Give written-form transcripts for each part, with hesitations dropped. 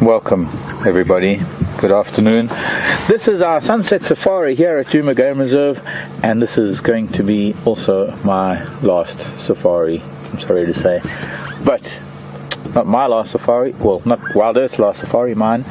Welcome, everybody. Good afternoon. This is our sunset safari here at Djuma Game Reserve, and this is going to be also my last safari, I'm sorry to say. But not my last safari, well, not Wild Earth's last safari, mine.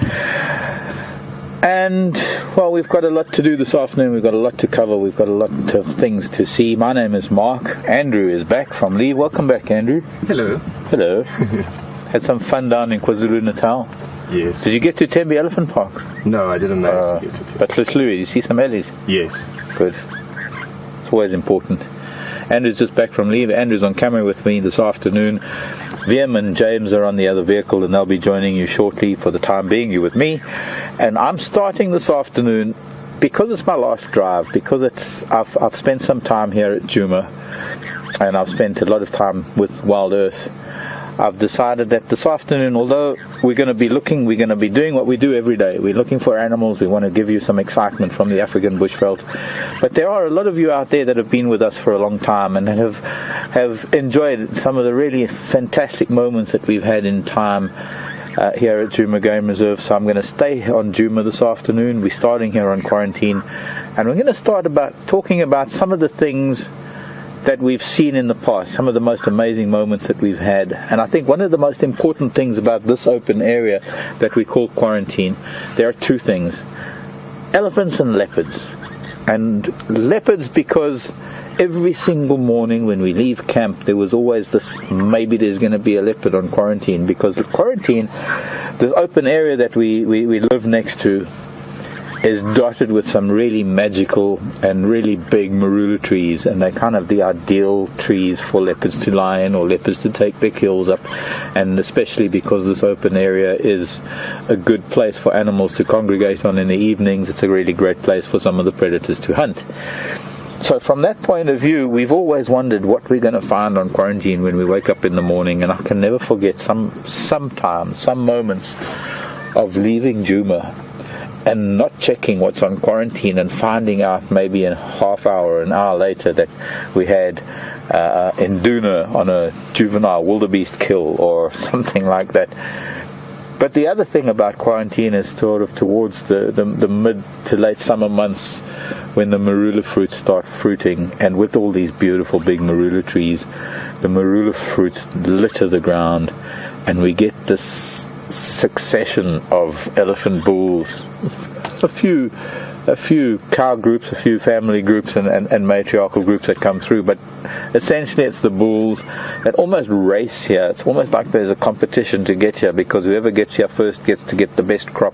And, well, we've got a lot to do this afternoon. We've got a lot to cover. We've got a lot of things to see. My name is Marc. Andrew is back from leave. Welcome back, Andrew. Hello. Hello. Had some fun down in KwaZulu-Natal. Yes. Did you get to Tembe Elephant Park? No, I didn't manage to get to Tembe. But Louis, you see some ellies? Yes. Good. It's always important. Andrew's just back from leave. Andrew's on camera with me this afternoon. Liam and James are on the other vehicle, and they'll be joining you shortly. For the time being, you're with me. And I'm starting this afternoon, because it's my last drive, because I've spent some time here at Djuma, and I've spent a lot of time with Wild Earth. I've decided that this afternoon, although we're going to be doing what we do every day. We're looking for animals. We want to give you some excitement from the African bushveld. But there are a lot of you out there that have been with us for a long time and have enjoyed some of the really fantastic moments that we've had in time here at Djuma Game Reserve. So I'm going to stay on Djuma this afternoon. We're starting here on quarantine, and we're going to start talking about some of the things that we've seen in the past, some of the most amazing moments that we've had. And I think one of the most important things about this open area that we call quarantine, there are two things: elephants and leopards. And leopards, because every single morning when we leave camp, there was always this, maybe there's going to be a leopard on quarantine, because the quarantine, this open area that we live next to, is dotted with some really magical and really big marula trees, and they're kind of the ideal trees for leopards to lie in, or leopards to take their kills up. And especially because this open area is a good place for animals to congregate on in the evenings, it's a really great place for some of the predators to hunt. So from that point of view, we've always wondered what we're going to find on quarantine when we wake up in the morning. And I can never forget some moments of leaving Djuma and not checking what's on quarantine, and finding out maybe in a half hour, an hour later, that we had Induna on a juvenile wildebeest kill or something like that. But the other thing about quarantine is sort of towards the mid to late summer months, when the marula fruits start fruiting, and with all these beautiful big marula trees, the marula fruits litter the ground, and we get this succession of elephant bulls, a few cow groups, a few family groups, and matriarchal groups that come through. But essentially it's the bulls that almost race here. It's almost like there's a competition to get here, because whoever gets here first gets to get the best crop.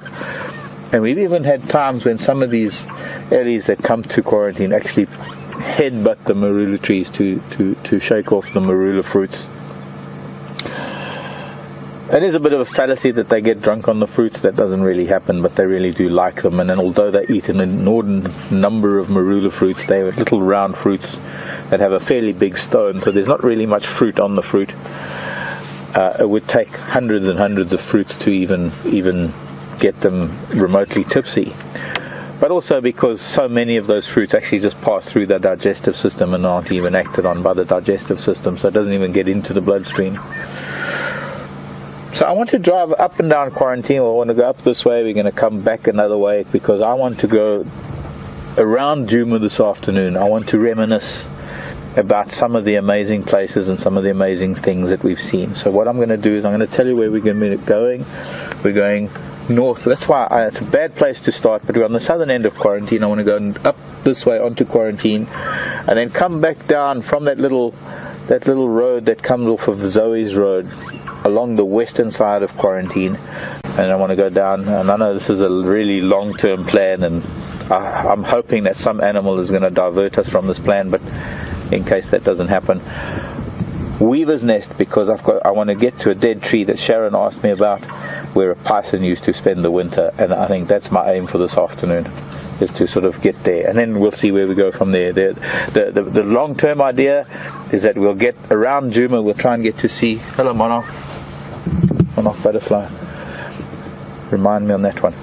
And we've even had times when some of these ellies that come to quarantine actually headbutt the marula trees to shake off the marula fruits. It is a bit of a fallacy that they get drunk on the fruits. That doesn't really happen, but they really do like them. And then although they eat an inordinate number of marula fruits, they are little round fruits that have a fairly big stone, so there's not really much fruit on the fruit. It would take hundreds and hundreds of fruits to even get them remotely tipsy. But also because so many of those fruits actually just pass through the digestive system and aren't even acted on by the digestive system, so it doesn't even get into the bloodstream. So I want to drive up and down quarantine. I want to go up this way. We're going to come back another way, because I want to go around Djuma this afternoon. I want to reminisce about some of the amazing places and some of the amazing things that we've seen. So what I'm going to do is I'm going to tell you where we're going to be going. We're going north. That's why it's a bad place to start, but we're on the southern end of quarantine. I want to go up this way onto quarantine, and then come back down from that little road that comes off of Zoe's Road, along the western side of quarantine. And I want to go down, and I know this is a really long-term plan, and I'm hoping that some animal is going to divert us from this plan, but in case that doesn't happen, Weaver's Nest, because I want to get to a dead tree that Sharon asked me about, where a python used to spend the winter, and I think that's my aim for this afternoon, is to sort of get there, and then we'll see where we go from there. The long-term idea is that we'll get around Djuma. We'll try and get to see, hello monarch butterfly, remind me on that one.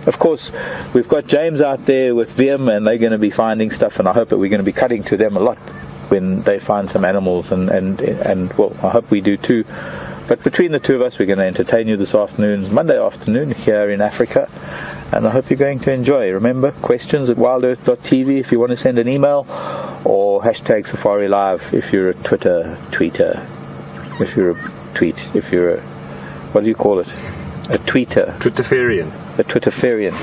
Of course, we've got James out there with Liam, and they're going to be finding stuff, and I hope that we're going to be cutting to them a lot when they find some animals, and well, I hope we do too. But between the two of us, we're going to entertain you this afternoon, Monday afternoon here in Africa, and I hope you're going to enjoy. Remember, questions at wildearth.tv if you want to send an email, or hashtag Safari Live if you're a tweeter, if you're a, what do you call it? A tweeter. Twitterferian. A Twitterferian.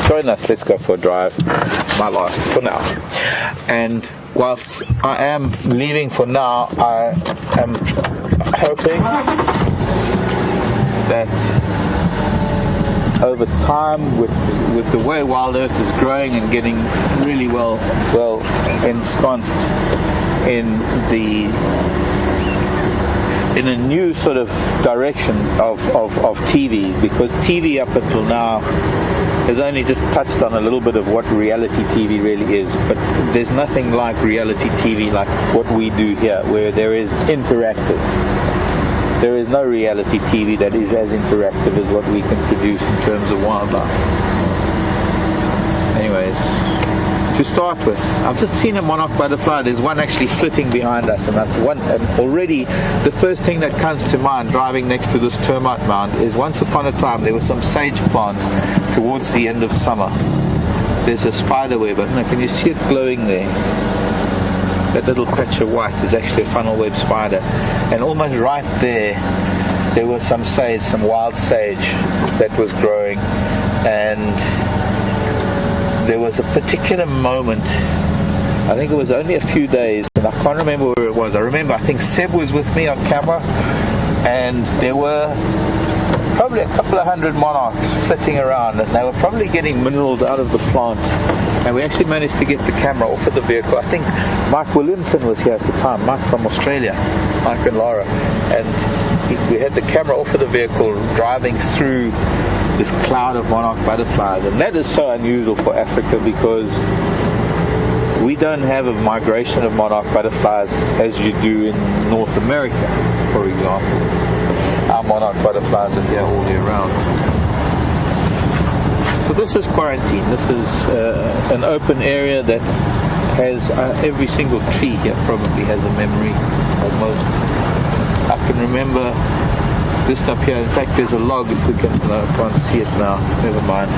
Join us, let's go for a drive. My last for now. And whilst I am leaving for now, I am hoping that over time, with the way Wild Earth is growing and getting really well ensconced in a new sort of direction of TV, because TV up until now has only just touched on a little bit of what reality TV really is, but there's nothing like reality TV like what we do here, where there is interactive. There is no reality TV that is as interactive as what we can produce in terms of wildlife. Anyways, to start with, I've just seen a monarch butterfly. There's one actually flitting behind us, and that's one. And already, the first thing that comes to mind driving next to this termite mound is once upon a time there were some sage plants towards the end of summer. There's a spider web. I don't know, can you see it glowing there? That little patch of white is actually a funnel web spider, and almost right there was some sage, some wild sage that was growing, and there was a particular moment, I think it was only a few days, and I can't remember where it was. I think Seb was with me on camera, and there were probably a couple of hundred monarchs flitting around, and they were probably getting minerals out of the plant, and we actually managed to get the camera off of the vehicle. I think Mike Williamson was here at the time, Mike from Australia, Mike and Laura, and we had the camera off of the vehicle driving through this cloud of monarch butterflies. And that is so unusual for Africa, because we don't have a migration of monarch butterflies as you do in North America, for example. Our monarch butterflies are here all year round. So this is quarantine. This is an open area that has every single tree here probably has a memory, almost. I can remember this up here. In fact, there's a log. If we can, no, I can't see it now. Never mind.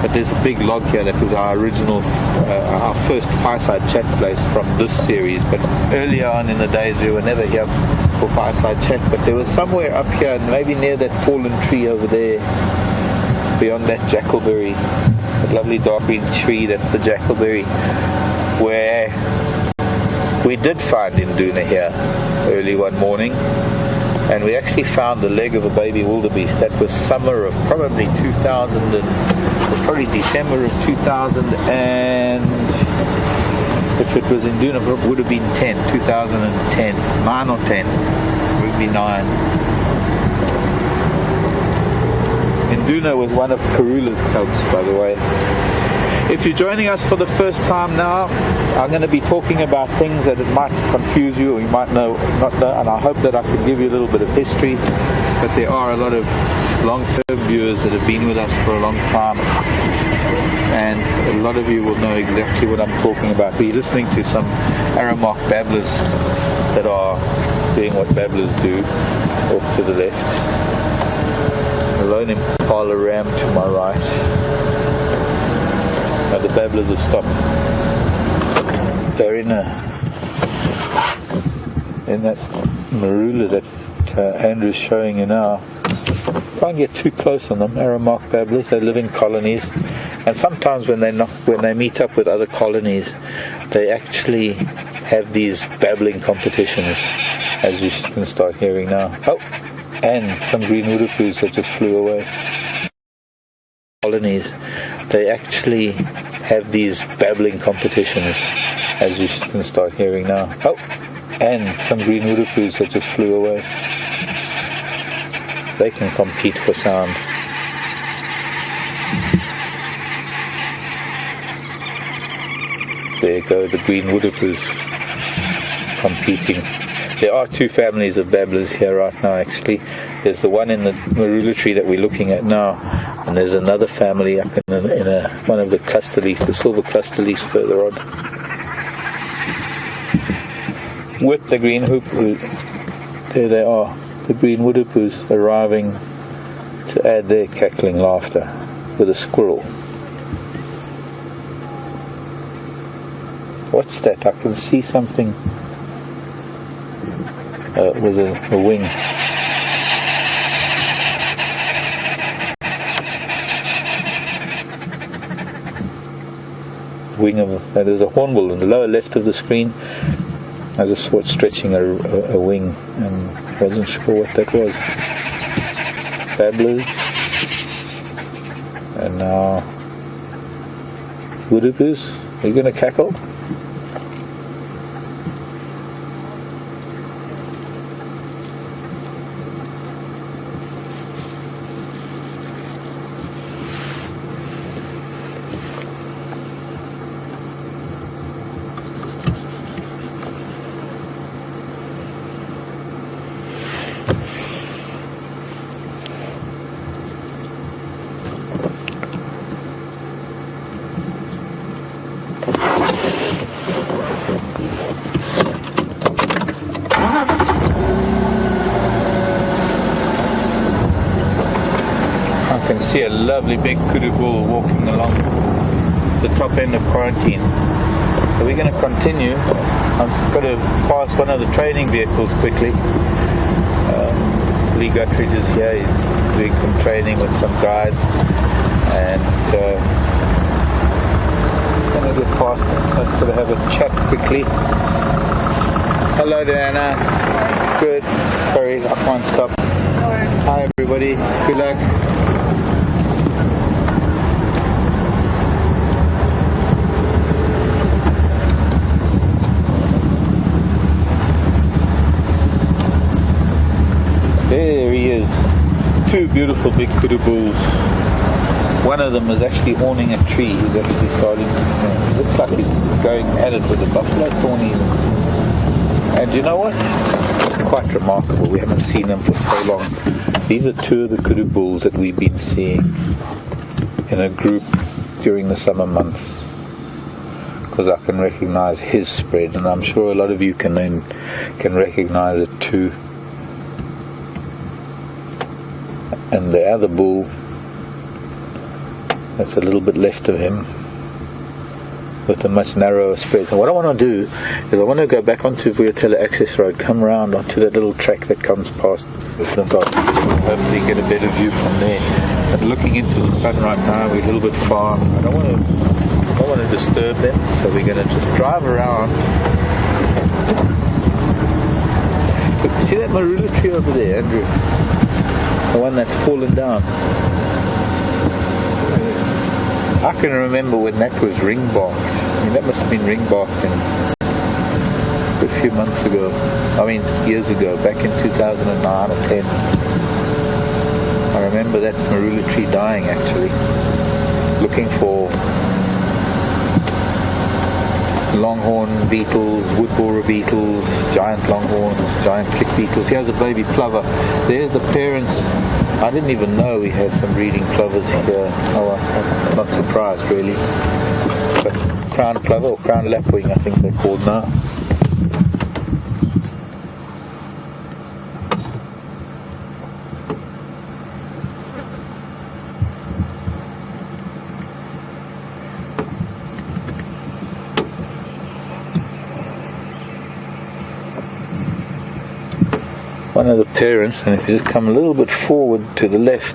But there's a big log here that was our original, our first fireside chat place from this series. But earlier on in the days, we were never here for fireside chat. But there was somewhere up here, maybe near that fallen tree over there, beyond that jackalberry, that lovely dark green tree. That's the jackalberry, where we did find Induna here early one morning. And we actually found the leg of a baby wildebeest. That was summer of probably 2000, and probably December of 2000, and if it was in Duna, it would have been 2010, 9 or 10, it would be 9. Induna was one of Karula's cubs, by the way. If you're joining us for the first time now, I'm going to be talking about things that it might confuse you, or you might not know, and I hope that I can give you a little bit of history. But there are a lot of long-term viewers that have been with us for a long time, and a lot of you will know exactly what I'm talking about. We're listening to some Aramark babblers that are doing what babblers do, off to the left. A lone Impala ram to my right. Now the babblers have stopped. They're in that marula that Andrew's showing you now. Can't get too close on them. Aramark babblers, they live in colonies, and sometimes when they meet up with other colonies, they actually have these babbling competitions, as you can start hearing now. Oh, and some green woodapus that just flew away. Colonies, they actually have these babbling competitions, as you can start hearing now. Oh, and some green woodapus that just flew away. They can compete for sound. There you go, the green woodapus competing. There are two families of babblers here right now, actually. There's the one in the marula tree that we're looking at now, and there's another family up in one of the cluster leaves, the silver cluster leaves further on. With the green There they are, the green woodapus arriving to add their cackling laughter with a squirrel. What's that? I can see something with a wing. Wing of there's a hornbill in the lower left of the screen. I just saw it stretching a wing and wasn't sure what that was. Babblers. And now woodapus. Are you going to cackle? I can see a lovely big kudu bull walking along the top end of quarantine. So we're going to continue. I'm just going to pass one of the training vehicles quickly. Lee Guttridge is here. He's doing some training with some guides. And I'm going to get past him. So I'm just going to have a chat quickly. Hello, Diana. Hi. Good. Sorry, I can't stop. Hi, everybody. Good luck. There he is. Two beautiful big kudu bulls. One of them is actually horning a tree. He's actually starting to, looks like he's going at it with a buffalo thorn even. And you know what? It's quite remarkable. We haven't seen them for so long. These are two of the kudu bulls that we've been seeing in a group during the summer months. Because I can recognize his spread, and I'm sure a lot of you can recognize it too. And the other bull, that's a little bit left of him, with a much narrower spread. So what I want to do is I want to go back onto Vuyatela Access Road, come around onto that little track that comes past the top, hopefully get a better view from there. But looking into the sun right now, we're a little bit far. I don't want to disturb them, so we're going to just drive around. Look, see that marula tree over there, Andrew? The one that's fallen down. I can remember when that was ring barked. I mean, that must have been ring barked a few months ago. I mean, years ago, back in 2009 or 10. I remember that marula tree dying actually. Looking for longhorn beetles, wood borer beetles, giant longhorns, giant click beetles. Here's a baby plover. There's the parents. I didn't even know we had some breeding plovers here. Oh, I'm not surprised really. But crown plover or crown lapwing, I think they're called now. One of the parents, and if you just come a little bit forward to the left,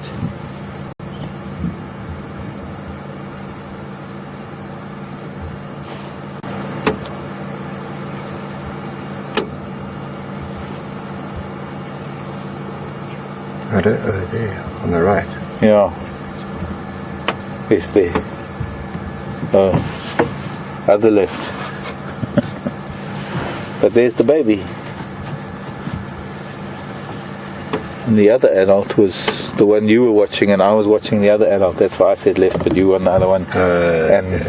there, on the right. yeah, it's there. Other left. But there's the baby. And the other adult was the one you were watching, and I was watching the other adult. That's why I said left, but you were on the other one. And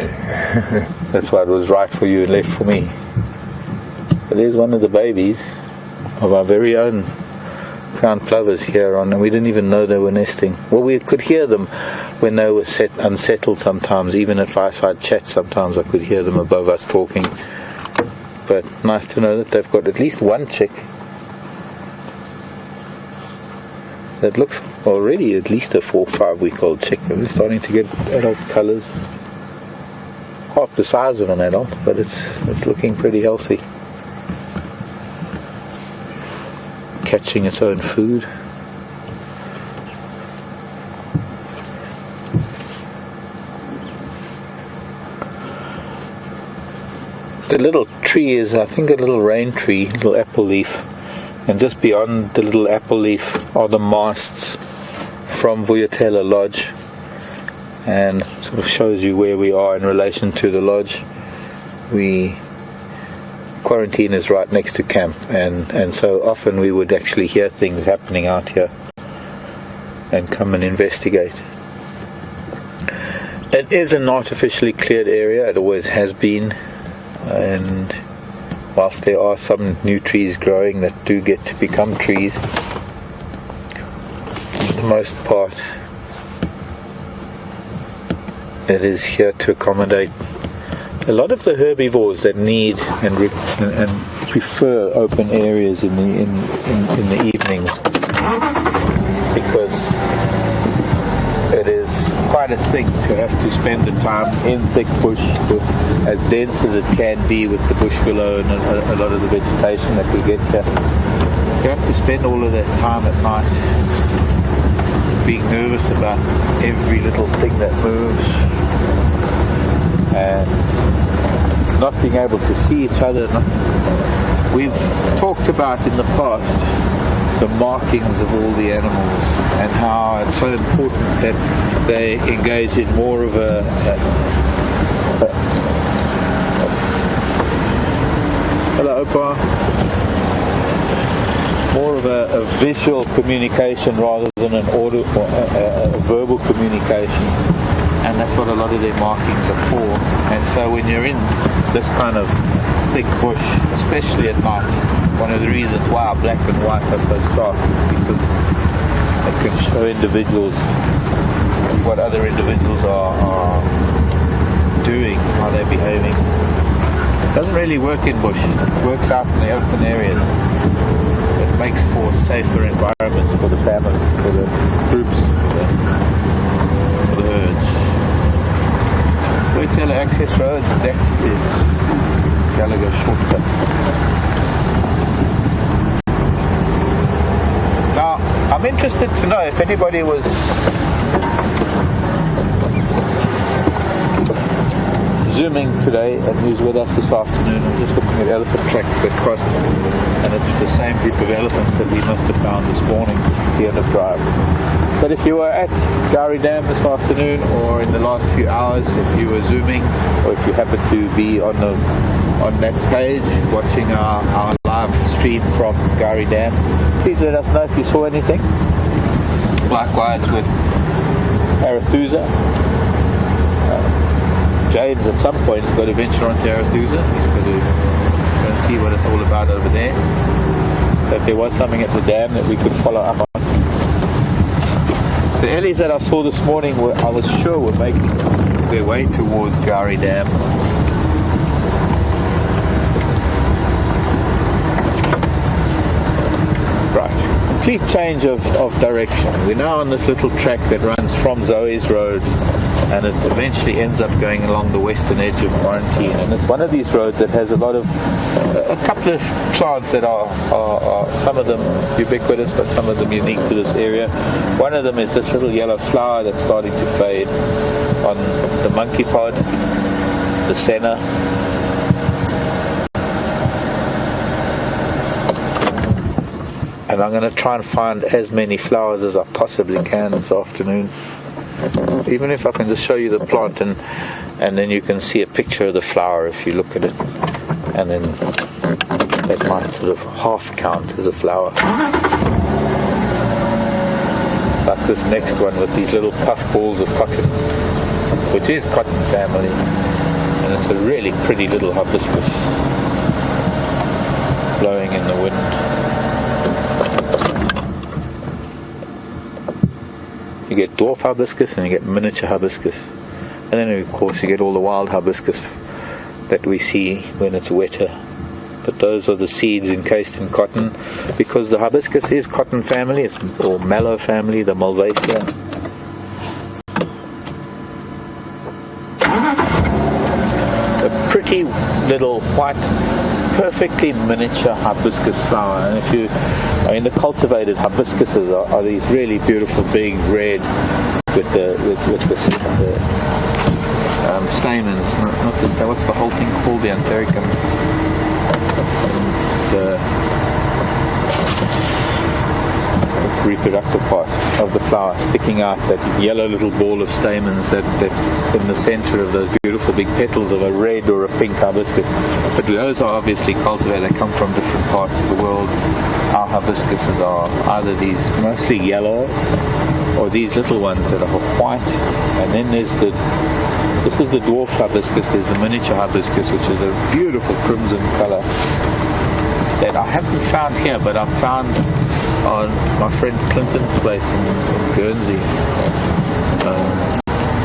that's why it was right for you and left for me. But there's one of the babies of our very own crown plovers here on, and we didn't even know they were nesting. Well, we could hear them when they were unsettled sometimes, even at fireside chats sometimes I could hear them above us talking. But nice to know that they've got at least one chick. that looks already at least a 4 or 5 week old chicken. It's starting to get adult colours. Half the size of an adult, but it's looking pretty healthy. Catching its own food. The little tree is, I think, a little rain tree, little apple leaf. And just beyond the little apple leaf are the masts from Vuyatela Lodge. And sort of shows you where we are in relation to the lodge. Quarantine is right next to camp, and so often we would actually hear things happening out here and come and investigate. It is an artificially cleared area, it always has been, and whilst there are some new trees growing that do get to become trees, for the most part it is here to accommodate a lot of the herbivores that need and prefer open areas in the evenings, because it is quite a thing to have to spend the time in thick bush, as dense as it can be with the bush willow and a lot of the vegetation that we get here. You have to spend all of that time at night being nervous about every little thing that moves, and not being able to see each other. We've talked about in the past the markings of all the animals and how it's so important that they engage in more of a hello, Opa. More of a visual communication rather than an audio or a verbal communication, and that's what a lot of their markings are for. And so when you're in this kind of thick bush, especially at night, one of the reasons why our black and white are so stark, because it can show individuals what other individuals are doing, how they're behaving. It doesn't really work in bush, it works out in the open areas. It makes for safer environments for the families, for the groups, for the herds. Vuyatela access road, that is Gallagher shortcut. Now, I'm interested to know if anybody was zooming today and who's with us this afternoon. I'm just looking at elephant tracks that crossed, and it's the same group of elephants that we must have found this morning at the end of drive. But if you were at Gowrie Dam this afternoon, or in the last few hours, if you were zooming, or if you happen to be on that page watching our live stream from Gowrie Dam, please let us know if you saw anything. Likewise with Arathusa. James at some point has got to venture onto Arathusa. He's got to go and see what it's all about over there. So if there was something at the dam that we could follow up on. The ellies that I saw this morning I was sure were making their way towards Gowrie Dam. Right, complete change of direction. We're now on this little track that runs from Zoe's Road, and it eventually ends up going along the western edge of Quarantine. And it's one of these roads that has a couple of plants that are some of them ubiquitous, but some of them unique to this area. One of them is this little yellow flower that's starting to fade on the monkey pod, the senna. And I'm going to try and find as many flowers as I possibly can this afternoon. Even if I can just show you the plant, and then you can see a picture of the flower if you look at it, and then that might sort of half count as a flower. Like this next one with these little puff balls of cotton, which is cotton family, and it's a really pretty little hibiscus blowing in the wind. You get dwarf hibiscus and you get miniature hibiscus, and then of course you get all the wild hibiscus that we see when it's wetter, but those are the seeds encased in cotton, because the hibiscus is cotton family, or mallow family, the Malvasia. A pretty little white, perfectly miniature hibiscus flower. And the cultivated hibiscuses are these really beautiful, big, red, with the stamens, not the stamens. What's the whole thing called? The anthericum. The reproductive part of the flower sticking out, that yellow little ball of stamens that in the center of those beautiful big petals of a red or a pink hibiscus. But those are obviously cultivated. They come from different parts of the world. Our hibiscuses are either these mostly yellow, or these little ones that are white. And then this is the dwarf hibiscus. There's the miniature hibiscus, which is a beautiful crimson color that I haven't found here, but I've found on my friend Clinton's place in Guernsey.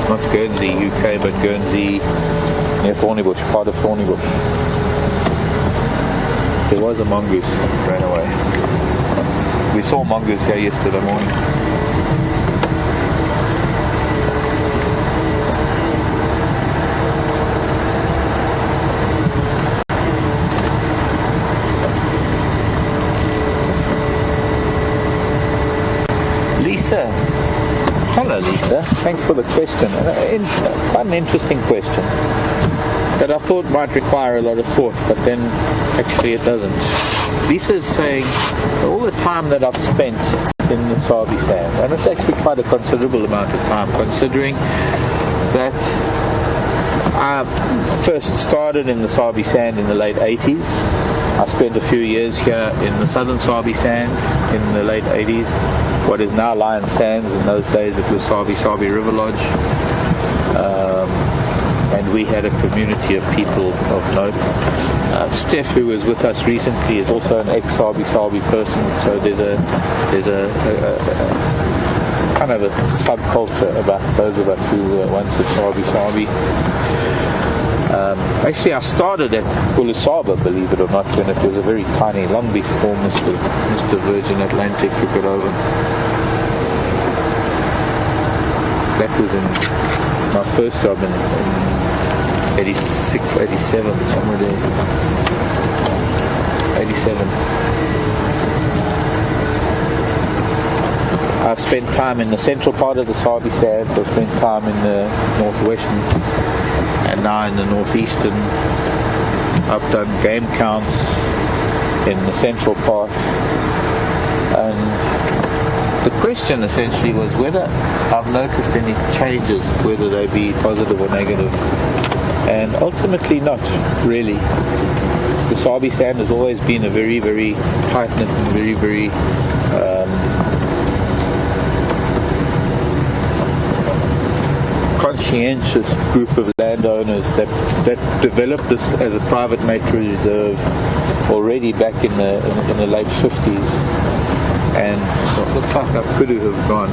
Not Guernsey, UK, but Guernsey near Thornybush, part of Thornybush. There was a mongoose that ran away. We saw a mongoose here yesterday morning. Hello Lisa, thanks for the question. Quite an interesting question that I thought might require a lot of thought, but then actually it doesn't. Lisa's saying all the time that I've spent in the Sabi sand, and it's actually quite a considerable amount of time, considering that I first started in the Sabi sand in the late 80s. I spent a few years here in the southern Sabi sand in the late 80s, what is now Lion Sands. In those days it was Sabi River Lodge, and we had a community of people of note. Steph, who was with us recently, is also an ex-Sabi person, so there's a kind of a subculture about those of us who were once with Sabi. Actually, I started at Kulisaba, believe it or not, when it was a very tiny, long before Mr. Virgin Atlantic took it over. That was in my first job in 86, 87, somewhere there. 87. I've spent time in the central part of the Sabi Sands. I've spent time in the northwestern, and now in the northeastern. I've done game counts in the central part, and the question essentially was whether I've noticed any changes, whether they be positive or negative, and ultimately not really. The Sabi sand has always been a very, very tight-knit and very, very conscientious group of landowners that developed this as a private nature reserve already back in the late 50s, and it looks like I could have gone,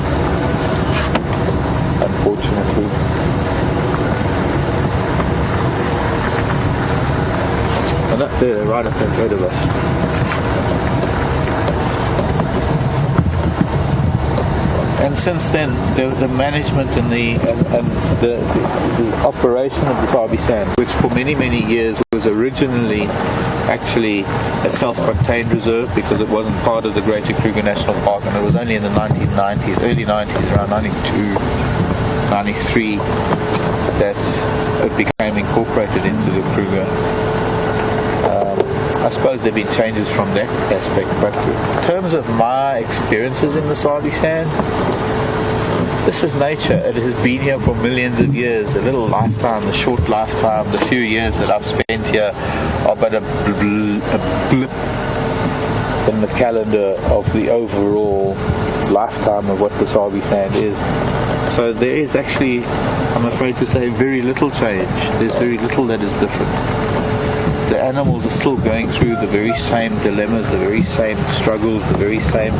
unfortunately. And up there, right up ahead of us. And since then, the management and the operation of the Sabi sand, which for many, many years was originally actually a self-contained reserve because it wasn't part of the Greater Kruger National Park, and it was only in the 1990s, early 90s, around 92, 93, that it became incorporated into the Kruger. I suppose there have been changes from that aspect, but in terms of my experiences in the Sabi sand, this is nature. It has been here for millions of years. The little lifetime, the short lifetime, the few years that I've spent here are but a blip in the calendar of the overall lifetime of what the Sabi sand is. So there is actually, I'm afraid to say, very little change. There's very little that is different. The animals are still going through the very same dilemmas, the very same struggles, the very same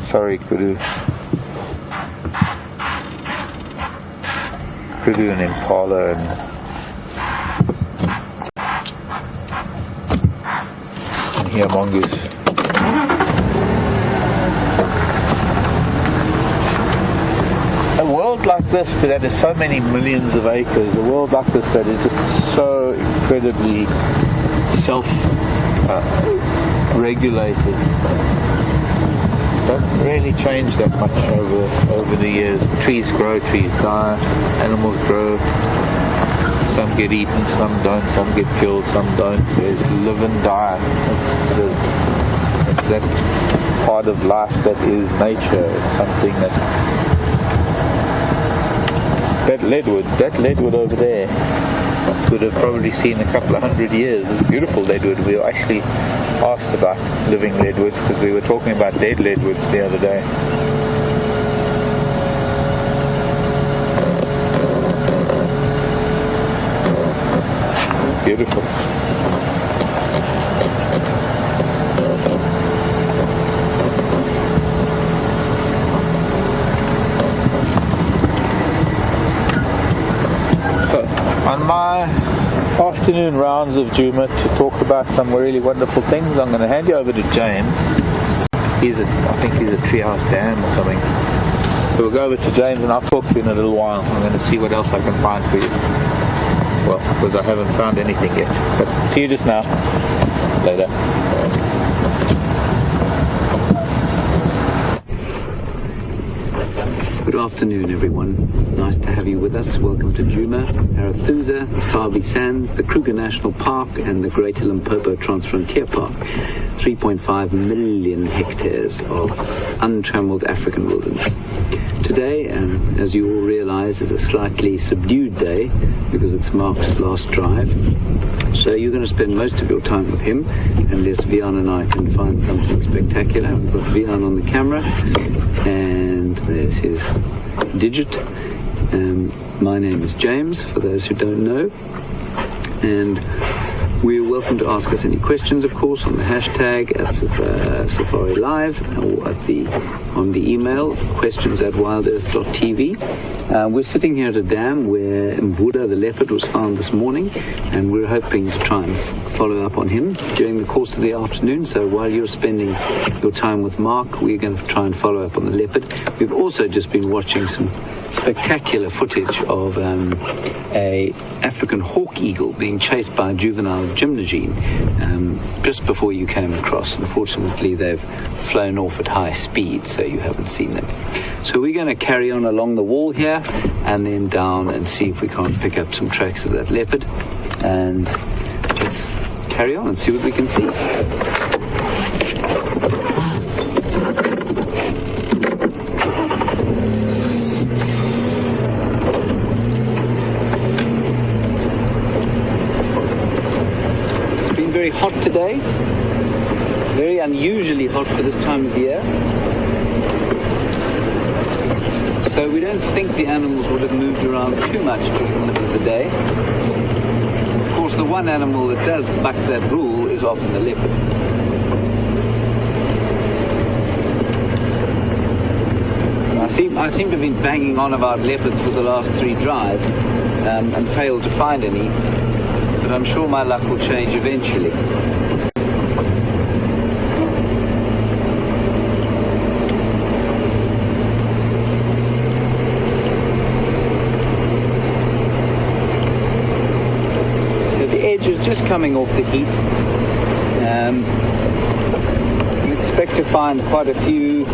sorry, Kudu and Impala and Yeah, mongoose. A world like this, but that is so many millions of acres, a world like this that is just so incredibly self-regulated, doesn't really change that much over the years. Trees grow, trees die, animals grow. Some get eaten, some don't, some get killed, some don't. There's live and die. It's that part of life that is nature. It's something that leadwood over there would have probably seen a couple of 100 years. It's beautiful leadwood. We were actually asked about living leadwoods because we were talking about dead leadwoods the other day. Beautiful. So, on my afternoon rounds of Juma to talk about some really wonderful things, I'm going to hand you over to James. I think he's at Treehouse Dam or something. So we'll go over to James and I'll talk to you in a little while. I'm going to see what else I can find for you. Well, because I haven't found anything yet. But see you just now. Later. Good afternoon, everyone. Nice to have you with us. Welcome to Juma, Arathusa, the Sabi Sands, the Kruger National Park, and the Greater Limpopo Transfrontier Park. 3.5 million hectares of untrammeled African wilderness. Today, as you all realize, is a slightly subdued day because it's Marcs' last drive. So you're going to spend most of your time with him, unless Vian and I can find something spectacular. We've got Vian on the camera, and there's his digit. My name is James, for those who don't know. And we're welcome to ask us any questions, of course, on the hashtag at Safari Live or on the email questions@wildearth.tv. We're sitting here at a dam where Mvuda the leopard was found this morning, and we're hoping to try and follow up on him during the course of the afternoon. So while you're spending your time with Marc, we're going to try and follow up on the leopard. We've also just been watching some spectacular footage of a African hawk eagle being chased by a juvenile gymnogene just before you came across. Unfortunately, they've flown off at high speed, so you haven't seen them. So we're going to carry on along the wall here and then down and see if we can't pick up some tracks of that leopard. And let's carry on and see what we can see. Hot today, very unusually hot for this time of year. So we don't think the animals would have moved around too much during the middle of the day. Of course, the one animal that does buck that rule is often the leopard. I seem to have been banging on about leopards for the last 3 drives and failed to find any. But I'm sure my luck will change eventually. So the edge is just coming off the heat. We expect to find quite a few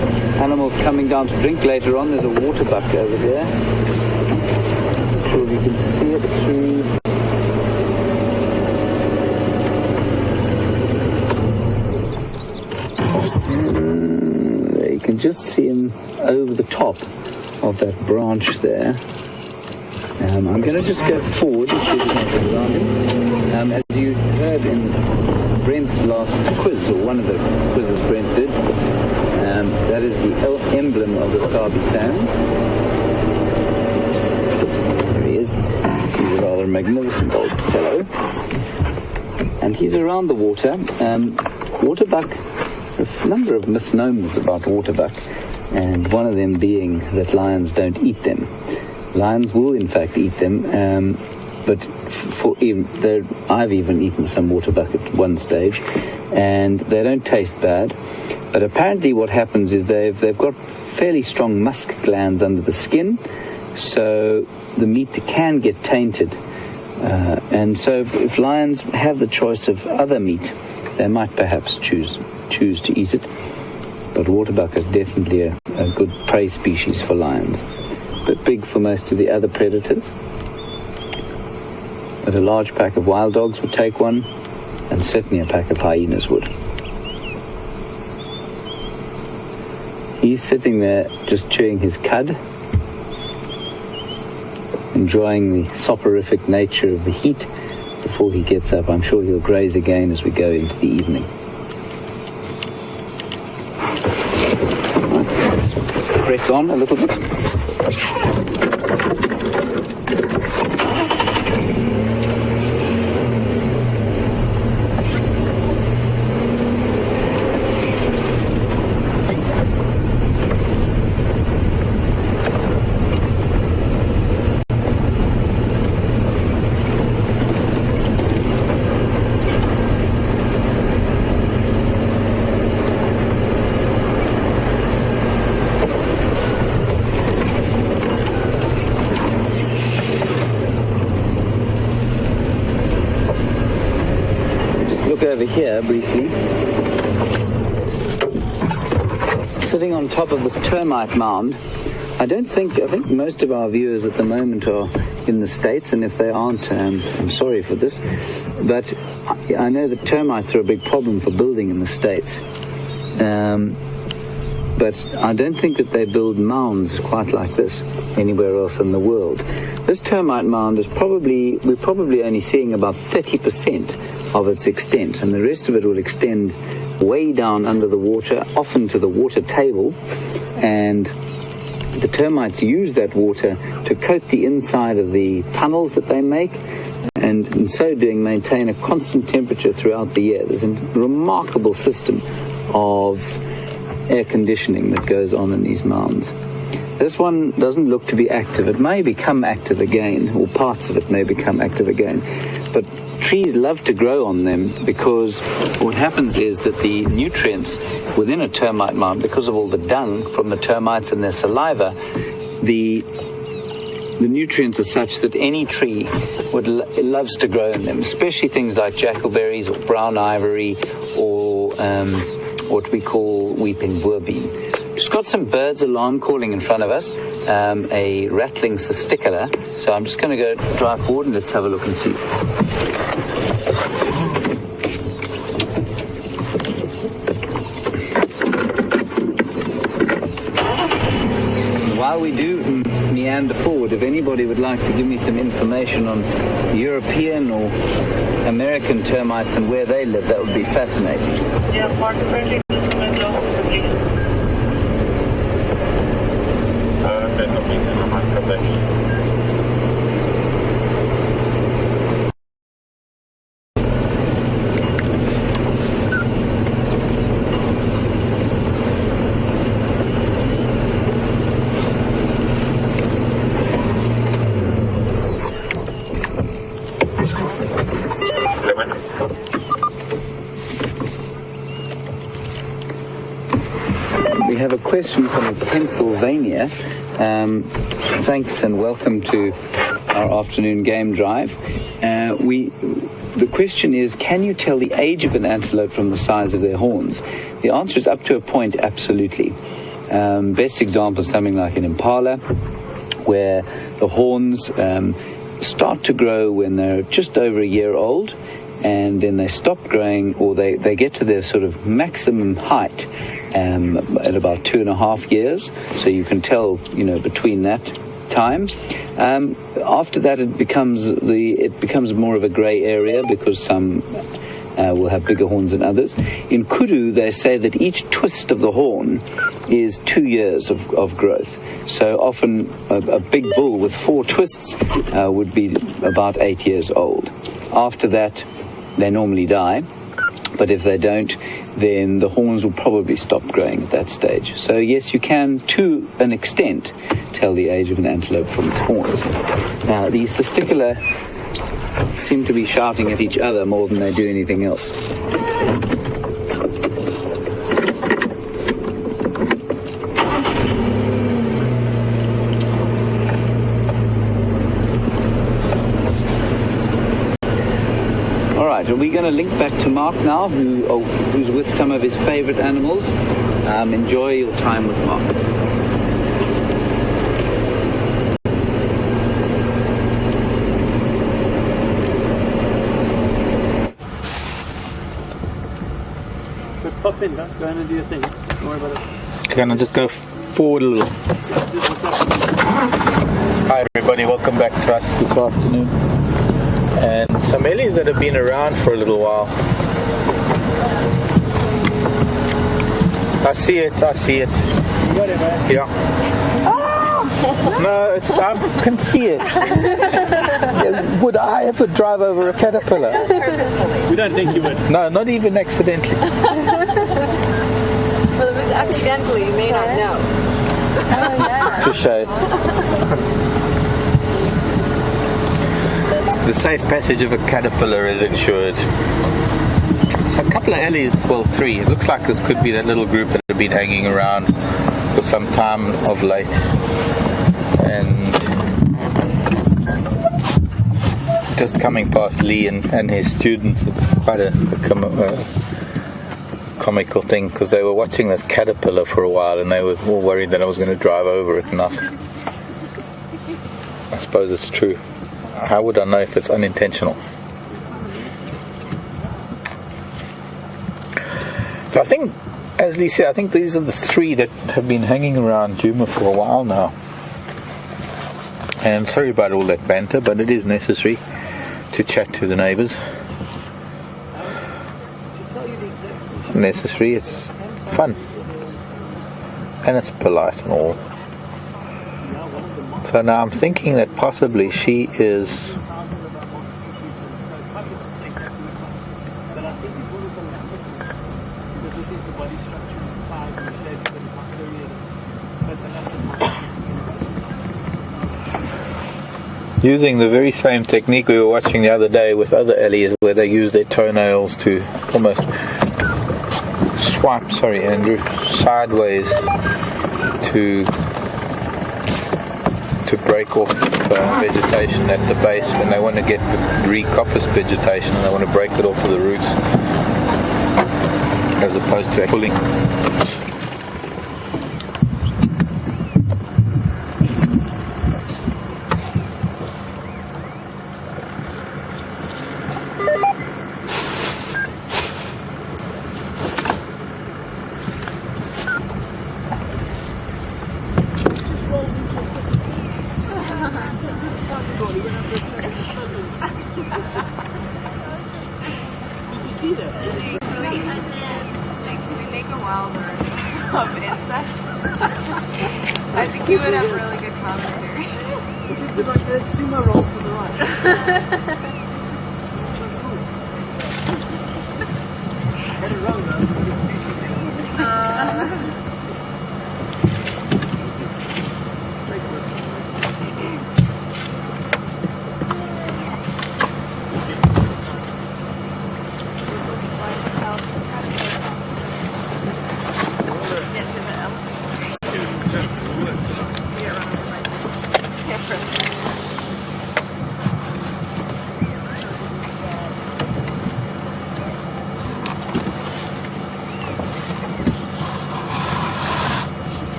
animals coming down to drink later on. There's a water buck over there. I'm sure you can see it through. You can just see him over the top of that branch there. I'm going to just go forward and see if we can get around him. As you heard in Brent's last quiz, or one of the quizzes Brent did, that is the emblem of the Sabi Sands. There he is. He's a rather magnificent old fellow. And he's around the water. Waterbuck, a number of misnomers about waterbuck, and one of them being that lions don't eat them. Lions will in fact eat them, but I've even eaten some waterbuck at one stage, and they don't taste bad. But apparently what happens is they've got fairly strong musk glands under the skin, so the meat can get tainted. And so if lions have the choice of other meat, they might perhaps choose to eat it. But waterbuck is definitely a good prey species for lions, but big for most of the other predators. But a large pack of wild dogs would take one, and certainly a pack of hyenas would. He's sitting there just chewing his cud, enjoying the soporific nature of the heat before he gets up. I'm sure he'll graze again as we go into the evening. Let's press on a little bit. Over here briefly, sitting on top of this termite mound. I think most of our viewers at the moment are in the States, and if they aren't, I'm sorry for this, but I know that termites are a big problem for building in the States, but I don't think that they build mounds quite like this anywhere else in the world. This termite mound is we're probably only seeing about 30% of its extent, and the rest of it will extend way down under the water, often to the water table, and the termites use that water to coat the inside of the tunnels that they make, and in so doing maintain a constant temperature throughout the year. There's a remarkable system of air conditioning that goes on in these mounds. This one doesn't look to be active. It may become active again, or parts of it may become active again, but trees love to grow on them, because what happens is that the nutrients within a termite mound, because of all the dung from the termites and their saliva, the nutrients are such that any tree loves to grow in them, especially things like jackalberries or brown ivory or what we call weeping boerbean. Just got some birds alarm calling in front of us, a rattling cisticola, so I'm just going to go drive forward and let's have a look and see. While we do meander forward, if anybody would like to give me some information on European or American termites and where they live, that would be fascinating. Yeah, Marcs, friendly. We have a question from Pennsylvania. Thanks and welcome to our afternoon game drive. The question is, can you tell the age of an antelope from the size of their horns? The answer is up to a point, absolutely. Best example is something like an impala, where the horns start to grow when they're just over a year old, and then they stop growing, or they get to their sort of maximum height at about 2.5 years. So you can tell, between that time. After that, it becomes more of a grey area, because some will have bigger horns than others. In kudu, they say that each twist of the horn is 2 years of growth. So often a big bull with 4 twists would be about 8 years old. After that, they normally die, but if they don't, then the horns will probably stop growing at that stage. So yes, you can, to an extent, tell the age of an antelope from its horns. Now, the cisticola seem to be shouting at each other more than they do anything else. and we're going to link back to Mark now, who's with some of his favorite animals. Enjoy your time with Mark. Pop in, let's go in and do your thing. Don't worry about it. Can I just go forward a little? Hi everybody, welcome back to us this afternoon. And some ellies that have been around for a little while. I see it. You got it, man. Yeah. No, I can see it. Would I ever drive over a caterpillar? We don't think you would. No, not even accidentally. Well, if it's accidentally, you may not know. Oh, yeah. Touché. The safe passage of a caterpillar is ensured. So a couple of ellies, well 3. It looks like this could be that little group that have been hanging around for some time of late. And just coming past Lee and his students, it's quite a comical thing, because they were watching this caterpillar for a while and they were all worried that I was going to drive over it, and I suppose it's true. How would I know if it's unintentional? So I think, as Lee said, I think these are the 3 that have been hanging around Djuma for a while now. And sorry about all that banter, but it is necessary to chat to the neighbours. Necessary, it's fun. And it's polite and all. So now I'm thinking that possibly she is... using the very same technique we were watching the other day with other ellies, where they use their toenails to almost swipe, sideways to break off vegetation at the base when they want to get the recoppice vegetation, and they want to break it off of the roots, as opposed to pulling. I think you would have really good commentary. It's like a sumo roll to the right. Get it wrong though.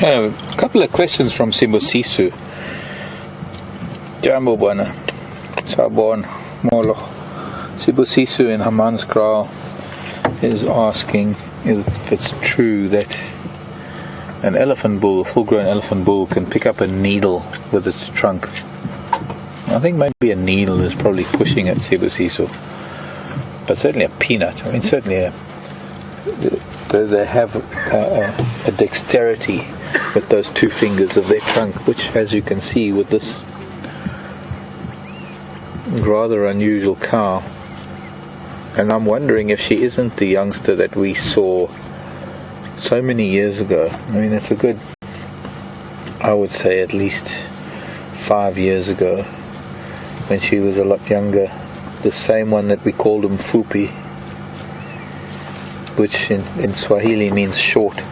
A couple of questions from Sibusiso. Jambo Buena, Sabon, Molo. Sibusiso in Hammanskraal is asking if it's true that an elephant bull, a full-grown elephant bull, can pick up a needle with its trunk. I think maybe a needle is probably pushing it, Sibusiso. But certainly a peanut. I mean, certainly they have a dexterity with those two fingers of their trunk, which, as you can see with this rather unusual cow. And I'm wondering if she isn't the youngster that we saw so many years ago. I mean, it's a good, I would say at least 5 years ago, when she was a lot younger. The same one that we called him Fupi, which in Swahili means short.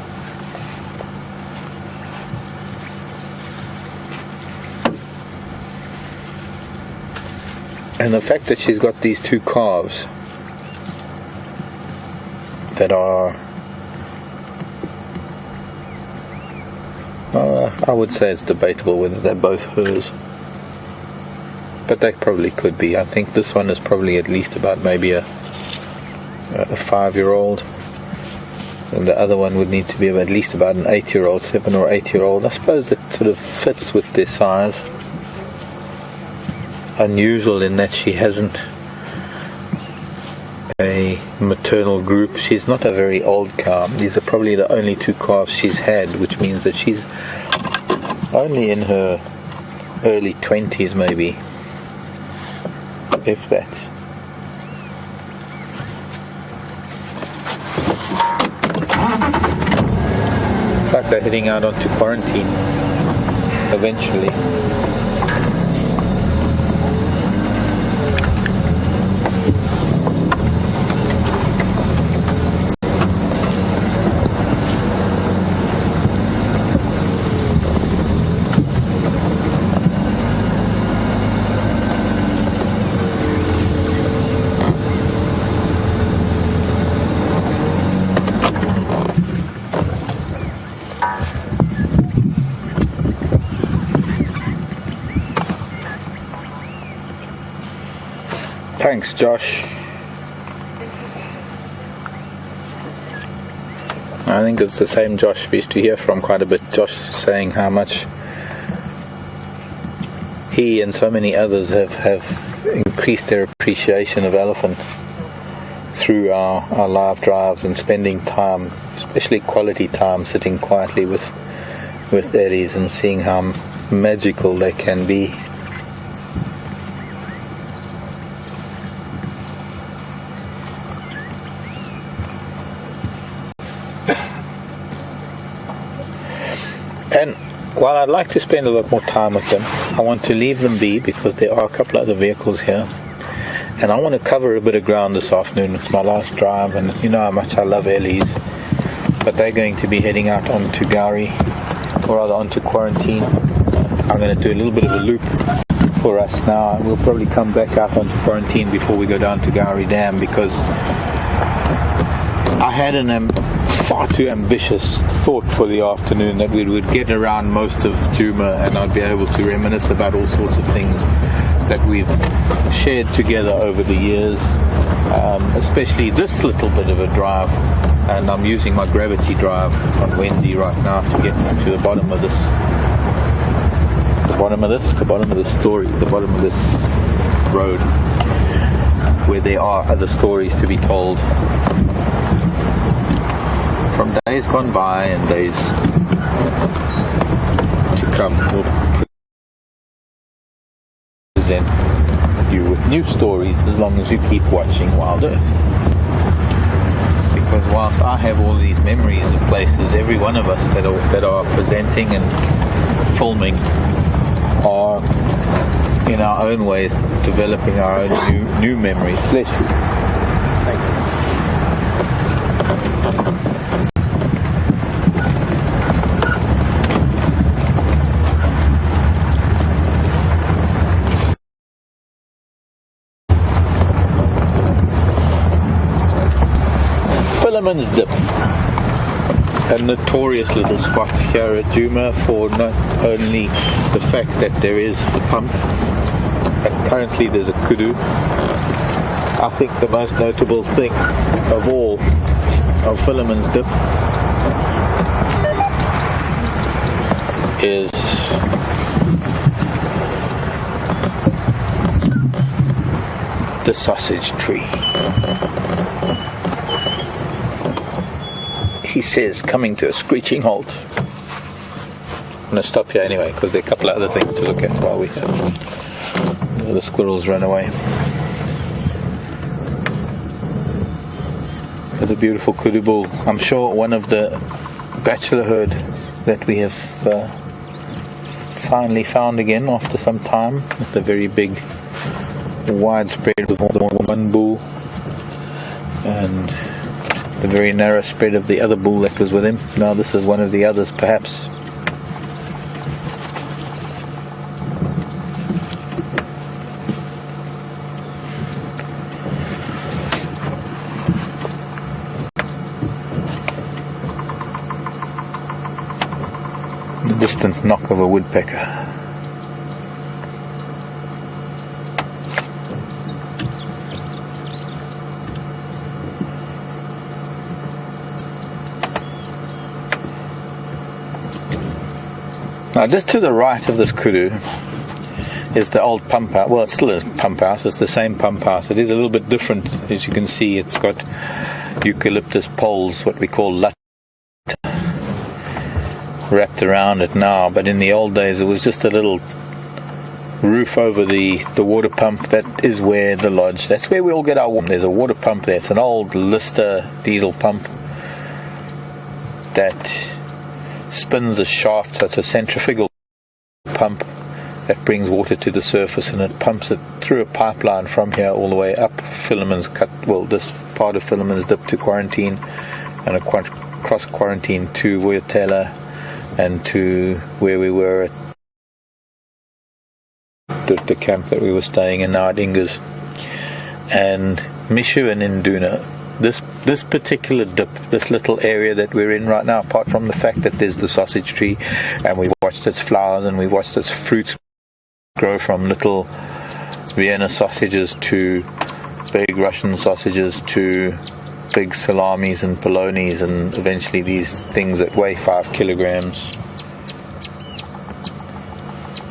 And the fact that she's got these two calves that are, I would say it's debatable whether they're both hers, but they probably could be. I think this one is probably at least about maybe a 5-year-old, and the other one would need to be at least about an 8-year-old, 7 or 8-year-old. I suppose that sort of fits with their size. Unusual in that she hasn't a maternal group. She's not a very old cow. These are probably the only two calves she's had, which means that she's only in her early 20s, maybe, if that. It's like they're heading out onto quarantine eventually. Thanks, Josh. I think it's the same Josh we used to hear from quite a bit. Josh saying how much he and so many others have increased their appreciation of elephant through our live drives and spending time, especially quality time, sitting quietly with Eddies and seeing how magical they can be. And while I'd like to spend a lot more time with them, I want to leave them be because there are a couple of other vehicles here. And I want to cover a bit of ground this afternoon. It's my last drive, and you know how much I love Ellie's. But they're going to be heading out onto Gowrie, or rather onto quarantine. I'm going to do a little bit of a loop for us now. We'll probably come back out onto quarantine before we go down to Gowrie Dam, because I had far too ambitious thought for the afternoon that we would get around most of Djuma and I'd be able to reminisce about all sorts of things that we've shared together over the years, especially this little bit of a drive. And I'm using my gravity drive on Wendy right now to get to the bottom of this story, the bottom of this road, where there are other stories to be told from days gone by and days to come. We'll present you with new stories as long as you keep watching Wild Earth. Because whilst I have all these memories of places, every one of us that are presenting and filming are in our own ways developing our own new memories. Bless you. Thank you. Dip. a notorious little spot here at Djuma for not only the fact that there is the pump, but currently there's a kudu. I think the most notable thing of all of Philemon's Dip is the sausage tree. He says, coming to a screeching halt. I'm going to stop here anyway, because there are a couple of other things to look at while we have the squirrels run away. The beautiful kudu bull. I'm sure one of the bachelor herd that we have finally found again after some time, with the very big widespread with more than one bull and the very narrow spread of the other bull that was with him. Now this is one of the others, perhaps. The distant knock of a woodpecker. Now, just to the right of this kudu is the old pump house. Well, it's still a pump house. It's the same pump house. It is a little bit different, as you can see. It's got eucalyptus poles, what we call lat, wrapped around it now. But in the old days, it was just a little roof over the water pump. That is where the lodge. That's where we all get our water. There's a water pump there. It's an old Lister diesel pump that spins a shaft. So it's a centrifugal pump that brings water to the surface, and it pumps it through a pipeline from here all the way up Philemon's cut. Well, this part of Philemon's Dip to Quarantine, and across Quarantine to Wuyatela, and to where we were at the camp that we were staying in now at Inga's, and Mishu and Induna. This particular dip, this little area that we're in right now, apart from the fact that there's the sausage tree, and we've watched its flowers and we've watched its fruits grow from little Vienna sausages to big Russian sausages to big salamis and polonis, and eventually these things that weigh 5 kilograms.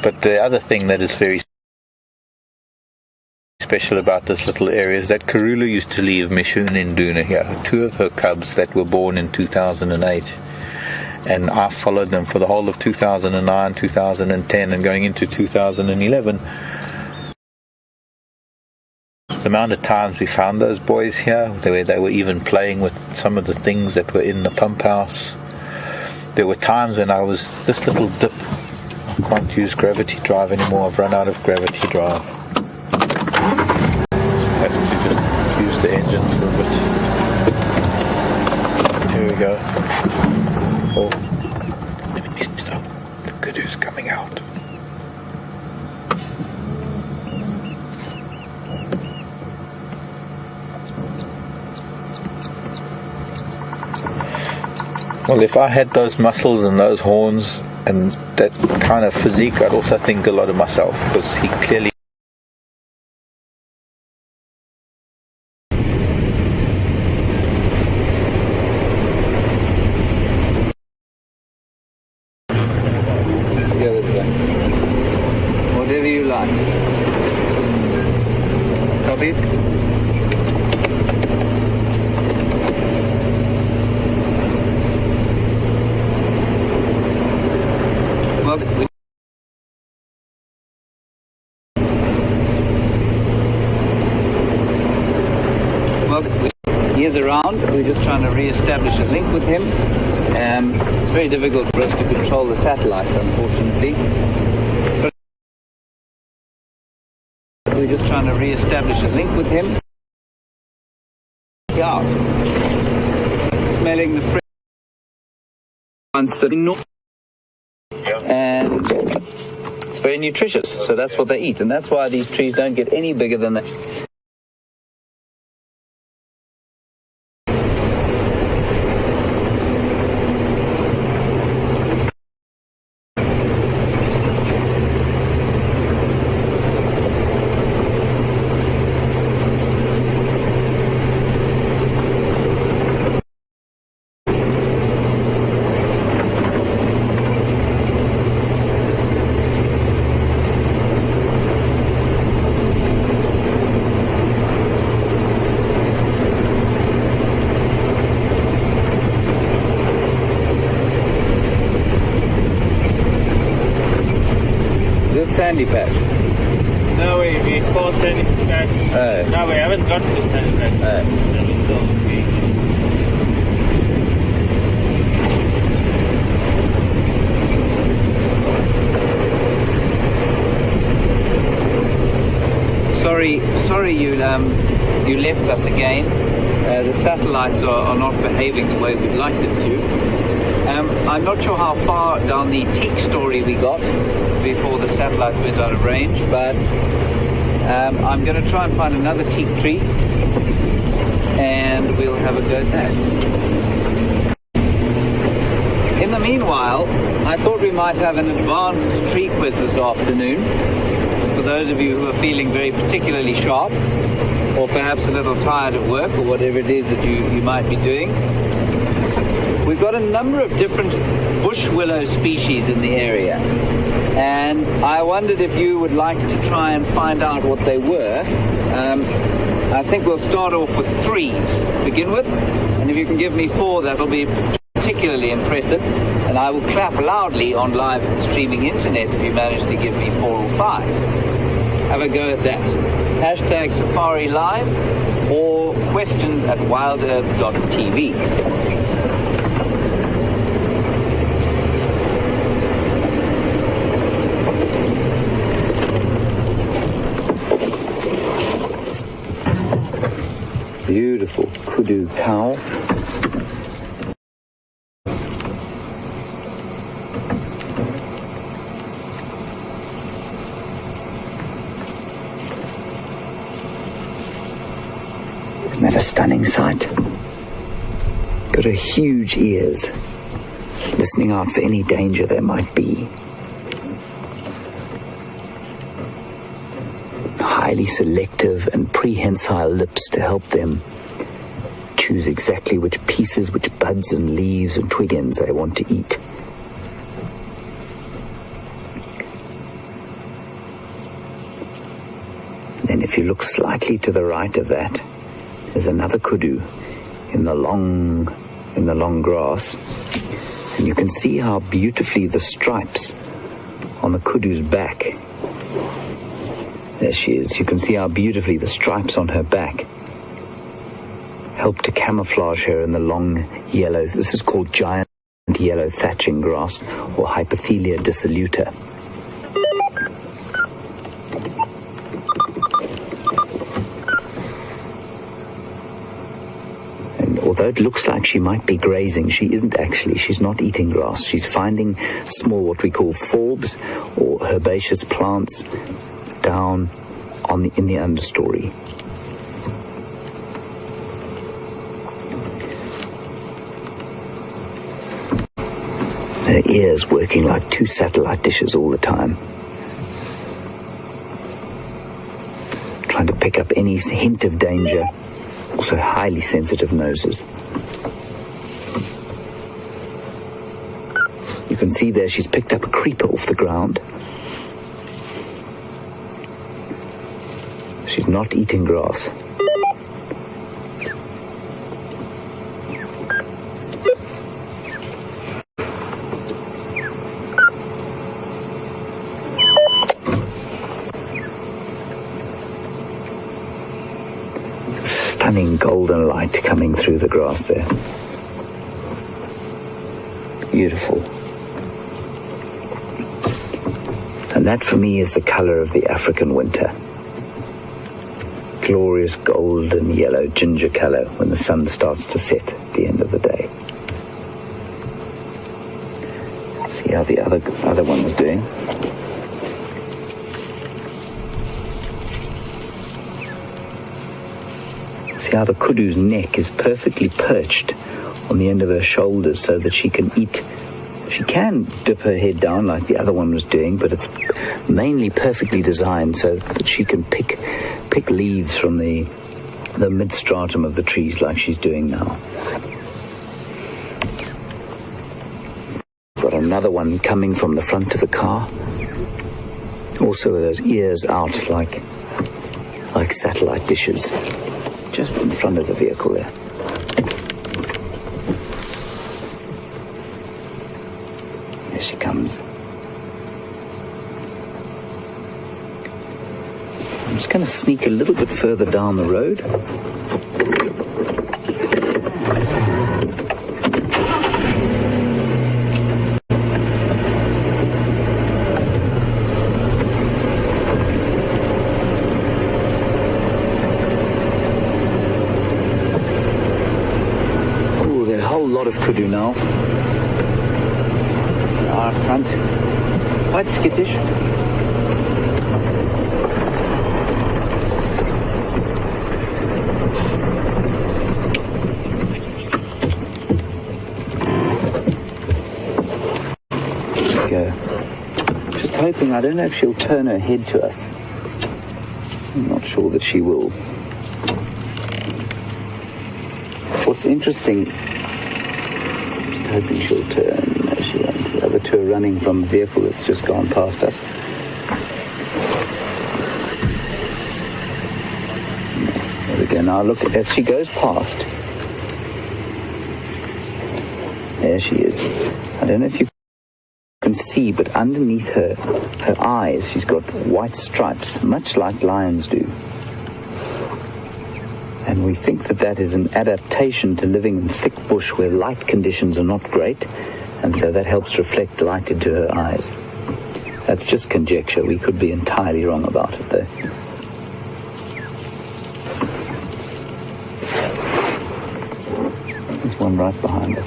But the other thing that is very special about this little area is that Karula used to leave Mishun in Duna here, 2 of her cubs that were born in 2008, and I followed them for the whole of 2009, 2010 and going into 2011. The amount of times we found those boys here, they were even playing with some of the things that were in the pump house. There were times when I was this little dip. I can't use gravity drive anymore. I've run out of gravity drive. Have to just use the engine for a bit. Here we go. Oh, let me stop. The kudu's coming out. Well, if I had those muscles and those horns and that kind of physique, I'd also think a lot of myself, because he clearly whatever you like. Copy. Well, he is around. We're just trying to re-establish a link with him. It's very difficult for us to control the satellites, unfortunately. But we're just trying to re-establish a link with him. Out. Smelling the fragrance, and it's very nutritious, so that's what they eat, and that's why these trees don't get any bigger than that. sandy patch? No, we call sandy patch. No, we haven't got to the sandy patch. Sorry you left us again. The satellites are not behaving the way we'd like them to. I'm not sure how far down the teak story we got before the satellites went out of range, but I'm going to try and find another teak tree and we'll have a go at that. In the meanwhile, I thought we might have an advanced tree quiz this afternoon for those of you who are feeling very particularly sharp, or perhaps a little tired at work, or whatever it is that you might be doing. We've got a number of different bush willow species in the area, and I wondered if you would like to try and find out what they were. I think we'll start off with 3 to begin with, and if you can give me 4, that'll be particularly impressive, and I will clap loudly on live streaming internet if you manage to give me 4 or 5. Have a go at that. Hashtag Safari Live or questions@wildearth.tv. Beautiful kudu cow. Isn't that a stunning sight? Got her huge ears, listening out for any danger there might be. Highly selective and prehensile lips to help them choose exactly which pieces, which buds and leaves and twig ends they want to eat. Then if you look slightly to the right of that, there's another kudu in the long grass, and you can see how beautifully the stripes on the kudu's back, there she is, you can see how beautifully the stripes on her back help to camouflage her in the long yellow, this is called giant yellow thatching grass, or Hypothelia dissoluta. Although it looks like she might be grazing, she isn't actually. She's not eating grass. She's finding small, what we call forbs, or herbaceous plants, down in the understory. Her ears working like 2 satellite dishes all the time, trying to pick up any hint of danger. Also highly sensitive noses. You can see there she's picked up a creeper off the ground. She's not eating grass. Stunning golden light coming through the grass there. Beautiful. And that for me is the color of the African winter. Glorious golden yellow ginger color when the sun starts to set at the end of the day. Let's see how the other one's doing. See how the kudu's neck is perfectly perched on the end of her shoulders so that she can eat. She can dip her head down like the other one was doing, but it's mainly perfectly designed so that she can pick leaves from the mid-stratum of the trees like she's doing now. Got another one coming from the front of the car. Also with those ears out like satellite dishes. Just in front of the vehicle there. There she comes. just going to sneak a little bit further down the road. Oh, there are a whole lot of kudu now. Our front, quite skittish. Go. Just hoping, I don't know if she'll turn her head to us. I'm not sure that she will. What's interesting, just hoping she'll turn. No, she won't. The other two are running from a vehicle that's just gone past us. There we go. Now look, as she goes past. There she is. I don't know if you can see, but underneath her eyes, she's got white stripes, much like lions do. And we think that that is an adaptation to living in thick bush where light conditions are not great, and so that helps reflect light into her eyes. That's just conjecture. We could be entirely wrong about it, though. There's one right behind us.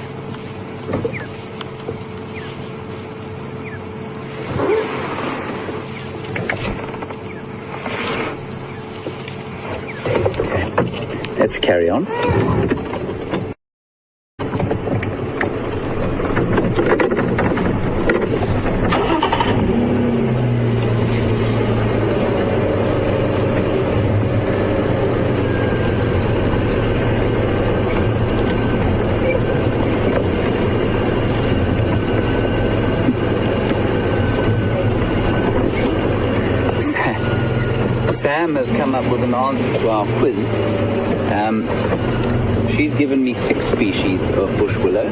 Let's carry on. Sam has come up with an answer to our quiz. She's given me 6 species of bush willow,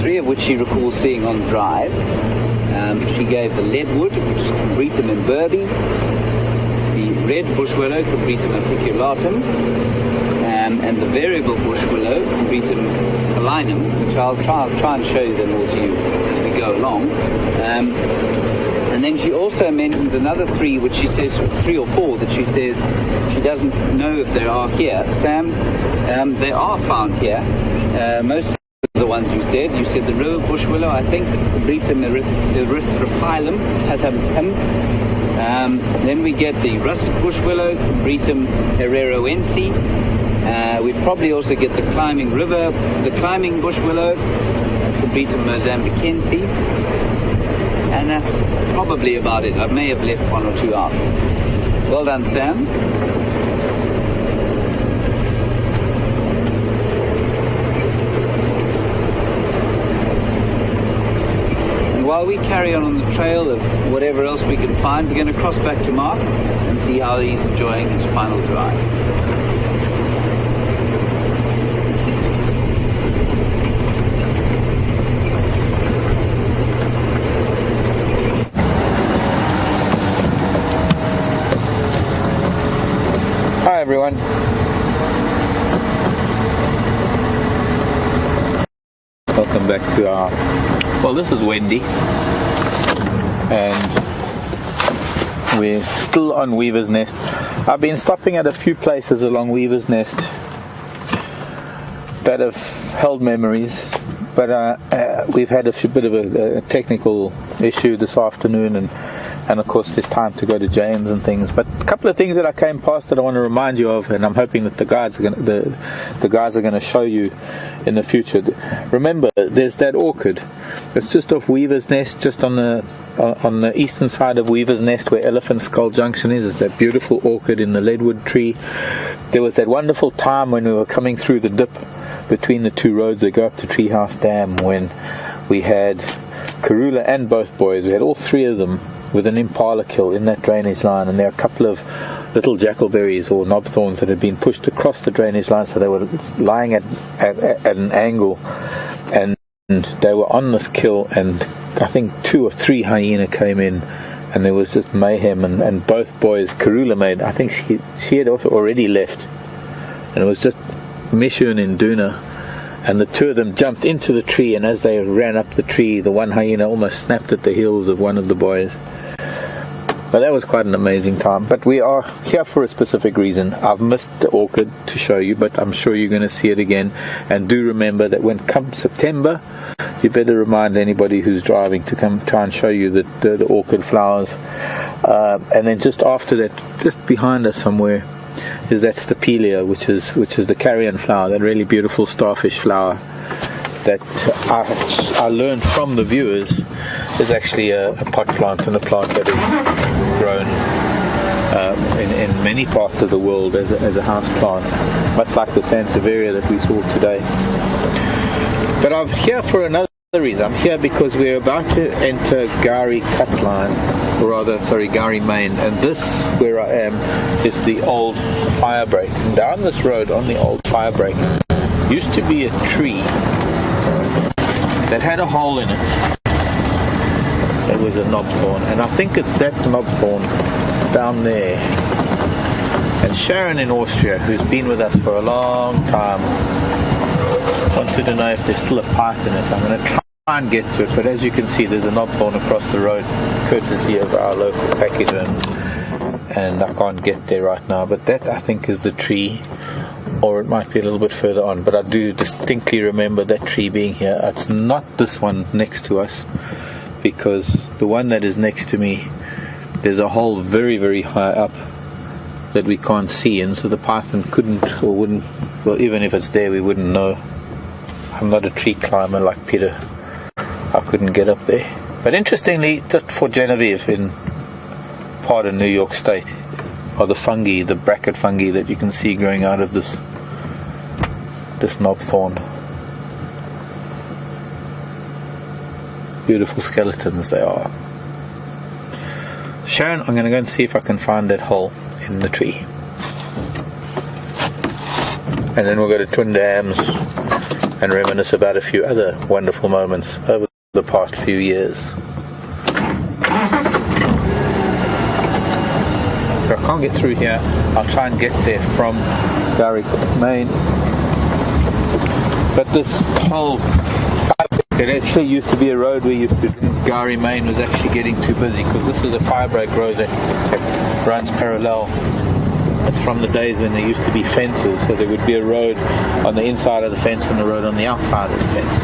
3 of which she recalls seeing on drive. She gave the leadwood, which is Combretum imberbe, the red bush willow, Combretum apiculatum, and the variable bush willow, Combretum calinum, which I'll try and show them all to you as we go along. And then she also mentions another 3, which she says, 3 or 4, that she says she doesn't know if they are here. Sam, they are found here. Most of the ones you said the river bush willow, I think, Combretum erythrophyllum, then we get the russet bush willow, Combretum herreraense. We'd probably also get the climbing bush willow, Combretum mozambicense. And that's probably about it. I may have left 1 or 2 out. Well done, Sam. And while we carry on the trail of whatever else we can find, we're going to cross back to Marc and see how he's enjoying his final drive. Hi everyone. Welcome back to our, well, this is Wendy, and we're still on Weaver's Nest. I've been stopping at a few places along Weaver's Nest that have held memories, but we've had a bit of a technical issue this afternoon, and of course there's time to go to James and things. But a couple of things that I came past that I want to remind you of, and I'm hoping that the guys are going to show you in the future. Remember, there's that orchid. It's just off Weaver's Nest, just on the eastern side of Weaver's Nest where Elephant Skull Junction is. It's that beautiful orchid in the leadwood tree. There was that wonderful time when we were coming through the dip between the 2 roads that go up to Treehouse Dam, when we had Karula and both boys. We had all 3 of them with an impala kill in that drainage line, and there are a couple of little jackalberries or knobthorns that had been pushed across the drainage line, so they were lying at an angle, and they were on this kill, and I think 2 or 3 hyena came in and there was just mayhem, and both boys, Karula made, I think she had also already left, and it was just Mishun and Duna, and the two of them jumped into the tree, and as they ran up the tree, the one hyena almost snapped at the heels of one of the boys. But that was quite an amazing time. But we are here for a specific reason. I've missed the orchid to show you, but I'm sure you're going to see it again. And do remember that when come September, you better remind anybody who's driving to come try and show you the orchid flowers. And then just after that, just behind us somewhere, is that Stapelia, which is the carrion flower, that really beautiful starfish flower that I learned from the viewers is actually a pot plant, and a plant that is grown in many parts of the world as a house plant, much like the Sansevieria that we saw today. But I'm here for another reason. I'm here because we're about to enter Gari Gari Main, and this, where I am, is the old firebreak. And down this road on the old firebreak used to be a tree that had a hole in it. It was a knobthorn, and I think it's that knobthorn down there. And Sharon in Austria, who's been with us for a long time, wanted to know if there's still a part in it. I'm going to try and get to it, but as you can see, there's a knobthorn across the road, courtesy of our local packager, and I can't get there right now. But that, I think, is the tree, or it might be a little bit further on, but I do distinctly remember that tree being here. It's not this one next to us, because the one that is next to me, there's a hole very, very high up that we can't see, and so the python couldn't or wouldn't, well, even if it's there, we wouldn't know. I'm not a tree climber like Peter. I couldn't get up there. But interestingly, just for Genevieve, in part of New York State, are the fungi, the bracket fungi that you can see growing out of this knobthorn. Beautiful skeletons they are. Sharon, I'm going to go and see if I can find that hole in the tree. And then we'll go to Twin Dams and reminisce about a few other wonderful moments over the past few years. If I can't get through here, I'll try and get there from Gari Main. But this whole, it actually used to be a road we used to, Gari Main was actually getting too busy, because this is a firebreak road that runs parallel. It's from the days when there used to be fences, so there would be a road on the inside of the fence and a road on the outside of the fence.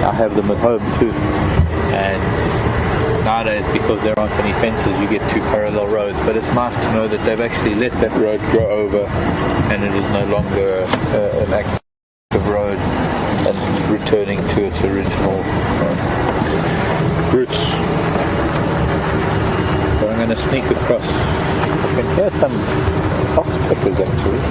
I have them at home too, and nowadays, because there aren't any fences, you get two parallel roads. But it's nice to know that they've actually let that road grow over, and it is no longer an active road, and returning to its original roots. So I'm going to sneak across. I can hear some oxpeckers actually.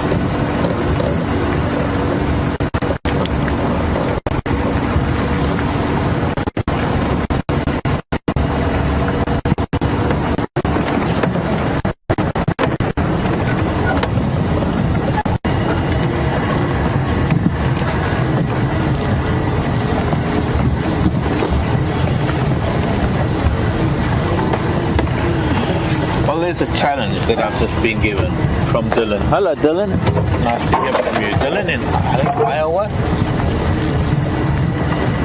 There's a challenge that I've just been given from Dylan. Hello, Dylan. Nice to hear from you. Dylan in Iowa.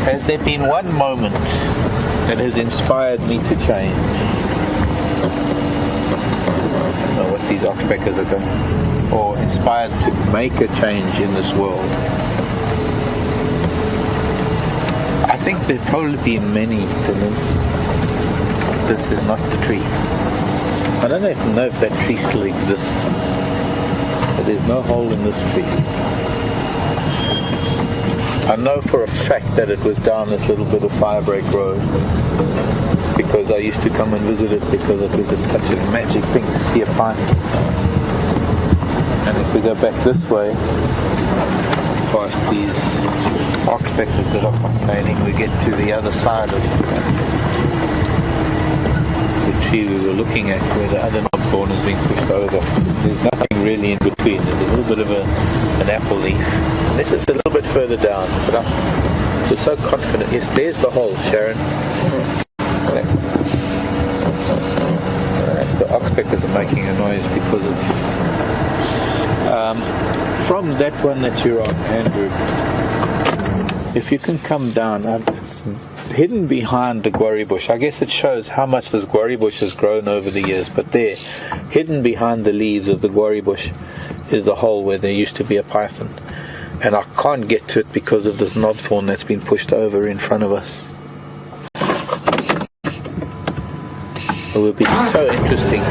Has there been one moment that has inspired me to change? I don't know what these oxpeckers are doing. Or inspired to make a change in this world. I think there've probably been many, Dylan. This is not the tree. I don't even know if that tree still exists, but there's no hole in this tree. I know for a fact that it was down this little bit of firebreak road, because I used to come and visit it, because it was such a magic thing to see a python. And if we go back this way, past these oxpeckers that are complaining, we get to the other side of the tree we were looking at, where the other knobthorn is being pushed over. There's nothing really in between. There's a little bit of an apple leaf. This is a little bit further down, but I was so confident. Yes, there's the hole, Sharon. Okay. oxpeckers are making a noise because of from that one that you're on, Andrew. If you can come down, it's hidden behind the guarri bush. I guess it shows how much this guarri bush has grown over the years, but there, hidden behind the leaves of the guarri bush, is the hole where there used to be a python. And I can't get to it because of this knobthorn that's been pushed over in front of us. It would be so interesting.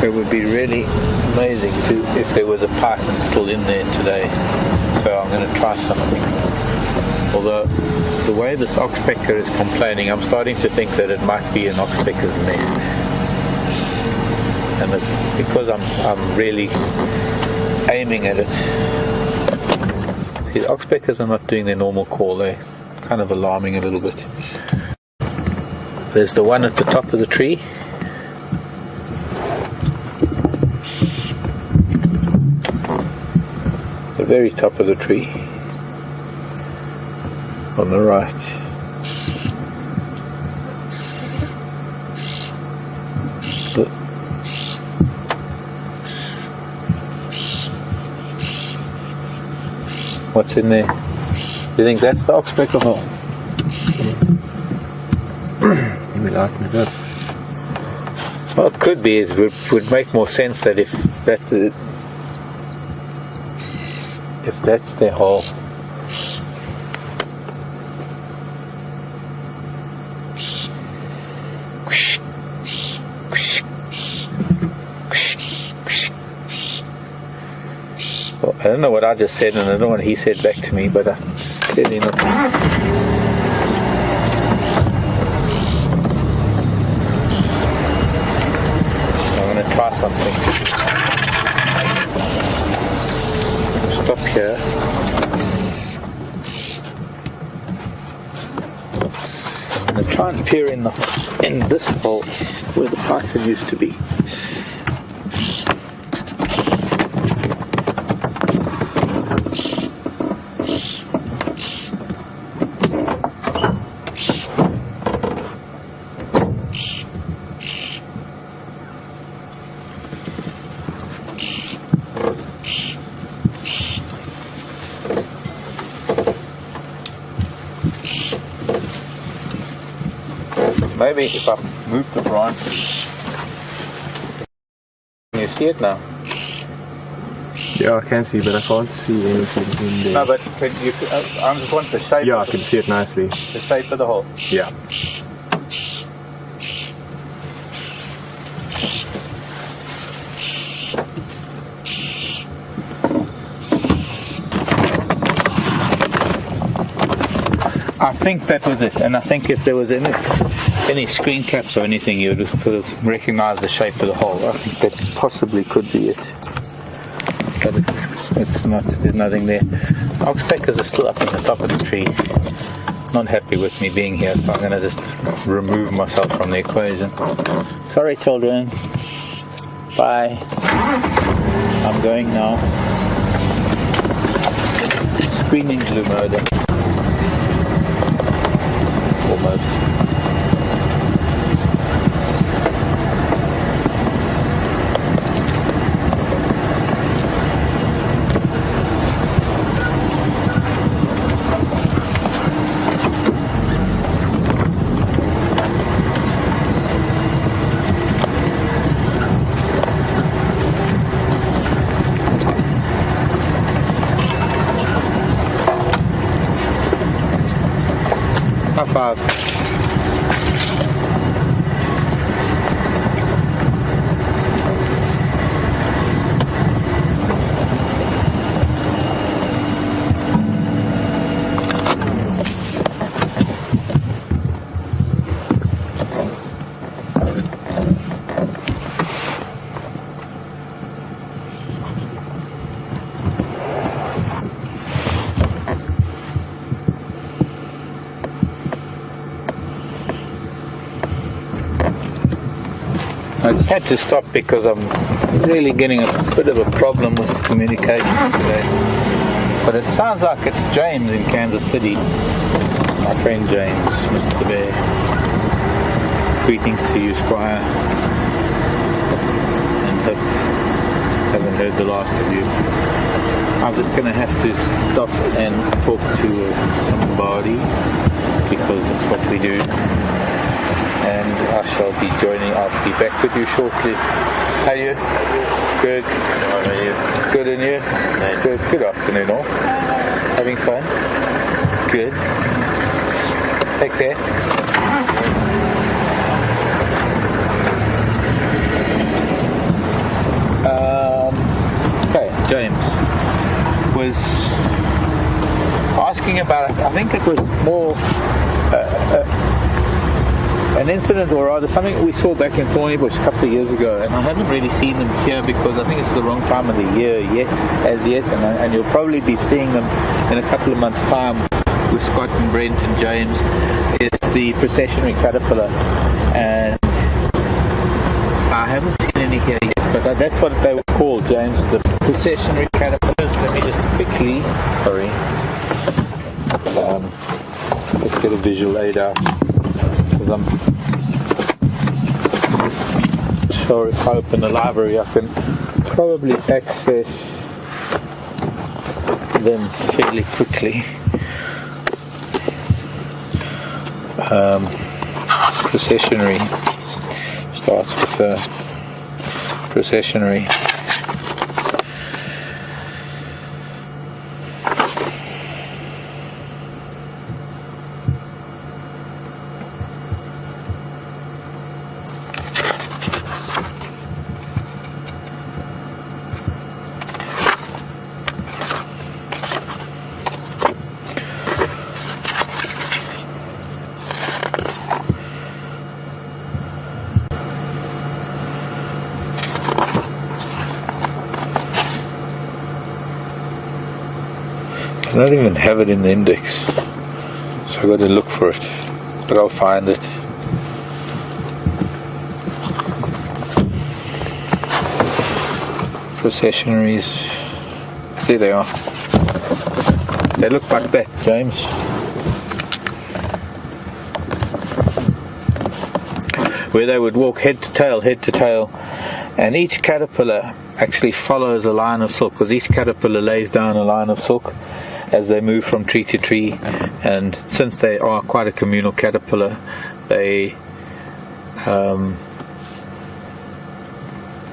It would be really amazing if there was a python still in there today. So I'm going to try something. Although the way this oxpecker is complaining, I'm starting to think that it might be an oxpecker's nest. And because I'm really aiming at it. See, the oxpeckers are not doing their normal call. They're kind of alarming a little bit. There's the one at the top of the tree. The very top of the tree. On the right. What's in there? Do you think that's the oxpecker hole? Maybe lighten it up. Well, it could be. It would make more sense that if that's their hole. Well, I don't know what I just said, and I don't know what he said back to me, but clearly not. Try something. Stop here. I'm going to try and peer in this hole where the python used to be. Maybe if I move the branches, can you see it now? Yeah, I can see, but I can't see anything in there. No, but I just want the shape. Yeah, I can see it nicely. The shape of the hole. Yeah. I think that was it, and I think if there was any screen caps or anything, you would sort of recognize the shape of the hole. I think that possibly could be it, but it's not. There's nothing there. Oxpeckers are still up at the top of the tree. Not happy with me being here, so I'm going to just remove myself from the equation. Sorry, children. Bye. I'm going now. Screaming blue murder. Almost. High five. I just had to stop because I'm really getting a bit of a problem with communication today. But it sounds like it's James in Kansas City. My friend James, Mr. Bear. Greetings to you, Squire, and hope hasn't heard the last of you. I'm just going to have to stop and talk to somebody because that's what we do. And I shall be joining. I'll be back with you shortly. How are you? Good. How are you? Good, and you? Good. Good afternoon, all. Having fun? Good. Take care. Okay, James was asking about, I think it was more an incident, or rather something we saw back in Thornybush a couple of years ago, and I haven't really seen them here because I think it's the wrong time of the year yet, and you'll probably be seeing them in a couple of months' time with Scott and Brent and James. It's the processionary caterpillar, and I haven't seen any here yet, but that's what they were called, James, the processionary caterpillars. Let me just quickly, let's get a visual aid out. I'm sure if I open the library I can probably access them fairly quickly. Processionary starts with processionary. I don't even have it in the index, so I've got to look for it, but I'll find it. Processionaries, there they are. They look like that, James. Where they would walk head to tail, and each caterpillar actually follows a line of silk, because each caterpillar lays down a line of silk as they move from tree to tree. And since they are quite a communal caterpillar, they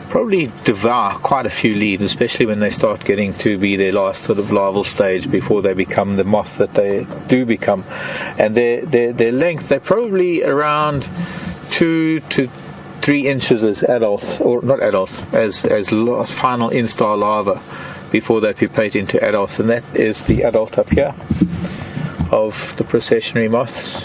probably devour quite a few leaves, especially when they start getting to be their last sort of larval stage before they become the moth that they do become. And their length, they're probably around 2 to 3 inches as adults, or not adults, as final instar larvae before they pupate into adults, and that is the adult up here of the processionary moths.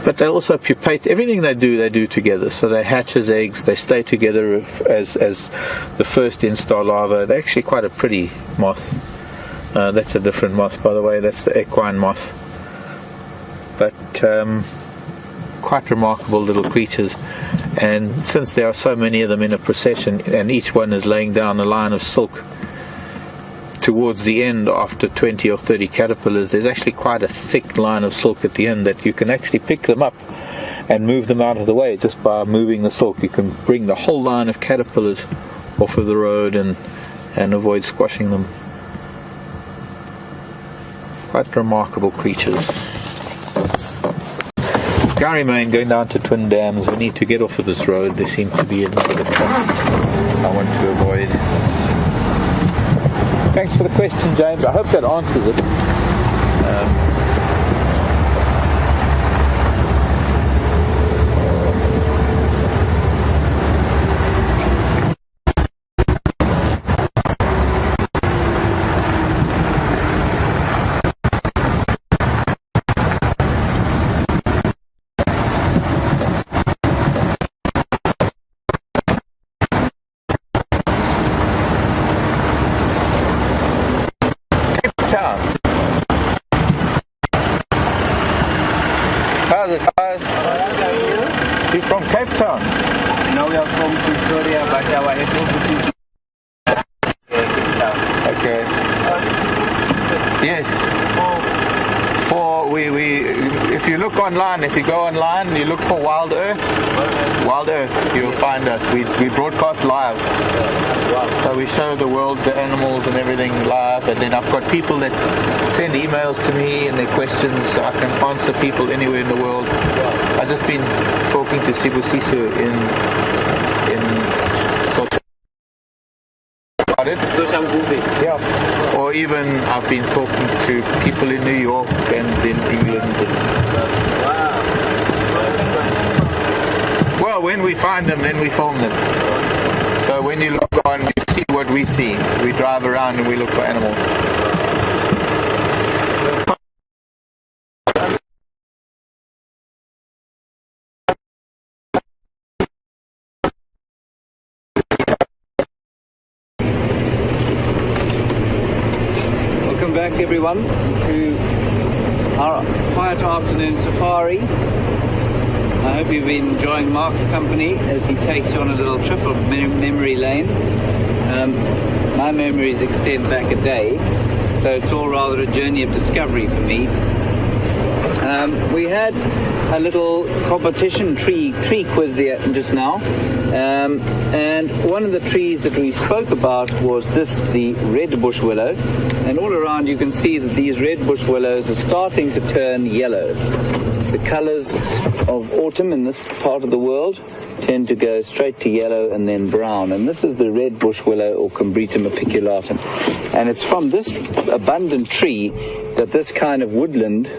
But they also pupate. Everything they do together. So they hatch as eggs, they stay together as the first instar larva. They're actually quite a pretty moth. That's a different moth, by the way. That's the equine moth. But quite remarkable little creatures. And since there are so many of them in a procession, and each one is laying down a line of silk, towards the end, after 20 or 30 caterpillars, there's actually quite a thick line of silk at the end that you can actually pick them up and move them out of the way just by moving the silk. You can bring the whole line of caterpillars off of the road and avoid squashing them. Quite remarkable creatures. Gary Main going down to Twin Dams. We need to get off of this road. There seems to be a little bit of traffic I want to avoid. Thanks for the question, James. I hope that answers it. How's it, guys? You're from Cape Town? No, we are from Victoria, but our head office is Cape Town. Okay. online. If you go online and you look for Wild Earth, you'll find us. We broadcast live. So we show the world the animals and everything live. And then I've got people that send emails to me and their questions, so I can answer people anywhere in the world. I've just been talking to Sibusiso in social movie. Yeah. Or even I've been talking to people in New York and in England. Well, when we find them, then we film them. So when you look on, you see what we see. We drive around and we look for animals. Welcome back, everyone, to our quiet afternoon safari. I hope you've been enjoying Marc's company as he takes you on a little trip of memory lane. My memories extend back a day, so it's all rather a journey of discovery for me. We had a little competition tree quiz there just now, and one of the trees that we spoke about was the red bush willow, and all around you can see that these red bush willows are starting to turn yellow. The colours of autumn in this part of the world tend to go straight to yellow and then brown, and this is the red bush willow, or Combretum apiculatum, and it's from this abundant tree that this kind of woodland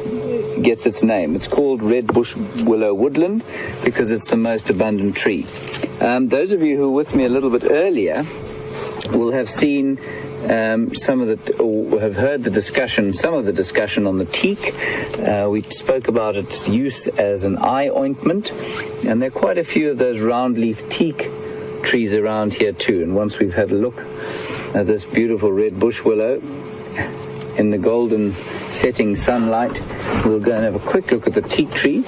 gets its name. It's called red bush willow woodland because it's the most abundant tree. Those of you who were with me a little bit earlier will have seen or have heard some of the discussion on the teak. We spoke about its use as an eye ointment, and there are quite a few of those round-leaf teak trees around here too. And once we've had a look at this beautiful red bush willow in the golden setting sunlight, we'll go and have a quick look at the teak tree,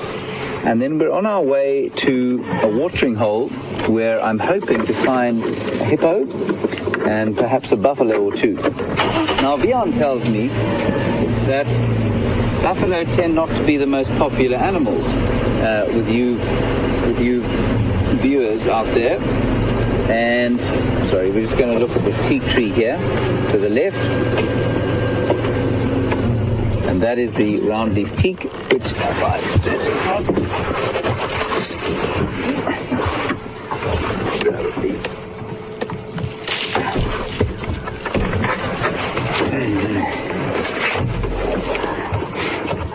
and then we're on our way to a watering hole where I'm hoping to find a hippo and perhaps a buffalo or two. Now, Vian tells me that buffalo tend not to be the most popular animals with you viewers out there. And sorry, we're just going to look at this teak tree here to the left. And that is the round-leaf teak, which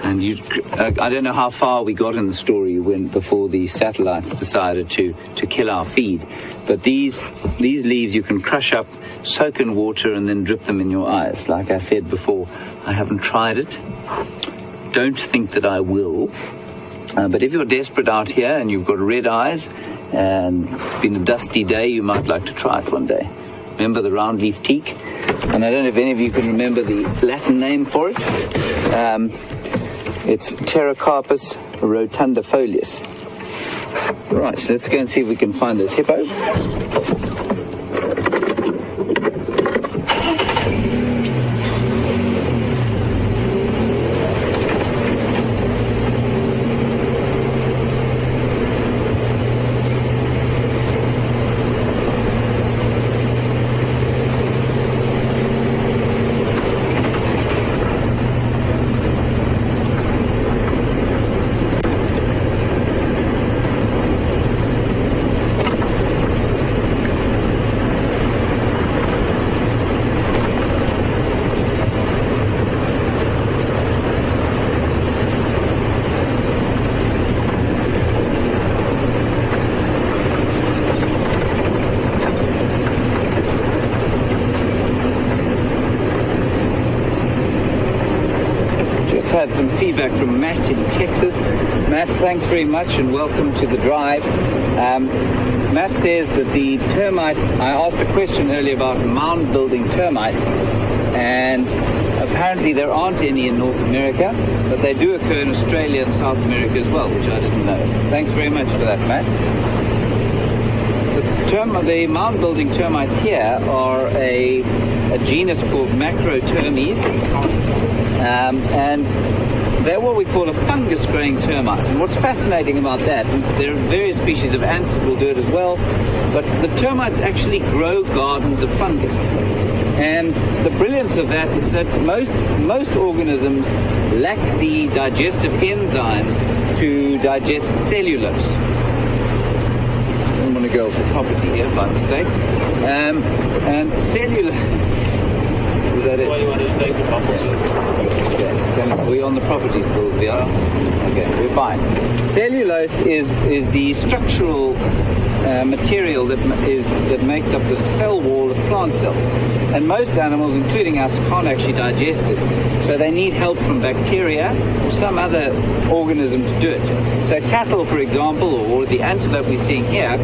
and I don't know how far we got in the story before the satellites decided to kill our feed, but these leaves you can crush up, soak in water, and then drip them in your eyes. Like I said before, I haven't tried it. Don't think that I will. But if you're desperate out here and you've got red eyes and it's been a dusty day, you might like to try it one day. Remember the round-leaf teak? And I don't know if any of you can remember the Latin name for it. It's Pterocarpus rotundifolius. Right, so let's go and see if we can find this hippo. Had some feedback from Matt in Texas. Matt, thanks very much and welcome to the drive. Matt says that the termite, I asked a question earlier about mound building termites, and apparently there aren't any in North America, but they do occur in Australia and South America as well, which I didn't know. Thanks very much for that, Matt. The mound building termites here are a genus called Macrotermes, and they're what we call a fungus-growing termite. And what's fascinating about that, and there are various species of ants that will do it as well, but the termites actually grow gardens of fungus. And the brilliance of that is that most organisms lack the digestive enzymes to digest cellulose. I don't want to go off the property here by mistake. And cellulose... Is that it? Why do you want to take the property? Okay. Are we on the property still? Yeah. Okay, we're fine. Cellulose is the structural material that makes up the cell wall of plant cells. And most animals, including us, can't actually digest it. So they need help from bacteria or some other organism to do it. So cattle, for example, or the antelope we're seeing here,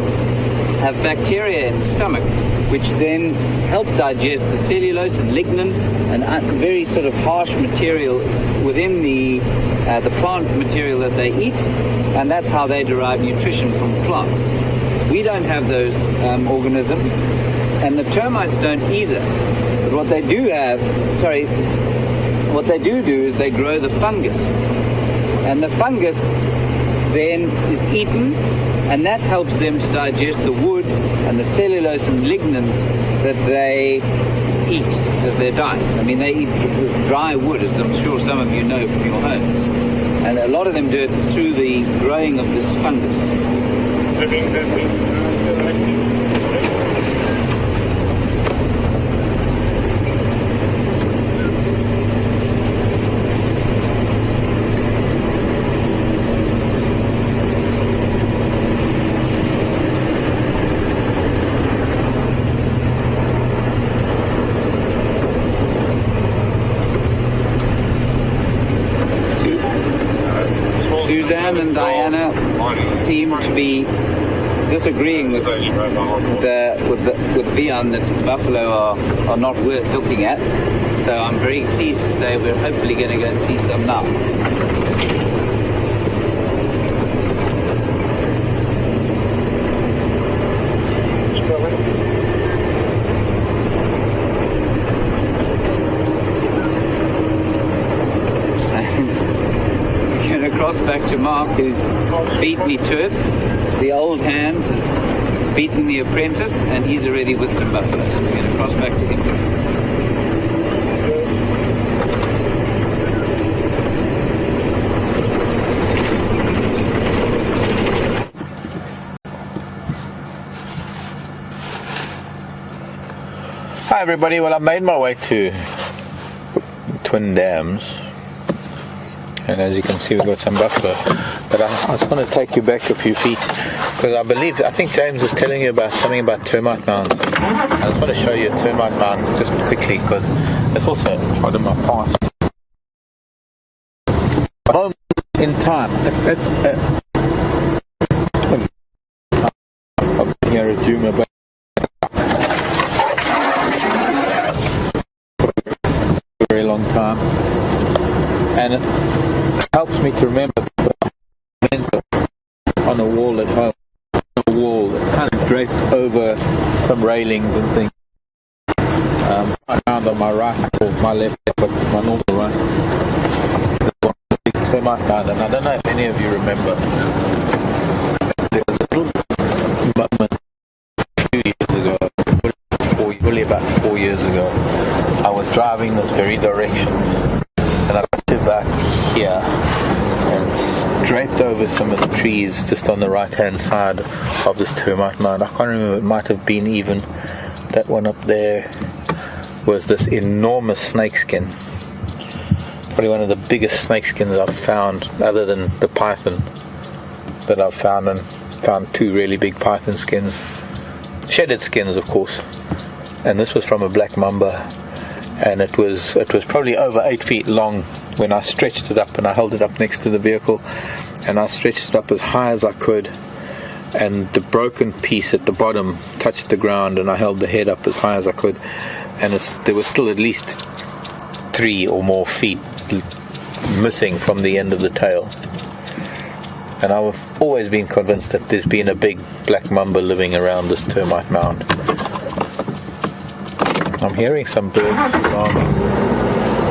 have bacteria in the stomach, which then help digest the cellulose and lignin and very sort of harsh material within the plant material that they eat, and that's how they derive nutrition from plants. We don't have those organisms, and the termites don't either. But what they do is they grow the fungus, and the fungus then is eaten, and that helps them to digest the wood and the cellulose and lignin that they eat as their diet. I mean, they eat dry wood, as I'm sure some of you know from your homes. And a lot of them do it through the growing of this fungus. Suzanne and Diana seem to be disagreeing with Vian that buffalo are not worth looking at. So I'm very pleased to say we're hopefully going to go and see some now. Back to Mark, who's beat me to it. The old hand has beaten the apprentice, and he's already with some buffaloes. So we're going to cross back to him. Hi everybody, well I made my way to Twin Dams. And as you can see, we've got some buffalo. But I just want to take you back a few feet, because I think James was telling you about something about termite mounds. I just want to show you a termite mound just quickly, because it's also part of my past. Moment in time. I've been here at Juma, but for a very long time. And it helps me to remember on a wall at home, a wall that's kind of draped over some railings and things. I found on my right, or my left, but my normal right, there's one big termite mound, and I don't know if any of you remember. There was a little moment a few years ago, probably about 4 years ago. I was driving this very direction, and I got to back here and draped over some of the trees just on the right hand side of this termite mound. I can't remember, it might have been even that one up there, was this enormous snakeskin. Probably one of the biggest snakeskins I've found, other than the python that I've found, and found two really big python skins, shedded skins of course. And this was from a black mamba, and it was probably over 8 feet long. When I stretched it up and I held it up next to the vehicle, and I stretched it up as high as I could, and the broken piece at the bottom touched the ground, and I held the head up as high as I could, and there was still at least 3 or more feet missing from the end of the tail. And I've always been convinced that there's been a big black mamba living around this termite mound. I'm hearing some birds around.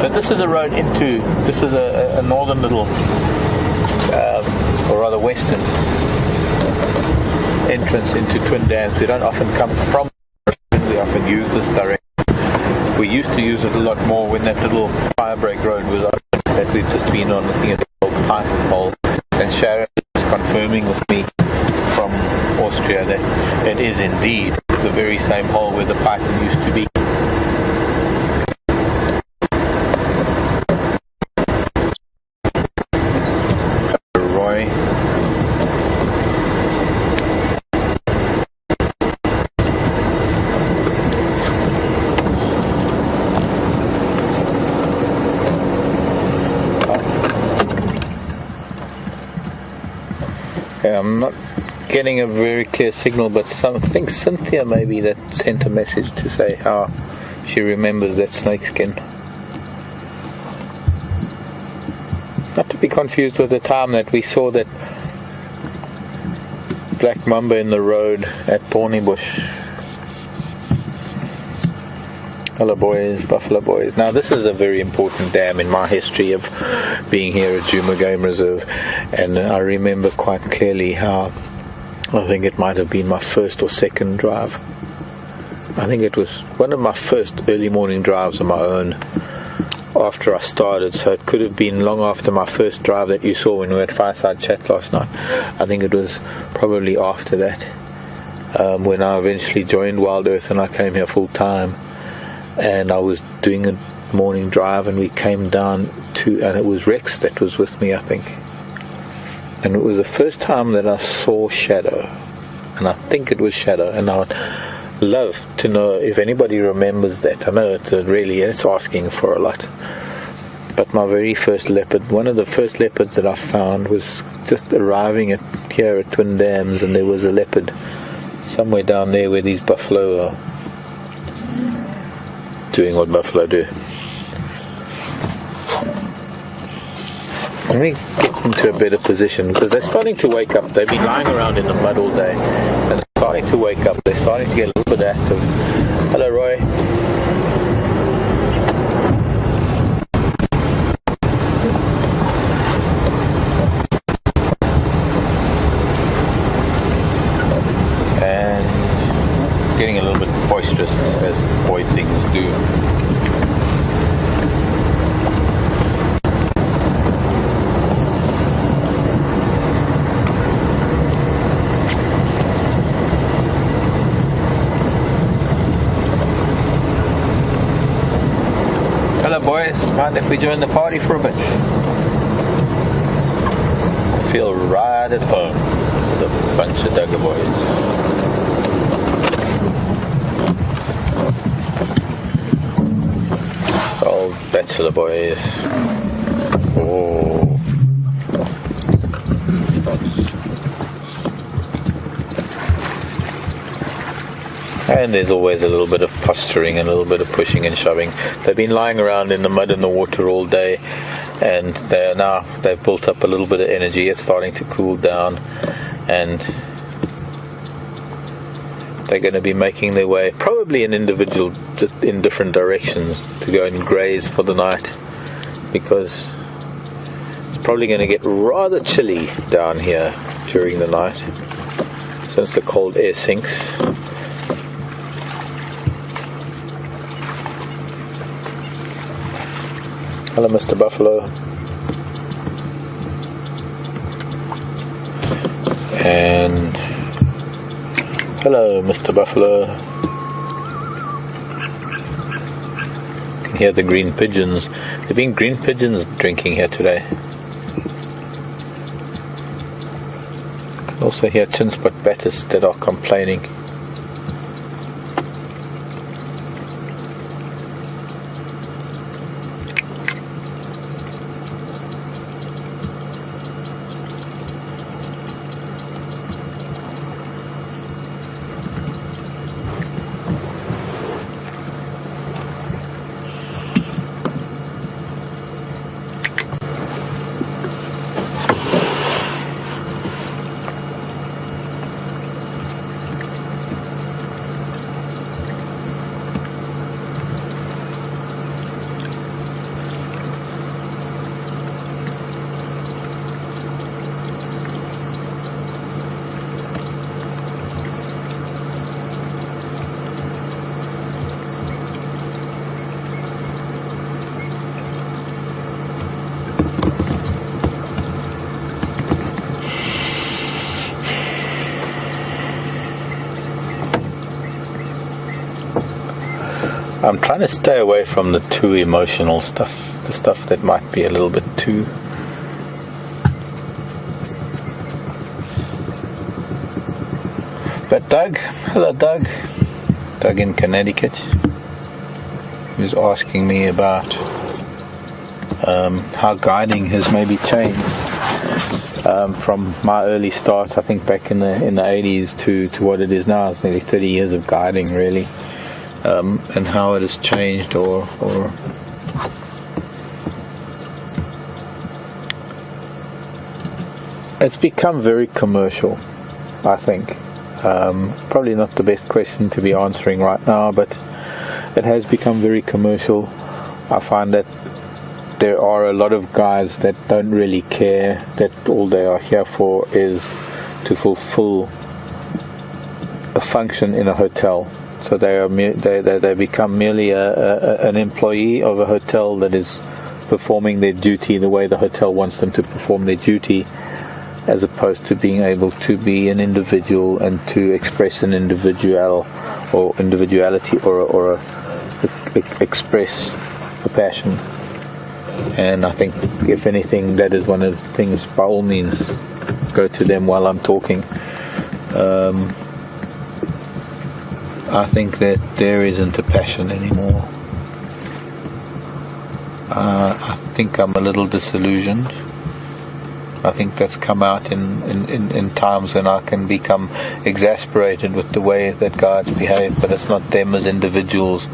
But this is a road into, this is a northern little, or rather western entrance into Twin Dams. We don't often come from, we often use this direction. We used to use it a lot more when that little firebreak road was open that we've just been on, looking at the old Python hole. And Sharon is confirming with me from Austria that it is indeed the very same hole where the Python used to be. Roy. I'm not getting a very clear signal, but I think Cynthia maybe that sent a message to say how she remembers that snakeskin. Not to be confused with the time that we saw that black mamba in the road at Thornybush. Hello boys, Buffalo boys. Now this is a very important dam in my history of being here at Djuma Game Reserve, and I remember quite clearly how I think it might have been my first or second drive. I think it was one of my first early morning drives on my own after I started, so it could have been long after my first drive that you saw when we were at Fireside Chat last night. I think it was probably after that, when I eventually joined Wild Earth and I came here full time. And I was doing a morning drive, and we came down to, and it was Rex that was with me, I think. And it was the first time that I saw shadow, and I think it was shadow. And I would love to know if anybody remembers that. I know it's asking for a lot. But my very first leopard, one of the first leopards that I found, was just arriving here at Twin Dams, and there was a leopard somewhere down there where these buffalo are doing what buffalo do. Let me get into a better position, because they're starting to wake up. They've been lying around in the mud all day, and they're starting to wake up. They're starting to get a little bit active. Hello, Roy. And getting a little bit boisterous, as boy things do. Hello boys, mind if we join the party for a bit? I feel right at home with a bunch of Duggar boys. Old bachelor boys. Oh. And there's always a little bit of posturing and a little bit of pushing and shoving. They've been lying around in the mud and the water all day, and they've built up a little bit of energy. It's starting to cool down, and they're going to be making their way, probably in different directions, to go and graze for the night, because it's probably going to get rather chilly down here during the night since the cold air sinks. Hello, Mr. Buffalo. And hello, Mr. Buffalo. You can hear the green pigeons. There have been green pigeons drinking here today. You can also hear chinspot batters that are complaining. I'm trying to stay away from the too emotional stuff, the stuff that might be a little bit too. But hello Doug in Connecticut, who's asking me about how guiding has maybe changed from my early start, I think back in the 80s to what it is now. It's nearly 30 years of guiding, really, and how it has changed or it's become very commercial, I think. Probably not the best question to be answering right now, but it has become very commercial. I find that there are a lot of guys that don't really care, that all they are here for is to fulfill a function in a hotel. So they become merely an employee of a hotel that is performing their duty the way the hotel wants them to perform their duty, as opposed to being able to be an individual and to express an individuality or express a passion. And I think, if anything, that is one of the things. By all means, go to them while I'm talking. I think that there isn't a passion anymore. I think I'm a little disillusioned. I think that's come out in times when I can become exasperated with the way that guides behave, but it's not them as individuals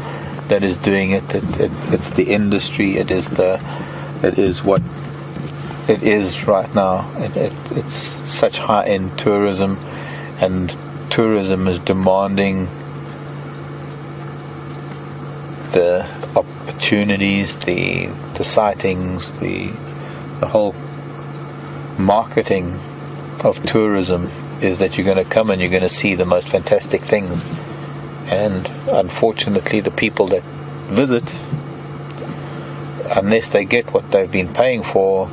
that is doing it. It's the industry. It is what it is right now. It's such high-end tourism, and tourism is demanding the opportunities, the sightings, the whole marketing of tourism is that you're going to come and you're going to see the most fantastic things. And unfortunately, the people that visit, unless they get what they've been paying for,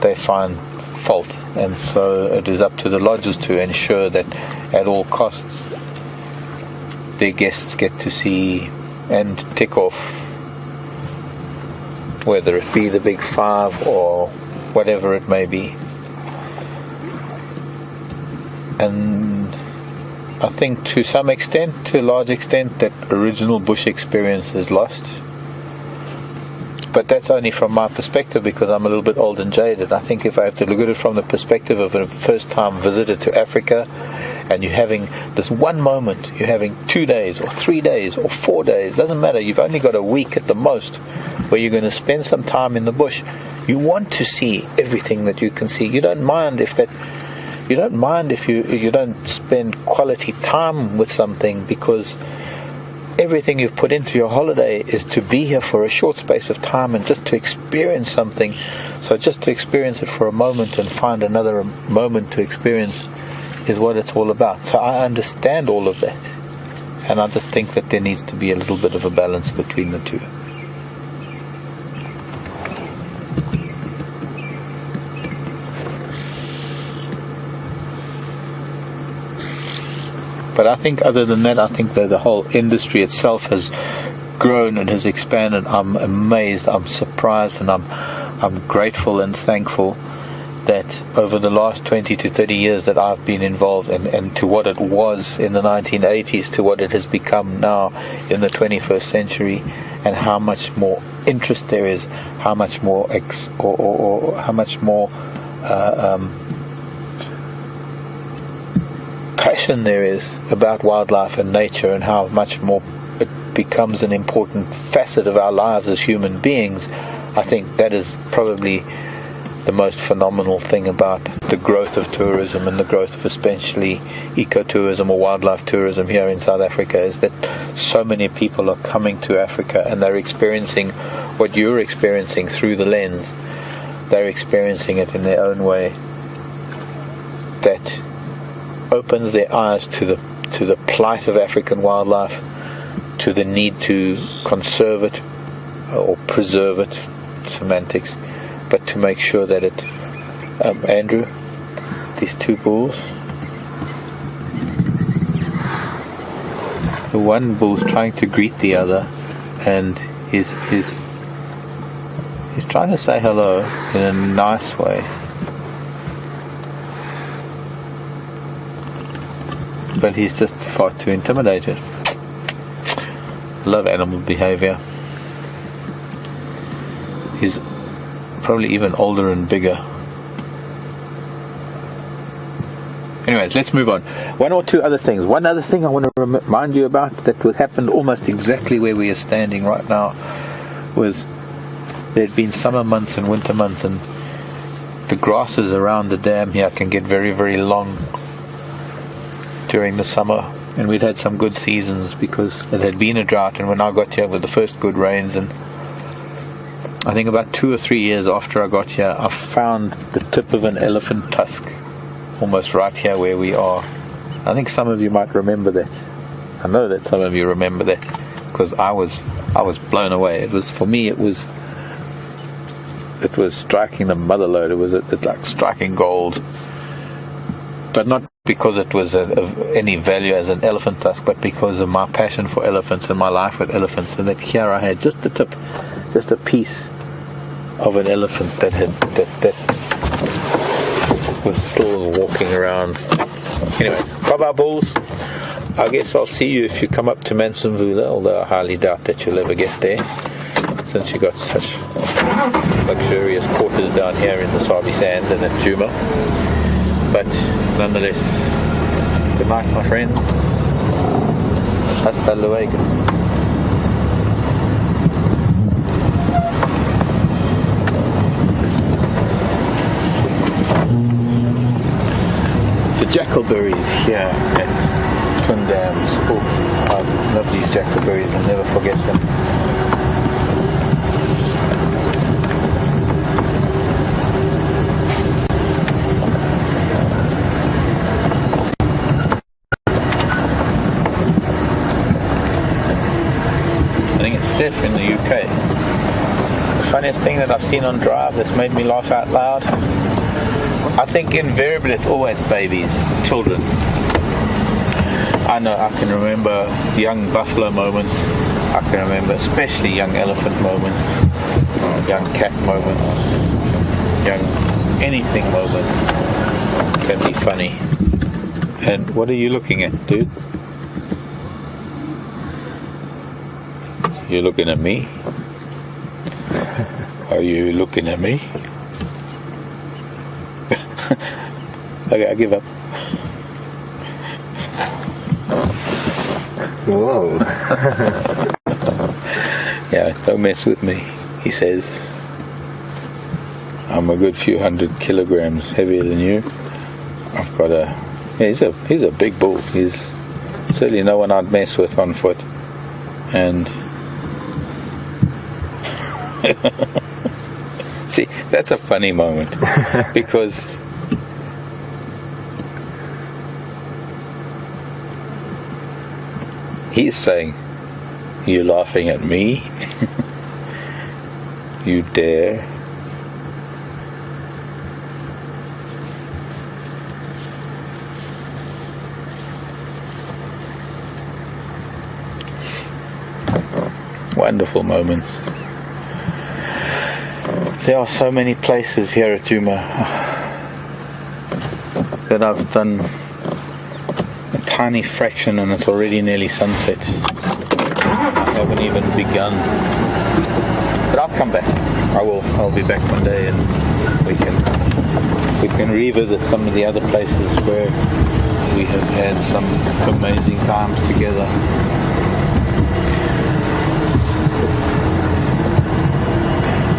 they find fault. And so it is up to the lodges to ensure that at all costs their guests get to see and tick off, whether it be the big five or whatever it may be. And I think to some extent, to a large extent, that original bush experience is lost. But that's only from my perspective, because I'm a little bit old and jaded. I think if I have to look at it from the perspective of a first-time visitor to Africa, and you're having this one moment, you're having 2 days or 3 days or 4 days, doesn't matter, you've only got a week at the most, where you're going to spend some time in the bush. You want to see everything that you can see. You don't mind if you don't spend quality time with something, because everything you've put into your holiday is to be here for a short space of time and just to experience something. So just to experience it for a moment and find another moment to experience is what it's all about. So I understand all of that, and I just think that there needs to be a little bit of a balance between the two. But I think other than that, I think that the whole industry itself has grown and has expanded. I'm amazed, I'm surprised, and I'm grateful and thankful that over the last 20 to 30 years that I've been involved, and to what it was in the 1980s to what it has become now in the 21st century, and how much more interest there is, how much more passion there is about wildlife and nature, and how much more it becomes an important facet of our lives as human beings. I think that is probably the most phenomenal thing about the growth of tourism, and the growth of especially ecotourism or wildlife tourism here in South Africa, is that so many people are coming to Africa and they're experiencing what you're experiencing through the lens. They're experiencing it in their own way. That opens their eyes to the plight of African wildlife, to the need to conserve it or preserve it, semantics, but to make sure that it, Andrew, these two bulls, The one bull's trying to greet the other, and he's trying to say hello in a nice way. But he's just far too intimidated. Love animal behavior. He's probably even older and bigger. Anyways, let's move on. One or two other things. One other thing I want to remind you about that happened almost exactly where we are standing right now was there had been summer months and winter months, and the grasses around the dam here can get very, very long during the summer. And we'd had some good seasons because it had been a drought, and when I got here with the first good rains, and I think about 2 or 3 years after I got here, I found the tip of an elephant tusk almost right here where we are. I think some of you might remember that. I know that some of you remember that because I was blown away. It was, for me, it was striking the mother lode. It's like striking gold, but not because it was of any value as an elephant tusk, but because of my passion for elephants and my life with elephants, and that here I had just the tip, just a piece of an elephant that was still walking around. Anyways, bye-bye bulls. I guess I'll see you if you come up to Mansonvula, although I highly doubt that you'll ever get there, since you got such luxurious quarters down here in the Sabi Sands and at Djuma. But nonetheless, good night, my friends. Hasta luego. The jackalberries here at Twin Dams. Oh, I love these jackalberries. I'll never forget them. Steph in the UK. The funniest thing that I've seen on drive that's made me laugh out loud, I think invariably it's always babies, children. I know I can remember young buffalo moments, I can remember especially young elephant moments, young cat moments, young anything moments can be funny. And what are you looking at, dude? You're looking at me? Are you looking at me? Okay, I give up. Whoa. Yeah, don't mess with me, he says. I'm a good few 100 kilograms heavier than you. I've got he's a big bull. He's certainly no one I'd mess with on foot. And see, that's a funny moment because he's saying, "You're laughing at me? You dare?" Wonderful moments. There are so many places here at Djuma that I've done a tiny fraction and it's already nearly sunset. I haven't even begun. But I'll come back. I'll be back one day and we can revisit some of the other places where we have had some amazing times together.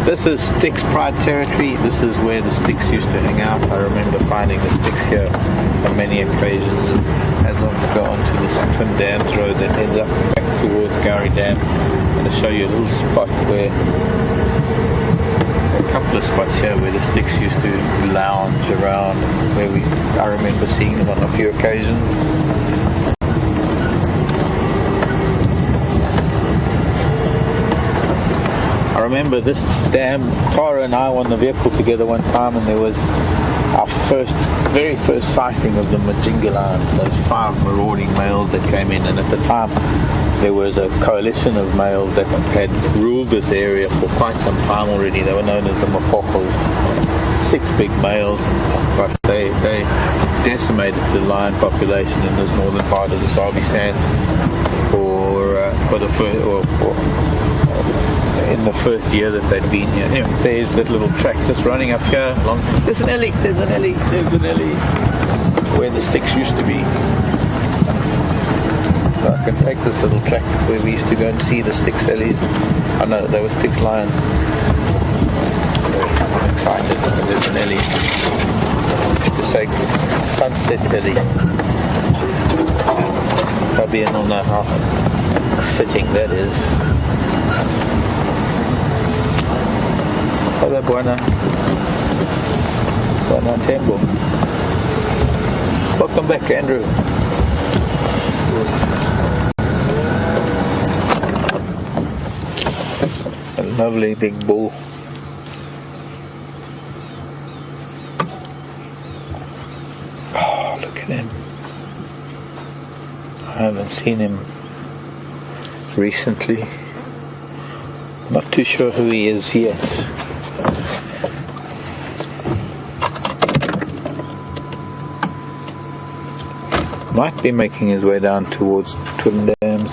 This is Styx Pride territory. This is where the Styx used to hang out. I remember finding the Styx here on many occasions. And as I go onto this Twin Dams road that heads up back towards Gowrie Dam, I'm going to show you a little spot where, a couple of spots here where the Styx used to lounge around, where I remember seeing them on a few occasions. I remember this dam, Tara and I were on the vehicle together one time, and I our very first sighting of the Majingilans, those 5 marauding males that came in, and at the time there was a coalition of males that had ruled this area for quite some time already. They were known as the Mapochos. 6 big males, but they decimated the lion population in this northern part of the Sabi Sand for the first, or in the first year that they'd been here. Anyway, there's that little track just running up here. There's an alley, where the sticks used to be. So I can take this little track where we used to go and see the Styx alleys. I know they were Styx lions. I'm excited because there's an alley. To say Sunset Alley. Fabian will know how fitting that is. Hola, buona tempo. Welcome back, Andrew. A lovely big bull. Oh, look at him. I haven't seen him recently. Not too sure who he is yet. Might be making his way down towards Twin Dams.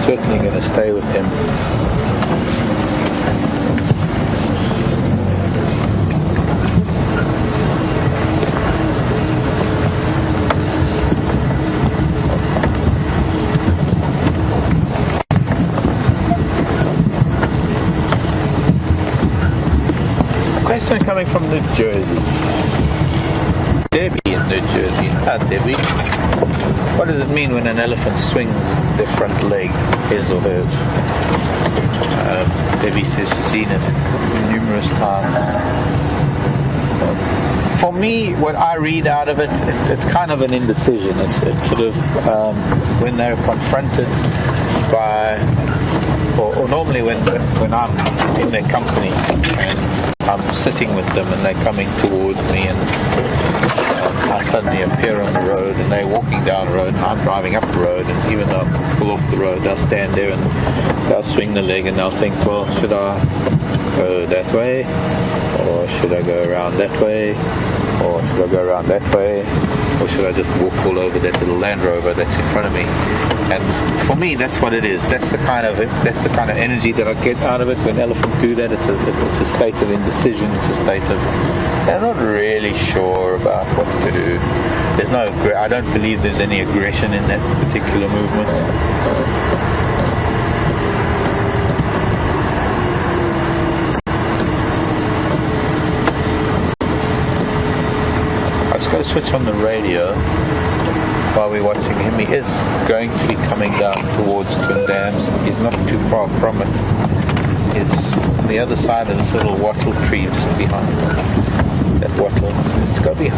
Certainly going to stay with him. Question coming from New Jersey. Debbie in New Jersey. Hi, Debbie. What does it mean when an elephant swings the front leg, his or hers? Debbie says she's seen it numerous times. For me, what I read out of it, it's kind of an indecision. It's sort of when they're confronted by, or normally when I'm in their company and I'm sitting with them and they're coming towards me and I suddenly appear on the road and they're walking down the road and I'm driving up the road, and even though I pull off the road, they'll stand there and they'll swing the leg and they'll think, well, should I go that way, or should I go around that way, or should I go around that way, or should I just walk all over that little Land Rover that's in front of me? And for me, that's what it is. That's the kind of energy that I get out of it when elephants do that. It's a state of indecision. It's a state of they're not really sure about what to do. I don't believe there's any aggression in that particular movement. I just got to switch on the radio while we're watching him. He is going to be coming down towards Twin Dams. He's not too far from it. He's on the other side of this little wattle tree just behind that wattle. It's got to be.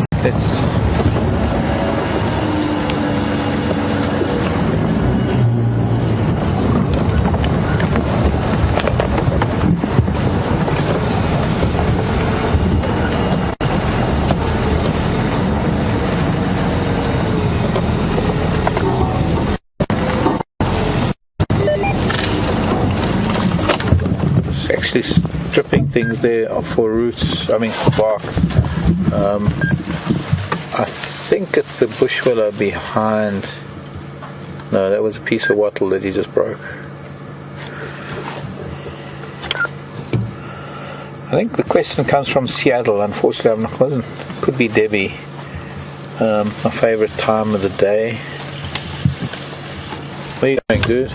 Actually stripping things there for roots, for bark. I think it's the bush willow behind. No, that was a piece of wattle that he just broke. I think the question comes from Seattle. Unfortunately, could be Debbie. My favorite time of the day. Where are you going, dude?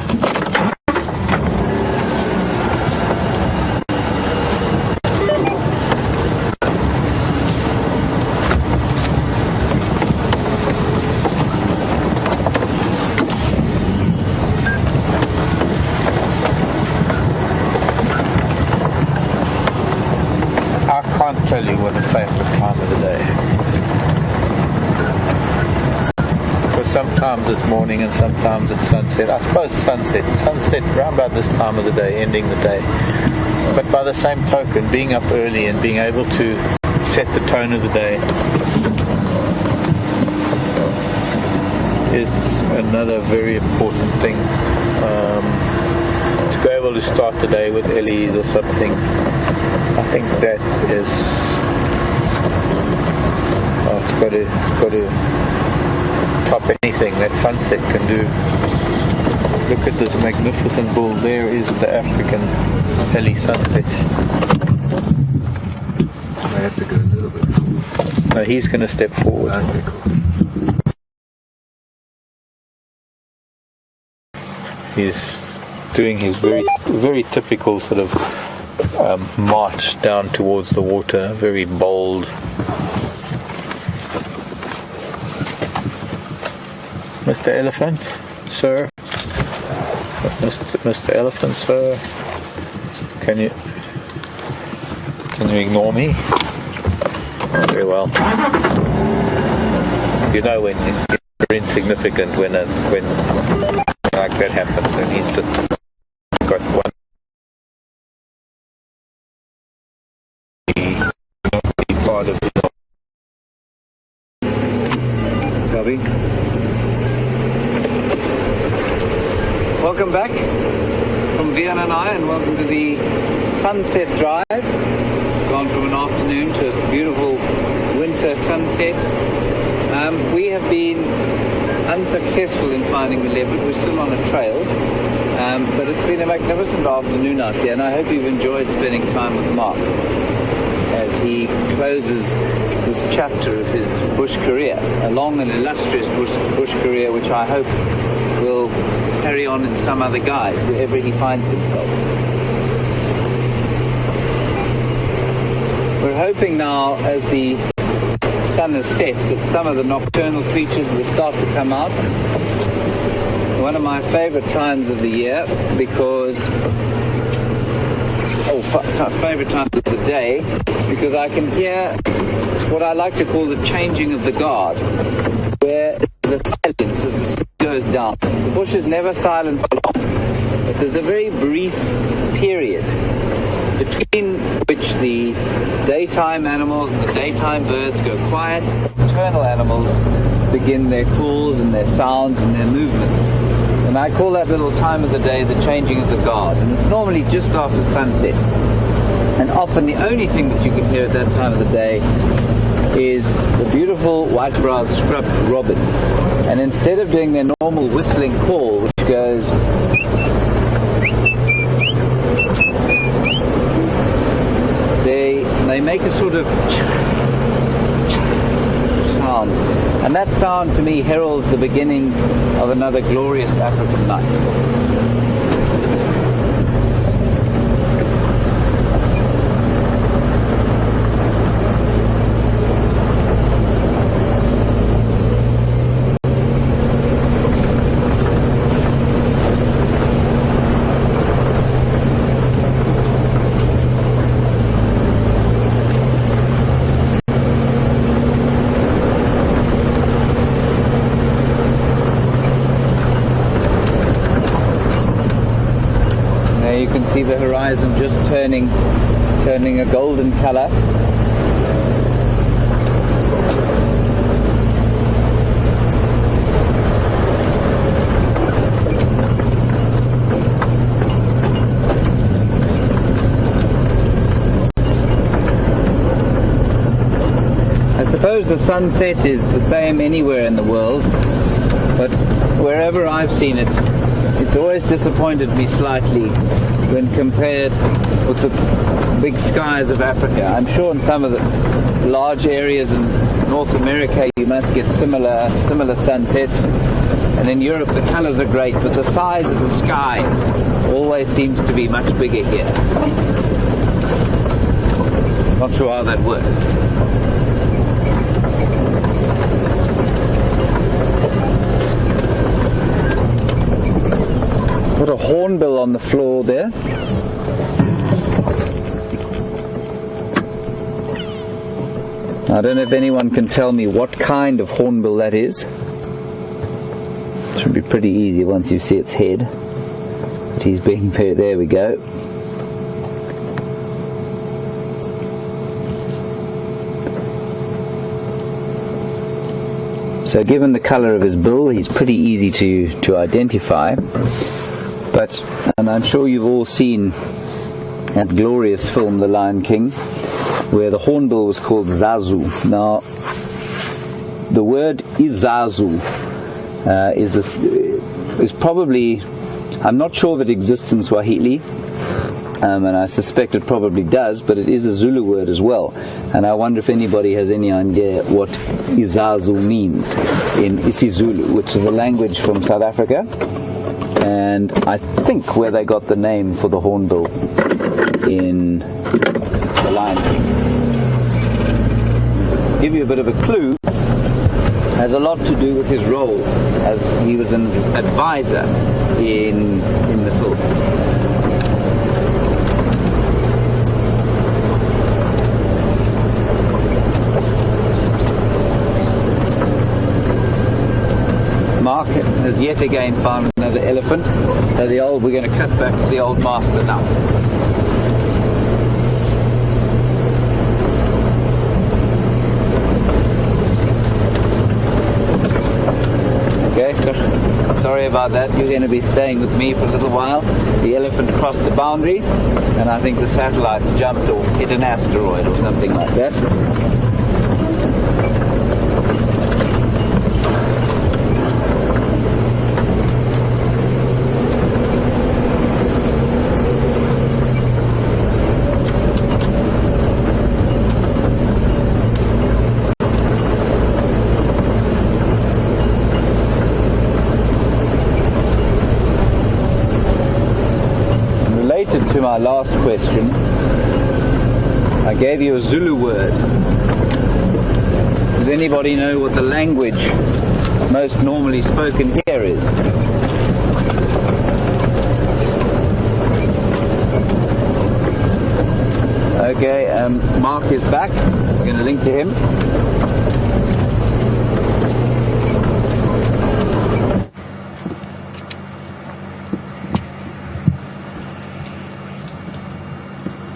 Tell you what the favorite time of the day. Because sometimes it's morning and sometimes it's sunset. I suppose sunset around about this time of the day, ending the day. But by the same token, being up early and being able to set the tone of the day. Is another very important thing. To be able to start the day with Ellie's or something, I think that is, it's got to top anything that sunset can do. Look at this magnificent bull. There is the African Ellie sunset. I have to go a little bit. No, he's going to step forward. Okay, cool. He's doing his very typical sort of march down towards the water, very bold. Mr. Elephant, sir. Mr. Elephant, sir. Can you ignore me? Very well. You know when you're insignificant when like that happens, and he's just got one part of his Copy. Welcome back from Vienna and I, and welcome to the Sunset Drive. Gone from an afternoon to a beautiful winter sunset. We have been unsuccessful in finding the leopard. We're still on a trail, but it's been a magnificent afternoon out there, and I hope you've enjoyed spending time with Marc as he closes this chapter of his bush career, a long and illustrious bush career, which I hope will carry on in some other guise wherever he finds himself. We're hoping now, as the sun has set, that some of the nocturnal creatures will start to come out. One of my favorite times of the year, because favorite times of the day, because I can hear what I like to call the changing of the guard, where there's a silence as the sun goes down. The bush is never silent for long, but there's a very brief period between which the daytime animals and the daytime birds go quiet. Nocturnal animals begin their calls and their sounds and their movements. And I call that little time of the day the changing of the guard. And it's normally just after sunset. And often the only thing that you can hear at that time of the day is the beautiful white-browed scrub robin. And instead of doing their normal whistling call, which goes they make a sort of sound, and that sound to me heralds the beginning of another glorious African night. See the horizon just turning a golden color. I suppose the sunset is the same anywhere in the world, but wherever I've seen it, it's always disappointed me slightly when compared with the big skies of Africa. I'm sure in some of the large areas in North America you must get similar sunsets, and in Europe the colors are great, but the size of the sky always seems to be much bigger here. Not sure how that works. Got a hornbill on the floor there. I don't know if anyone can tell me what kind of hornbill that is. It should be pretty easy once you see its head. But he's being very, there we go. So given the colour of his bill, he's pretty easy to identify. But, and I'm sure you've all seen that glorious film, The Lion King, where the hornbill was called Zazu. Now, the word Izazu is probably, I'm not sure if it exists in Swahili, and I suspect it probably does, but it is a Zulu word as well. And I wonder if anybody has any idea what Izazu means in isiZulu, which is a language from South Africa, and I think where they got the name for the hornbill in The Lion King. Give you a bit of a clue, has a lot to do with his role as he was an advisor in the film. Mark has yet again found another elephant. So we're going to cut back to the old master now. Okay, sorry about that. You're going to be staying with me for a little while. The elephant crossed the boundary, and I think the satellites jumped or hit an asteroid or something like that. To my last question, I gave you a Zulu word. Does anybody know what the language most normally spoken here is? Okay, Mark is back. We're going to link to him.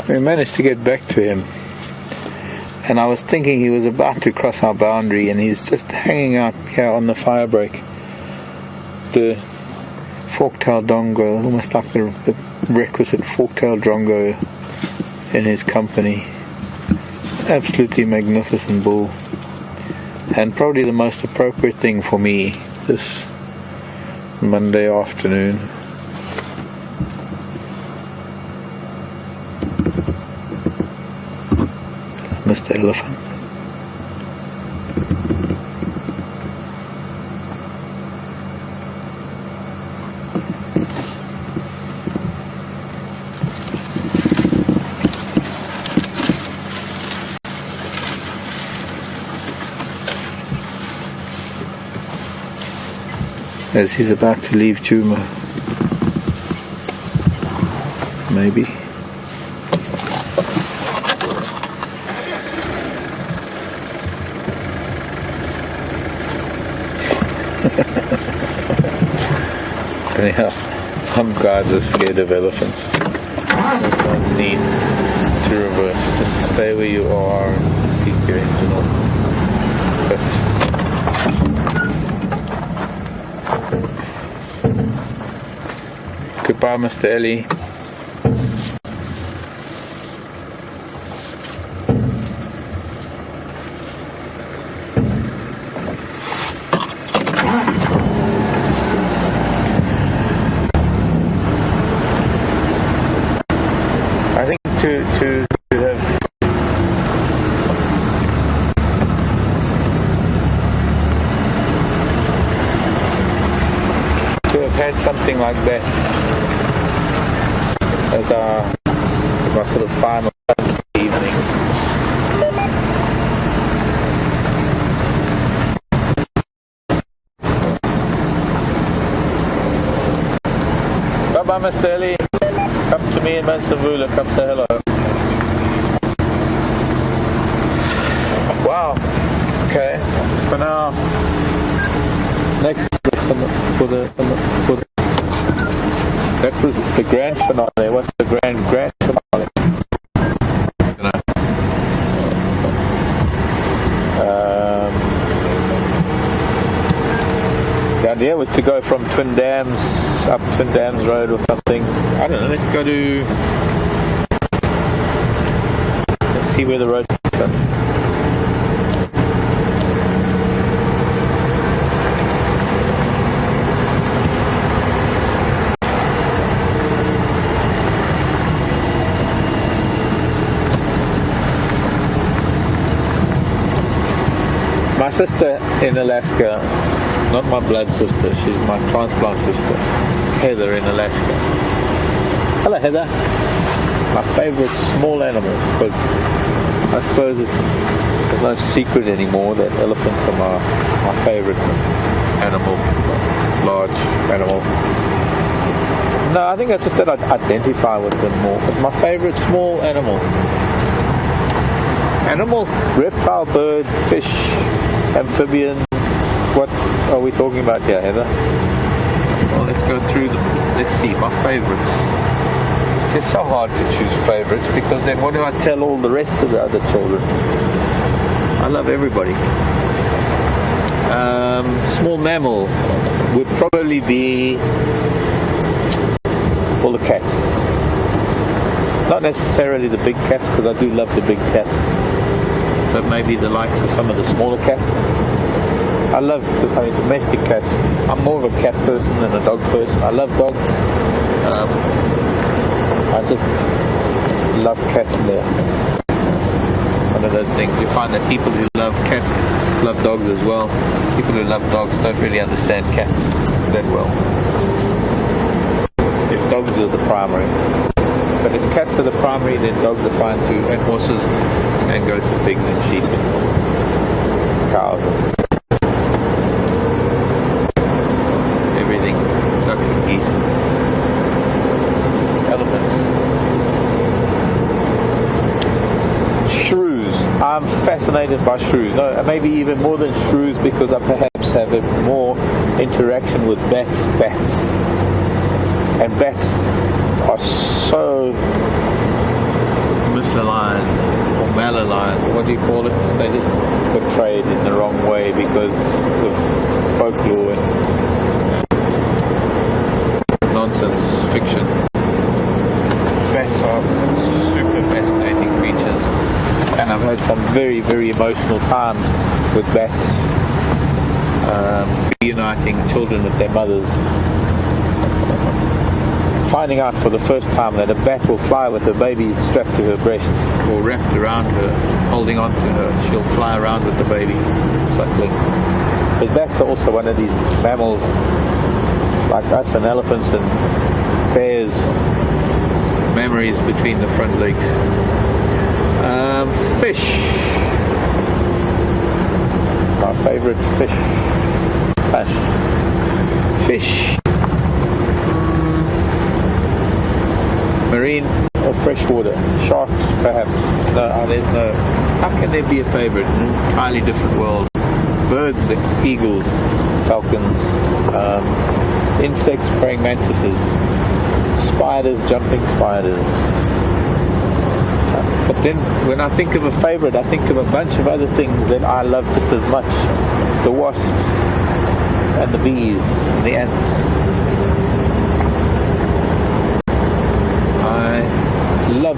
We managed to get back to him, and I was thinking he was about to cross our boundary, and he's just hanging out here on the fire break. The fork-tailed drongo, almost like the requisite fork-tailed drongo in his company. Absolutely magnificent bull, and probably the most appropriate thing for me this Monday afternoon. Mr. Elephant. As he's about to leave Djuma. Maybe. Anyhow, some guys are scared of elephants. There's no need to reverse. Just stay where you are and seek your engine off. Goodbye, Mr. Ellie. Something like that as my sort of final evening. Bye bye, Mr. Ellie. Come to me in Mansavula. Come say hello. Wow. Okay. So now, next for the that was the grand finale. What's the grand finale? go from Twin Dams up Twin Dams Road or something. I don't know. Let's go to. Let's see where the road takes us. My sister in Alaska, not my blood sister, she's my transplant sister, Heather in Alaska. Hello Heather. My favorite small animal, because I suppose there's no secret anymore that elephants are my favorite animal, large animal. No, I think it's just that I identify with them more. It's my favorite small animal. Animal, reptile, bird, fish, amphibian. What are we talking about here, Heather? Well, let's go through them. Let's see, my favorites. It's so hard to choose favorites because then what do I tell all the rest of the other children? I love everybody. Small mammal would probably be all the cats. Not necessarily the big cats, because I do love the big cats, but maybe the likes of some of the smaller cats. I love domestic cats. I'm more of a cat person than a dog person. I love dogs. I just love cats more. One of those things. You find that people who love cats love dogs as well. People who love dogs don't really understand cats that well. If dogs are the primary. But if cats are the primary, then dogs are fine too, and horses, and goats and pigs and sheep and cows and everything, ducks and geese, elephants. Shrews. I'm fascinated by shrews. No, maybe even more than shrews, because I perhaps have a more interaction with bats. And bats are so misaligned or malaligned, what do you call it? They just portrayed in the wrong way because of folklore and nonsense fiction. Bats are super fascinating creatures, and I've had some very, very emotional times with bats, reuniting children with their mothers. Finding out for the first time that a bat will fly with her baby strapped to her breast or wrapped around her, holding on to her. She'll fly around with the baby, suckling. But bats are also one of these mammals, like us and elephants and bears, memories between the front legs. Fish. My favorite fish. Fish. Marine or freshwater. Sharks, perhaps. No, there's no. How can there be a favorite in an entirely different world? Birds, the eagles, falcons, insects, praying mantises, spiders, jumping spiders. But then, when I think of a favorite, I think of a bunch of other things that I love just as much. The wasps, and the bees, and the ants. Love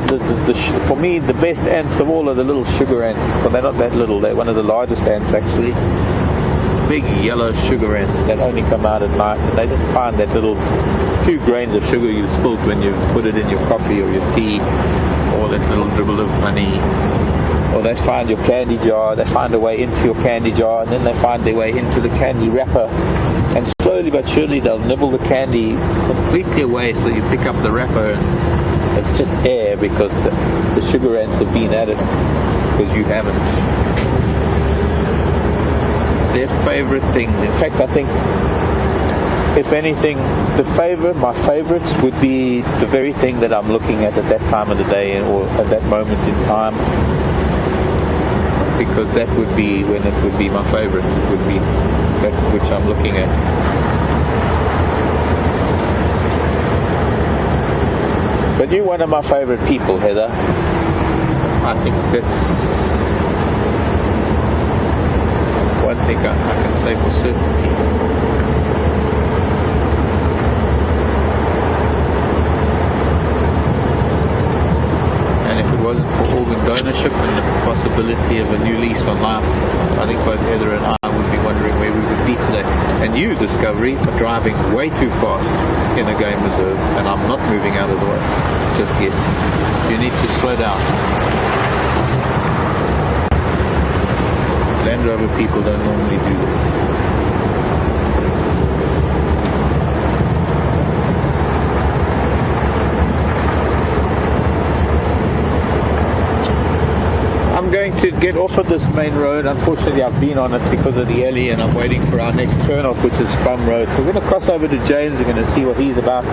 for me the best ants of all are the little sugar ants. Well, they're not that little, they're one of the largest ants actually. Big yellow sugar ants that only come out at night, and they just find that little few grains of sugar you've spilled when you put it in your coffee or your tea, or that little dribble of honey, or they find your candy jar, they find a way into your candy jar, and then they find their way into the candy wrapper, and slowly but surely they'll nibble the candy completely away, so you pick up the wrapper and it's just air because the sugar ants have been at it because you haven't. Their favorite things. In fact, I think, if anything, my favorites would be the very thing that I'm looking at that time of the day or at that moment in time, because that would be when it would be my favorite. It would be that which I'm looking at. But you're one of my favorite people, Heather. I think that's one thing I can say for certainty. ownership and the possibility of a new lease on life, I think both Heather and I would be wondering where we would be today. And you, Discovery, are driving way too fast in a game reserve, and I'm not moving out of the way just yet. You need to slow down. Land Rover people don't normally do that. I'm going to get off of this main road. Unfortunately, I've been on it because of the alley, and I'm waiting for our next turn off, which is Sprum Road. So we're going to cross over to James. We're going to see what he's about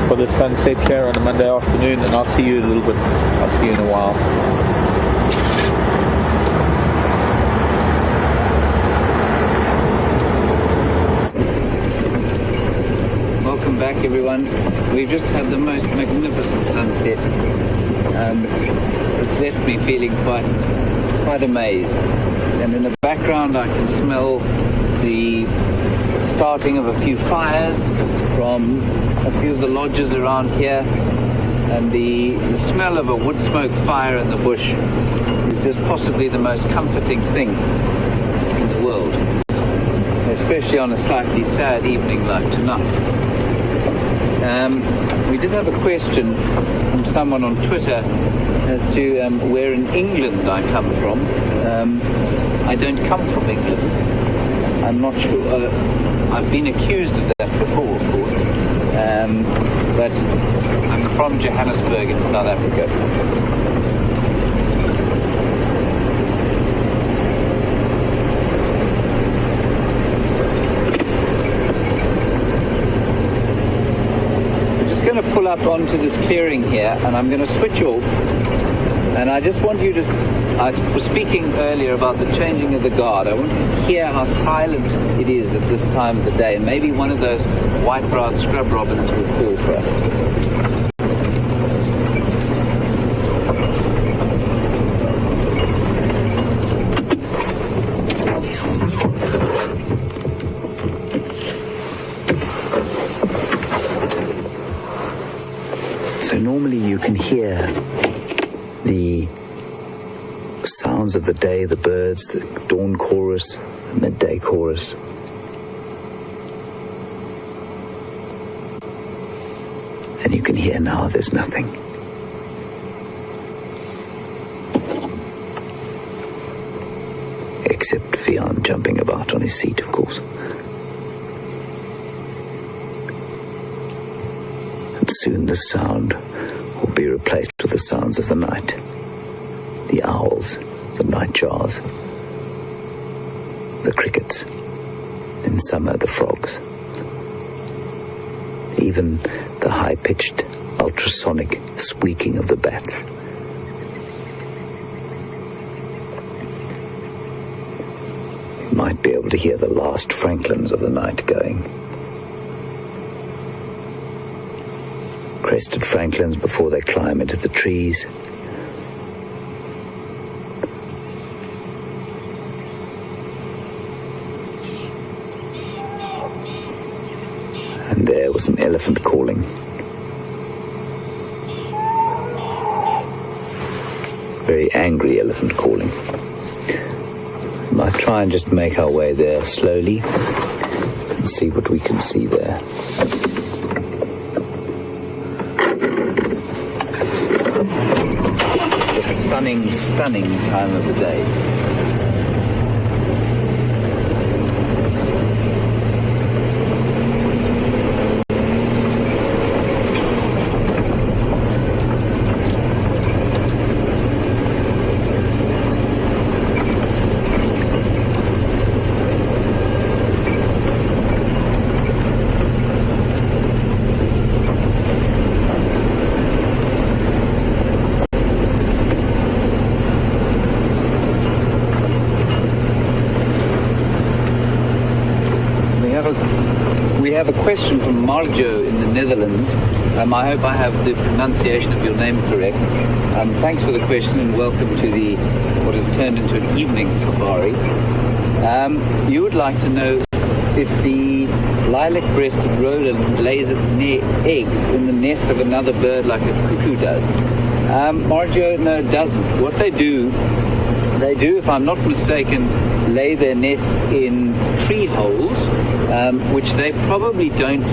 for the sunset here on a Monday afternoon, and I'll see you in a little bit. I'll see you in a while. Welcome back, everyone. We've just had the most magnificent sunset. It's left me feeling quite amazed. And in the background I can smell the starting of a few fires from a few of the lodges around here, and the smell of a wood smoke fire in the bush is just possibly the most comforting thing in the world, especially on a slightly sad evening like tonight. We did have a question from someone on Twitter as to where in England I come from. I don't come from England. I'm not sure. I've been accused of that before, of course. But I'm from Johannesburg in South Africa. I'm going to pull up onto this clearing here, and I'm going to switch off, and I just want you to, I was speaking earlier about the changing of the guard. I want you to hear how silent it is at this time of the day, and maybe one of those white-browed scrub robins will call for us. Normally you can hear the sounds of the day, the birds, the dawn chorus, the midday chorus. And you can hear now there's nothing. Except Vian jumping about on his seat, of course. And soon the sound will be replaced with the sounds of the night. The owls, the nightjars, the crickets, in summer the frogs. Even the high-pitched, ultrasonic squeaking of the bats. You might be able to hear the last franklins of the night going. Crested franklins before they climb into the trees. And there was an elephant calling. Very angry elephant calling. We might try and just make our way there slowly and see what we can see there. Stunning time of the day. We have a question from Marcs in the Netherlands. I hope I have the pronunciation of your name correct. Thanks for the question and welcome to what has turned into an evening safari. You would like to know if the lilac-breasted roland lays its eggs in the nest of another bird like a cuckoo does. Margio, no, it doesn't. What they do, if I'm not mistaken, lay their nests in tree holes, which they probably don't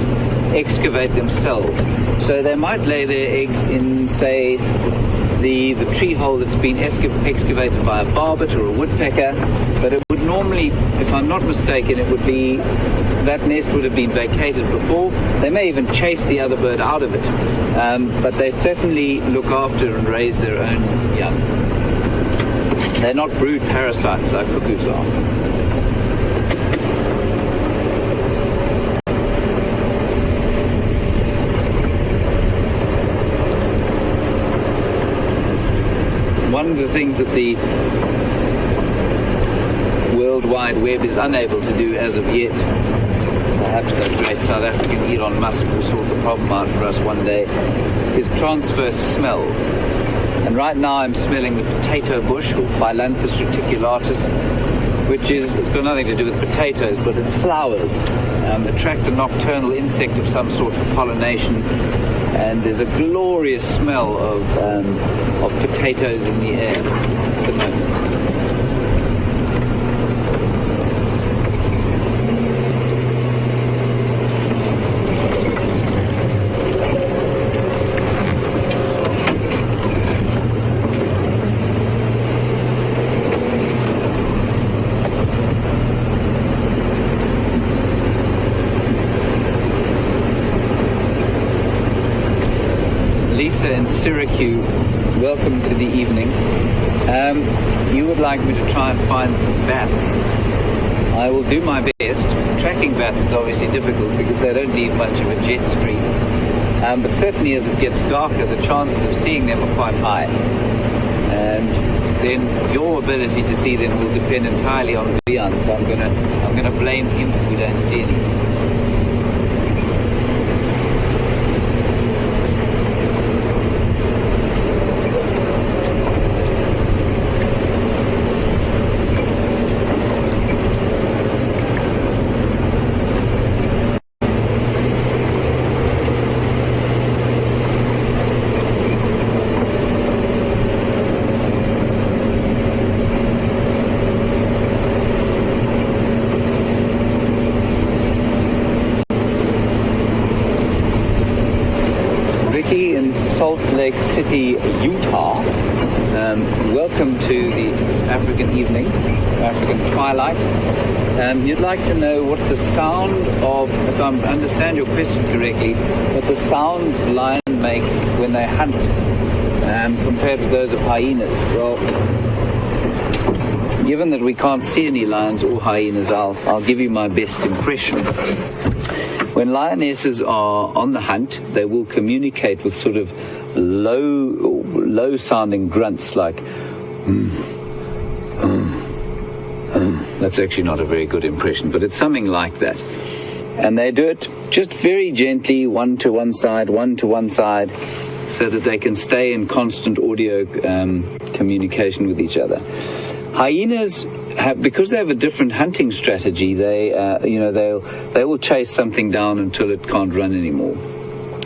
excavate themselves. So they might lay their eggs in, say, the tree hole that's been excavated by a barbet or a woodpecker, but it would normally, if I'm not mistaken, it would be, that nest would have been vacated before. They may even chase the other bird out of it, but they certainly look after and raise their own young. They're not brood parasites like cuckoos are. One of the things that the World Wide Web is unable to do as of yet, perhaps that great South African Elon Musk will sort the problem out for us one day, is transfer smell. And right now I'm smelling the potato bush, or Phyllanthus reticulatus, which has got nothing to do with potatoes, but its flowers attract a nocturnal insect of some sort for pollination, and there's a glorious smell of potatoes in the air at the moment. Syracuse, welcome to the evening. You would like me to try and find some bats. I will do my best. Tracking bats is obviously difficult because they don't leave much of a jet stream. But certainly as it gets darker, the chances of seeing them are quite high. And then your ability to see them will depend entirely on Leon, so I'm gonna blame him if we don't see any. Salt Lake City, Utah. Welcome to this African evening, African twilight. You'd like to know what the sound of, if I understand your question correctly, what the sounds lions make when they hunt compared with those of hyenas. Well, given that we can't see any lions or hyenas, I'll give you my best impression. When lionesses are on the hunt, they will communicate with sort of low-sounding grunts like That's actually not a very good impression, but it's something like that. And they do it just very gently, one to one side, so that they can stay in constant audio communication with each other. Hyenas because they have a different hunting strategy. They will chase something down until it can't run anymore.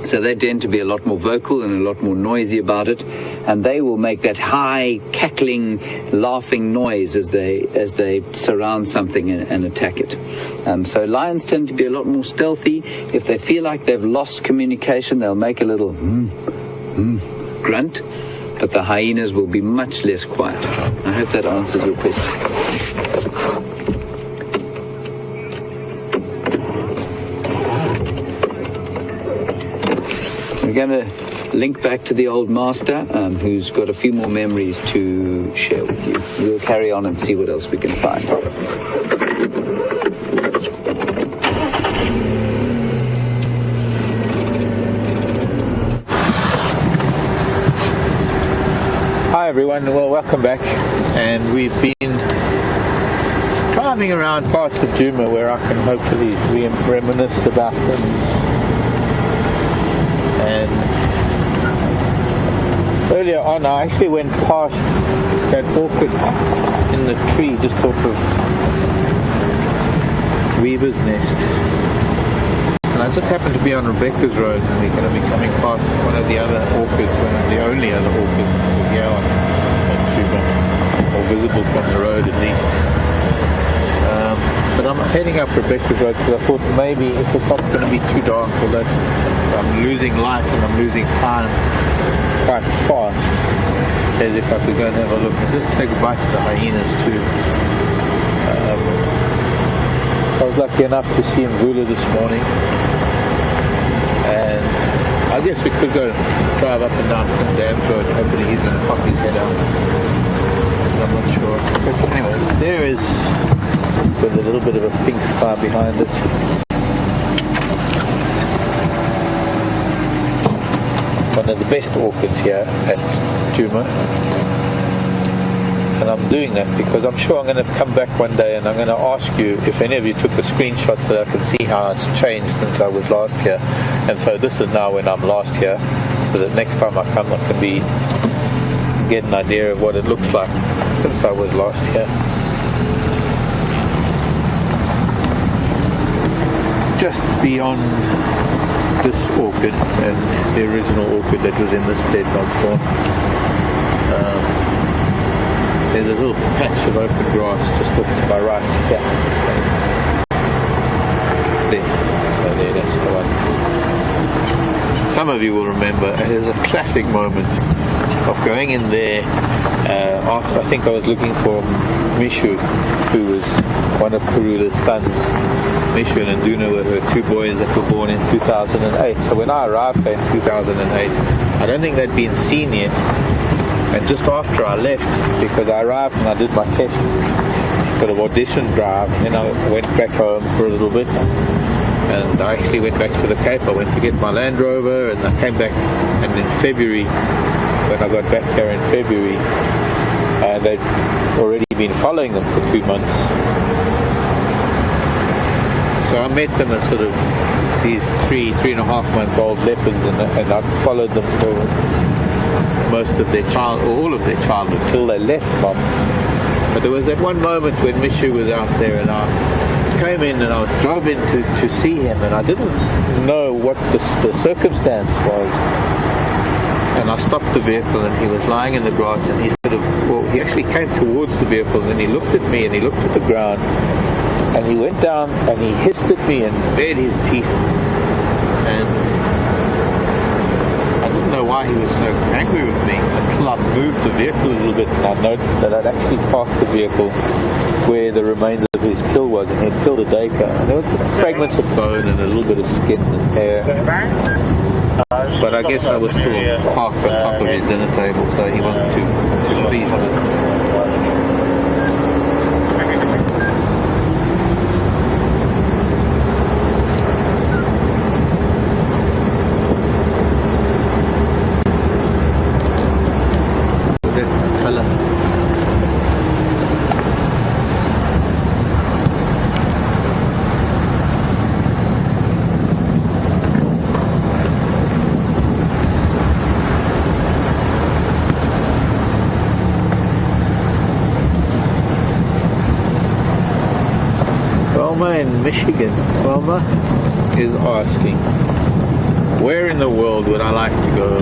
So they tend to be a lot more vocal and a lot more noisy about it, and they will make that high, cackling, laughing noise as they surround something and attack it. So lions tend to be a lot more stealthy. If they feel like they've lost communication, they'll make a little grunt, but the hyenas will be much less quiet. I hope that answers your question. We're going to link back to the old master, who's got a few more memories to share with you. We'll carry on and see what else we can find. Hi everyone, well, welcome back. And we've been driving around parts of Djuma where I can hopefully reminisce about them. And earlier on, I actually went past that orchid in the tree just off of Weaver's Nest. And I just happened to be on Rebecca's Road, and we're going to be coming past one of the other orchids, one of the only other orchids here on Tuba, or visible from the road at least. But I'm heading up Rebecca's Road because I thought maybe if it's not going to be too dark, although I'm losing light and I'm losing time quite fast, as if I could go and have a look and just say goodbye to the hyenas too. I was lucky enough to see Mvula this morning, and I guess we could go drive up and down the dam road. Hopefully he's going to pop his head out. I'm not sure. But anyways, there is with a little bit of a pink sky behind it. One of the best orchids here at Djuma. And I'm doing that because I'm sure I'm going to come back one day and I'm going to ask you if any of you took a screenshot so that I can see how it's changed since I was last here. And so this is now when I'm last here, so that next time I come I can get an idea of what it looks like since I was last here. Just beyond this orchid and the original orchid that was in this dead dog thorn, there's a little patch of open grass just off to my right here. There, that's the one. Some of you will remember there's a classic moment of going in there after I think I was looking for Mishu, who was one of Karula's sons. Mishu and Nduna were her two boys that were born in 2008. So when I arrived there in 2008, I don't think they'd been seen yet. And just after I left, because I arrived and I did my test sort of audition drive, and then I went back home for a little bit, and I actually went back to the Cape. I went to get my Land Rover, and I came back, and in February, when I got back here in February, they'd already been following them for 2 months. So I met them as sort of these 3.5-month-old leopards, and I'd followed them for most of their all of their childhood till they left Mom. But there was that one moment when Mishu was out there, and I came in and I drove in to see him, and I didn't know what the circumstance was. And I stopped the vehicle, and he was lying in the grass, and he he actually came towards the vehicle, and then he looked at me and he looked at the ground, and he went down and he hissed at me and bared his teeth, and I didn't know why he was so angry with me until I moved the vehicle a little bit, and I noticed that I'd actually parked the vehicle where the remainder of his kill was, and he'd killed a duiker, and there was fragments of bone and a little bit of skin and hair. But I guess I was still parked on top of his dinner table, so he wasn't too pleased with it. In Michigan, Wilma is asking, where in the world would I like to go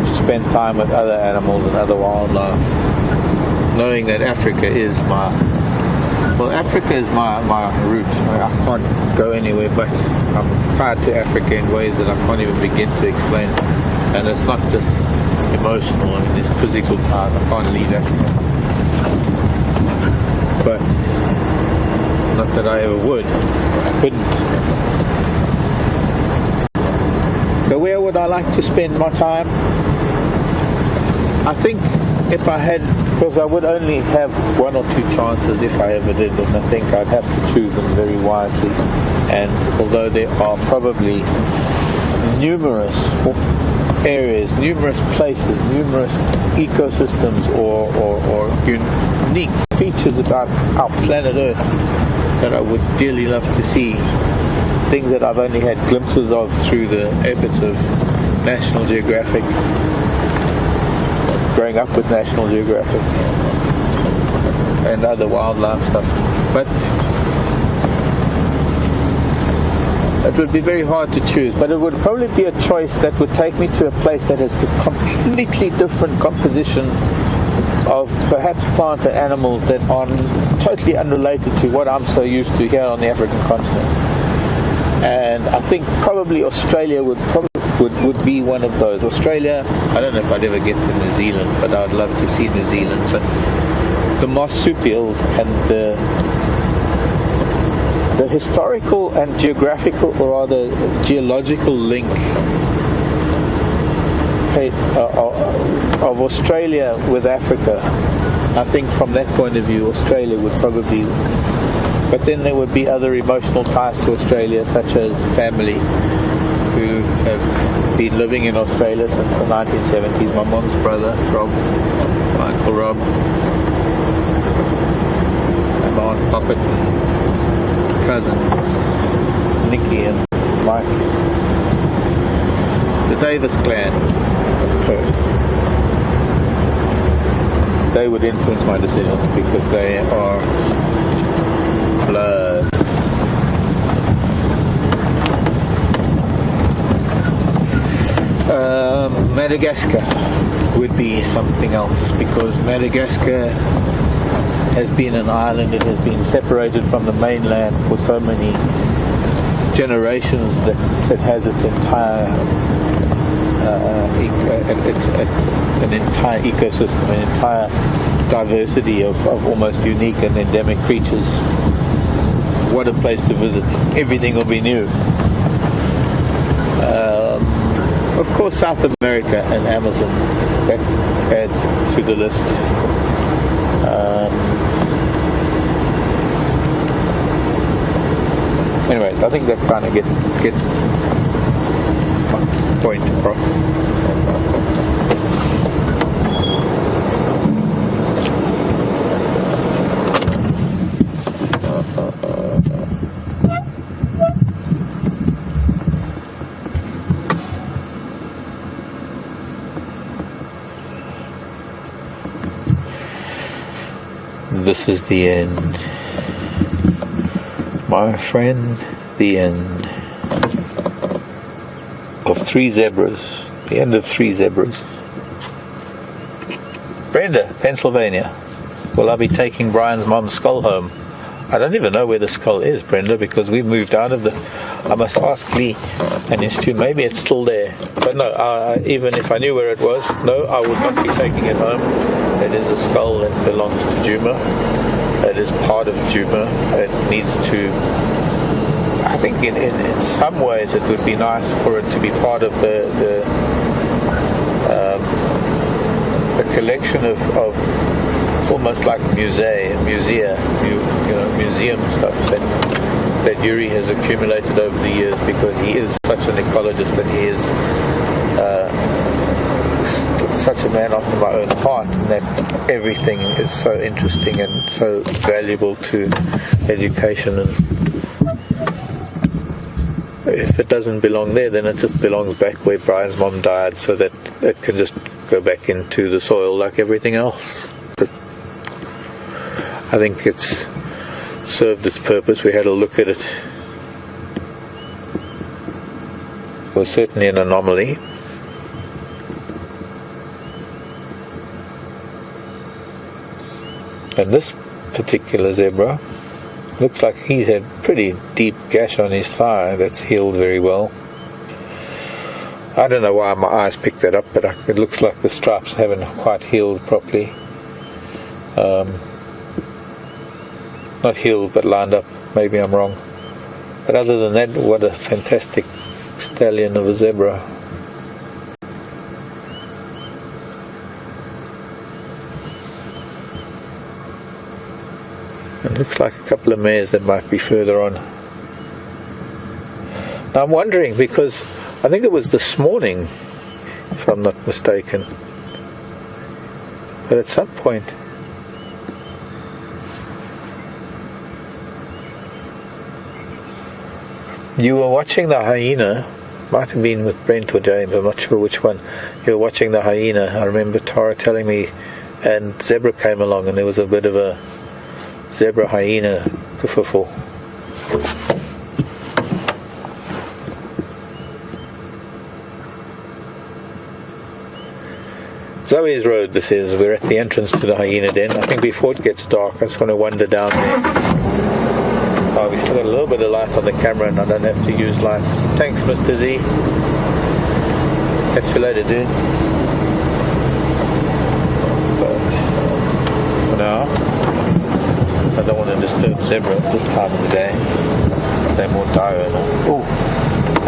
to spend time with other animals and other wildlife, knowing that Africa is my root. I can't go anywhere, but I'm tied to Africa in ways that I can't even begin to explain. And it's not just emotional, I mean, it's physical ties. I can't leave Africa. But not that I ever would. I couldn't. So where would I like to spend my time? I think if I had, because I would only have 1 or 2 chances if I ever did, and I think I'd have to choose them very wisely. And although there are probably numerous areas, numerous places, numerous ecosystems or unique features about our planet Earth that I would dearly love to see, things that I've only had glimpses of through the efforts of National Geographic, growing up with National Geographic and other wildlife stuff. But it would be very hard to choose, but it would probably be a choice that would take me to a place that has a completely different composition of perhaps plant and animals that are totally unrelated to what I'm so used to here on the African continent. And I think probably Australia would be one of those. Australia, I don't know if I'd ever get to New Zealand, but I'd love to see New Zealand. So the marsupials and the historical and geographical, or rather geological link of Australia with Africa, I think from that point of view Australia would probably, but then there would be other emotional ties to Australia, such as family who have been living in Australia since the 1970s. My mom's brother Rob, my uncle Rob, and my aunt Poppet, cousins Nikki and Mike, the Davis clan first. They would influence my decision because they are blood. Madagascar would be something else, because Madagascar has been an island. It has been separated from the mainland for so many generations that it has its entire an entire ecosystem, an entire diversity of almost unique and endemic creatures. What a place to visit. Everything will be new. Of course, South America and Amazon, that adds to the list. Anyways, I think that kind of gets my point across. This is the end, my friend, the end of 3 zebras, the end of 3 zebras. Brenda, Pennsylvania. Will I be taking Brian's mom's skull home? I don't even know where the skull is, Brenda, because we moved out of the... I must ask Lee and his team. Maybe it's still there. But no, even if I knew where it was, no, I would not be taking it home. It is a skull that belongs to Juma. It is part of Juma. It needs to... I think in some ways it would be nice for it to be part of the collection of it's almost like museum stuff that Yuri has accumulated over the years, because he is such an ecologist and he is such a man after my own heart, and that everything is so interesting and so valuable to education. And if it doesn't belong there, then it just belongs back where Brian's mom died, so that it can just go back into the soil like everything else. But I think it's served its purpose. We had a look at it. It was certainly an anomaly. And this particular zebra looks like he's had a pretty deep gash on his thigh that's healed very well. I don't know why my eyes picked that up, but it looks like the stripes haven't quite healed properly. Not healed, but lined up. Maybe I'm wrong. But other than that, what a fantastic stallion of a zebra. It looks like a couple of mares that might be further on. Now I'm wondering, because I think it was this morning, if I'm not mistaken, but at some point you were watching the hyena. Might have been with Brent or James, I'm not sure which one. You were watching the hyena. I remember Tara telling me, and zebra came along, and there was a bit of a zebra hyena kerfuffle. Zoe's Road this is. We're at the entrance to the hyena den. I think before it gets dark I just want to wander down there. Oh, we still got a little bit of light on the camera and I don't have to use lights. Thanks, Mr. Z. Catch you later, dude. But for now, I don't want to disturb zebra at this time of the day. They're more diurnal. Oh,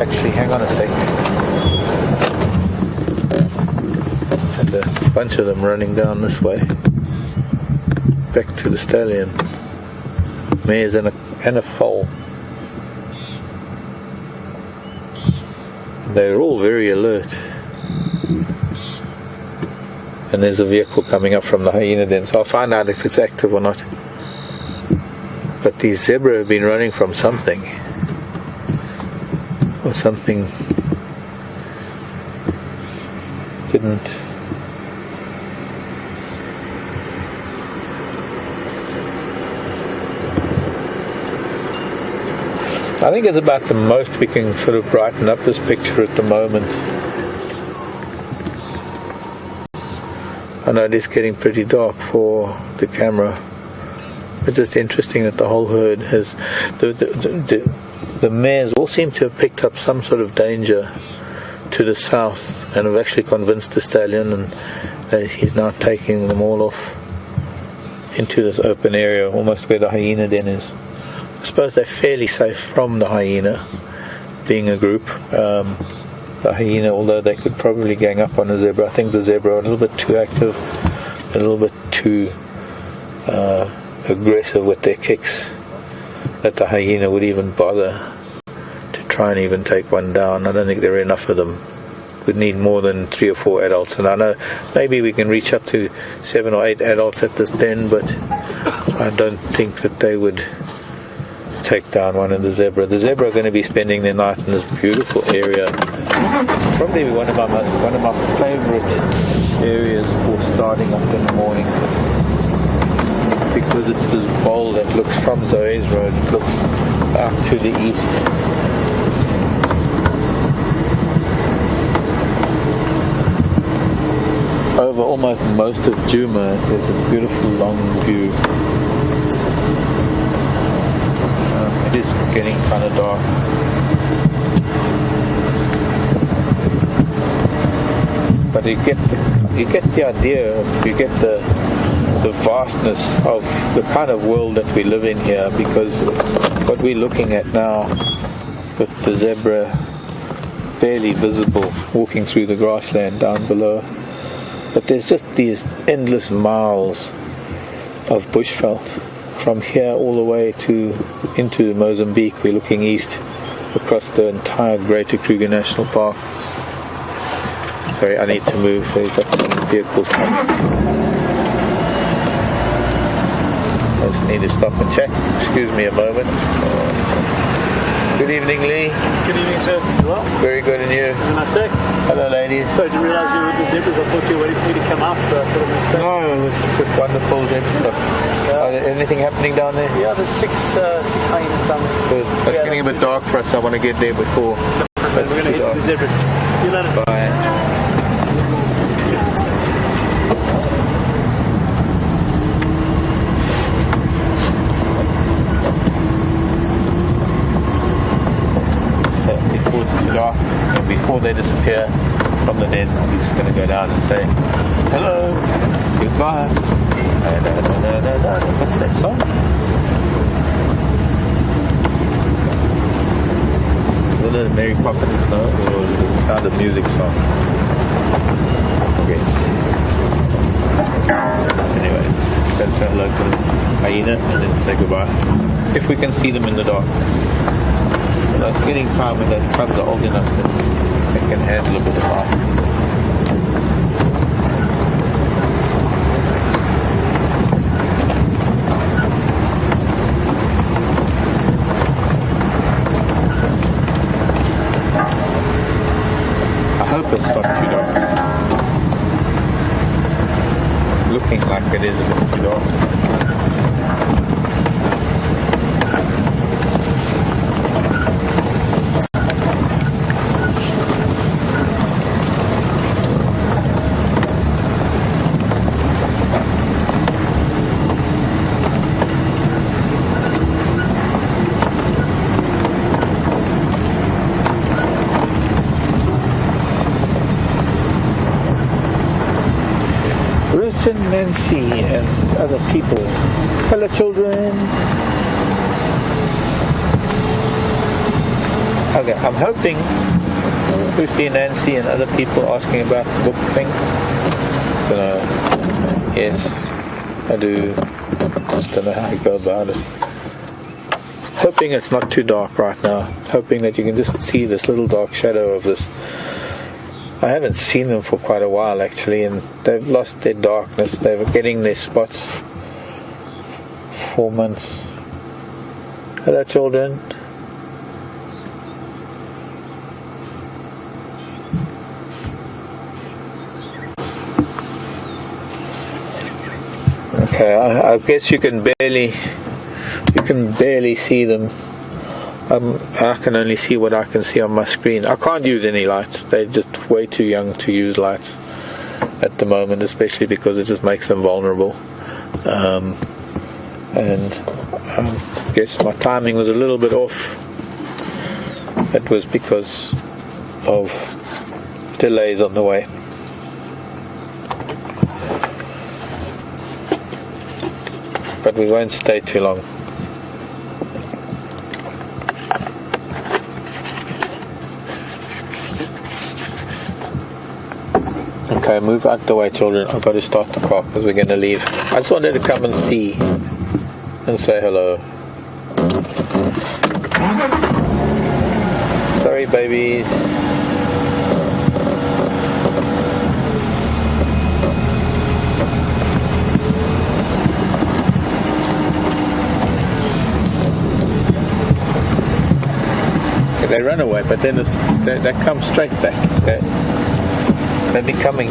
actually, hang on a sec. And a bunch of them running down this way. Back to the stallion. Mares and a foal. They're all very alert. And there's a vehicle coming up from the hyena den, so I'll find out if it's active or not. But these zebra have been running from something. Or something didn't. I think it's about the most we can sort of brighten up this picture at the moment. I know it is getting pretty dark for the camera. It's just interesting that the whole herd has... The mares all seem to have picked up some sort of danger to the south and have actually convinced the stallion, and he's now taking them all off into this open area, almost where the hyena den is. I suppose they're fairly safe from the hyena, being a group. The hyena, although they could probably gang up on a zebra, I think the zebra are a little bit too active, a little bit too aggressive with their kicks, that the hyena would even bother to try and even take one down. I don't think there are enough of them. We'd need more than 3 or 4 adults, and I know maybe we can reach up to 7 or 8 adults at this den, but I don't think that they would take down one of the zebra. The zebra are going to be spending their night in this beautiful area. It's probably one of my favourite areas for starting up in the morning, because it's this bowl that looks from Zoe's Road. It looks out to the east. Over almost most of Djuma, there's this beautiful long view. It is getting kind of dark. But you get the idea, you get the vastness of the kind of world that we live in here, because what we're looking at now, with the zebra barely visible walking through the grassland down below, but there's just these endless miles of bushveld from here all the way into Mozambique. We're looking east across the entire Greater Kruger National Park. Sorry, I need to move. We've got some vehicles coming. I just need to stop and check. Excuse me a moment. Good evening, Lee. Good evening, sir. You well? Very good, and you? Have a nice day. Hello, ladies. So I didn't realise you were with the zebras. I thought you were waiting for me to come out, so I thought I'd expect. No, it was just wonderful zebra stuff. Anything happening down there? Yeah, there's six hyenas down there. Good. It's getting a bit dark for us. I want to get there before. We're going to hit the zebras. See you later. Bye. Before it's too dark, and before they disappear from the den, I'm just going to go down and say hello, goodbye. What's that song? Is it a Mary Poppins song, or is it a Sound of Music song? Okay. Anyway, let's say hello to the hyena and then say goodbye, if we can see them in the dark. It's getting time when those cubs are old enough that they can handle a bit of light. I hope it's not too dark. Looking like it is a bit too dark. mention Nancy and other people. Hello, children. Okay, I'm hoping we see Nancy and other people asking about the book thing. Yes, I do. Just don't know how to go about it. Hoping it's not too dark right now. Hoping that you can just see this little dark shadow of this. I haven't seen them for quite a while actually, and they've lost their darkness. They were getting their spots. 4 months. Hello, children. Okay, I guess you can barely see them. I can only see what I can see on my screen. I can't use any lights. They're just way too young to use lights at the moment, especially because it just makes them vulnerable. And I guess my timing was a little bit off. It was because of delays on the way. But we won't stay too long. Okay, move out the way, children. I've got to start the car because we're going to leave. I just wanted to come and see and say hello. Sorry, babies. They run away, but then they come straight back. They're becoming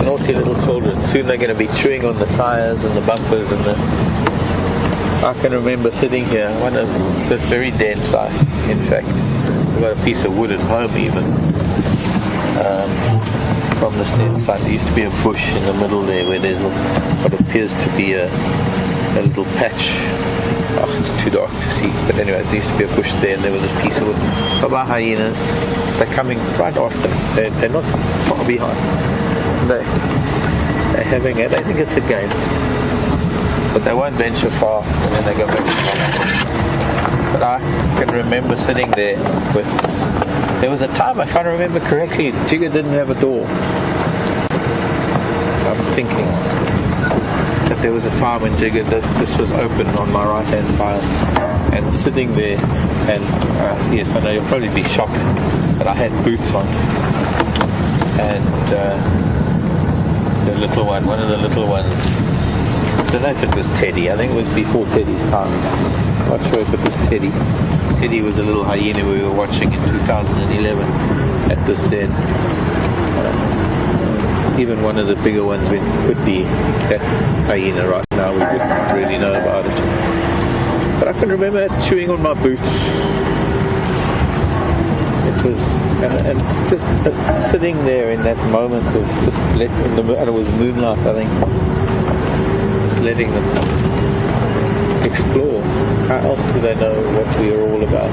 naughty little children. Soon they're going to be chewing on the tires and the bumpers and the... I can remember sitting here, one of this very dense site. In fact, we've got a piece of wood at home even. From this dense site, there used to be a bush in the middle there where there's what appears to be a little patch. Oh, it's too dark to see. But anyway, there used to be a bush there and there was a piece of wood. Bye-bye, hyenas. They're coming right after me. They're not far behind. They're having it. I think it's a game. But they won't venture far and then they go back to home. But I can remember sitting there with... There was a time, if I remember correctly, Jigger didn't have a door. I'm thinking that there was a time when Jigger, that this was open on my right hand side, and sitting there, and yes, I know you'll probably be shocked, but I had boots on, and the little one, one of the little ones, I don't know if it was Teddy. I think it was before Teddy's time. I'm not sure if it was Teddy. Teddy was a little hyena we were watching in 2011 at this den. Even one of the bigger ones could be that hyena right now. We wouldn't really know about it. But I can remember chewing on my boots. It was, and just sitting there in that moment of just letting them, and it was moonlight, I think, just letting them explore. How else do they know what we are all about?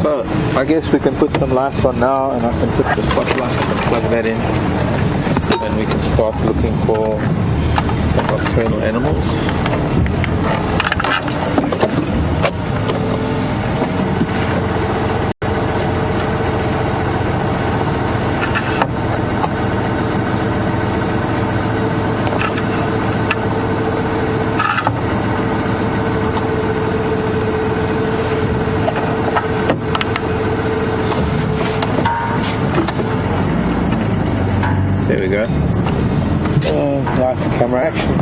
So, I guess we can put some lights on now, and I can put the spotlights and plug that in, and we can start looking for nocturnal animals. There we go. Nice camera action.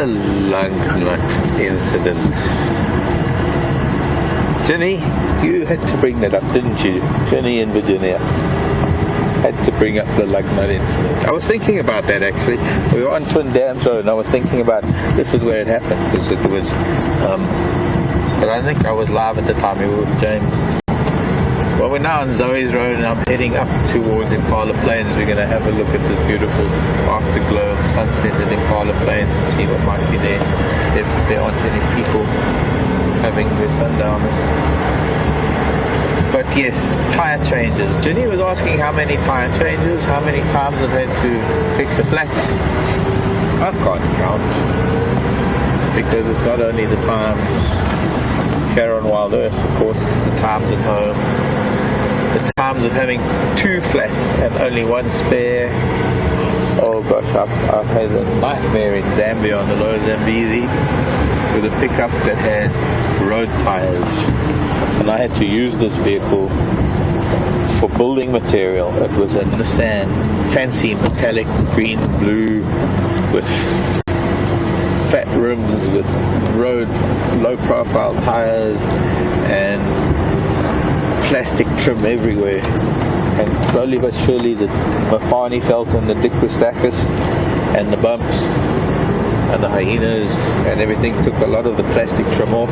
lug nut incident. Jenny, you had to bring that up, didn't you? Jenny in Virginia had to bring up the lug nut incident. I was thinking about that actually. We were on Twin Dams Road and I was thinking about this is where it happened, because it was but I think I was live at the time. We were with James. Well, we're now on Zoe's Road and I'm heading up towards Impala Plains. We're going to have a look at this beautiful afterglow of sunset in Impala Plains and see what might be there, if there aren't any people having their sundowners. But yes, tyre changes. Jenny was asking how many tyre changes, how many times I've had to fix a flat. I can't count, because it's not only the times here on Wild Earth, of course, it's the times at home, the times of having 2 flats and only 1 spare. Oh gosh, I've had a nightmare in Zambia on the lower Zambezi with a pickup that had road tyres, and I had to use this vehicle for building material. It was a Nissan fancy metallic green blue with fat rims, with road low profile tyres and plastic trim everywhere. And slowly but surely the Mapani felt and the Dick Christakis and the bumps and the hyenas and everything took a lot of the plastic trim off,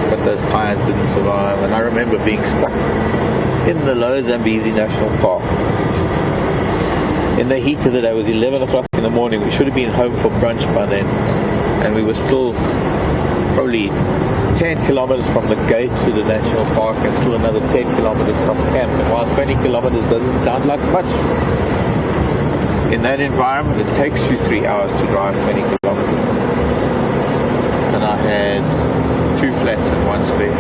but those tyres didn't survive. And I remember being stuck in the lower Zambezi National Park in the heat of the day. It was 11 o'clock in the morning. We should have been home for brunch by then, and we were still probably 10 kilometers from the gate to the national park and still another 10 kilometers from camp. And while 20 kilometers doesn't sound like much, in that environment it takes you 3 hours to drive 20 kilometers. And I had 2 flats and 1 spare.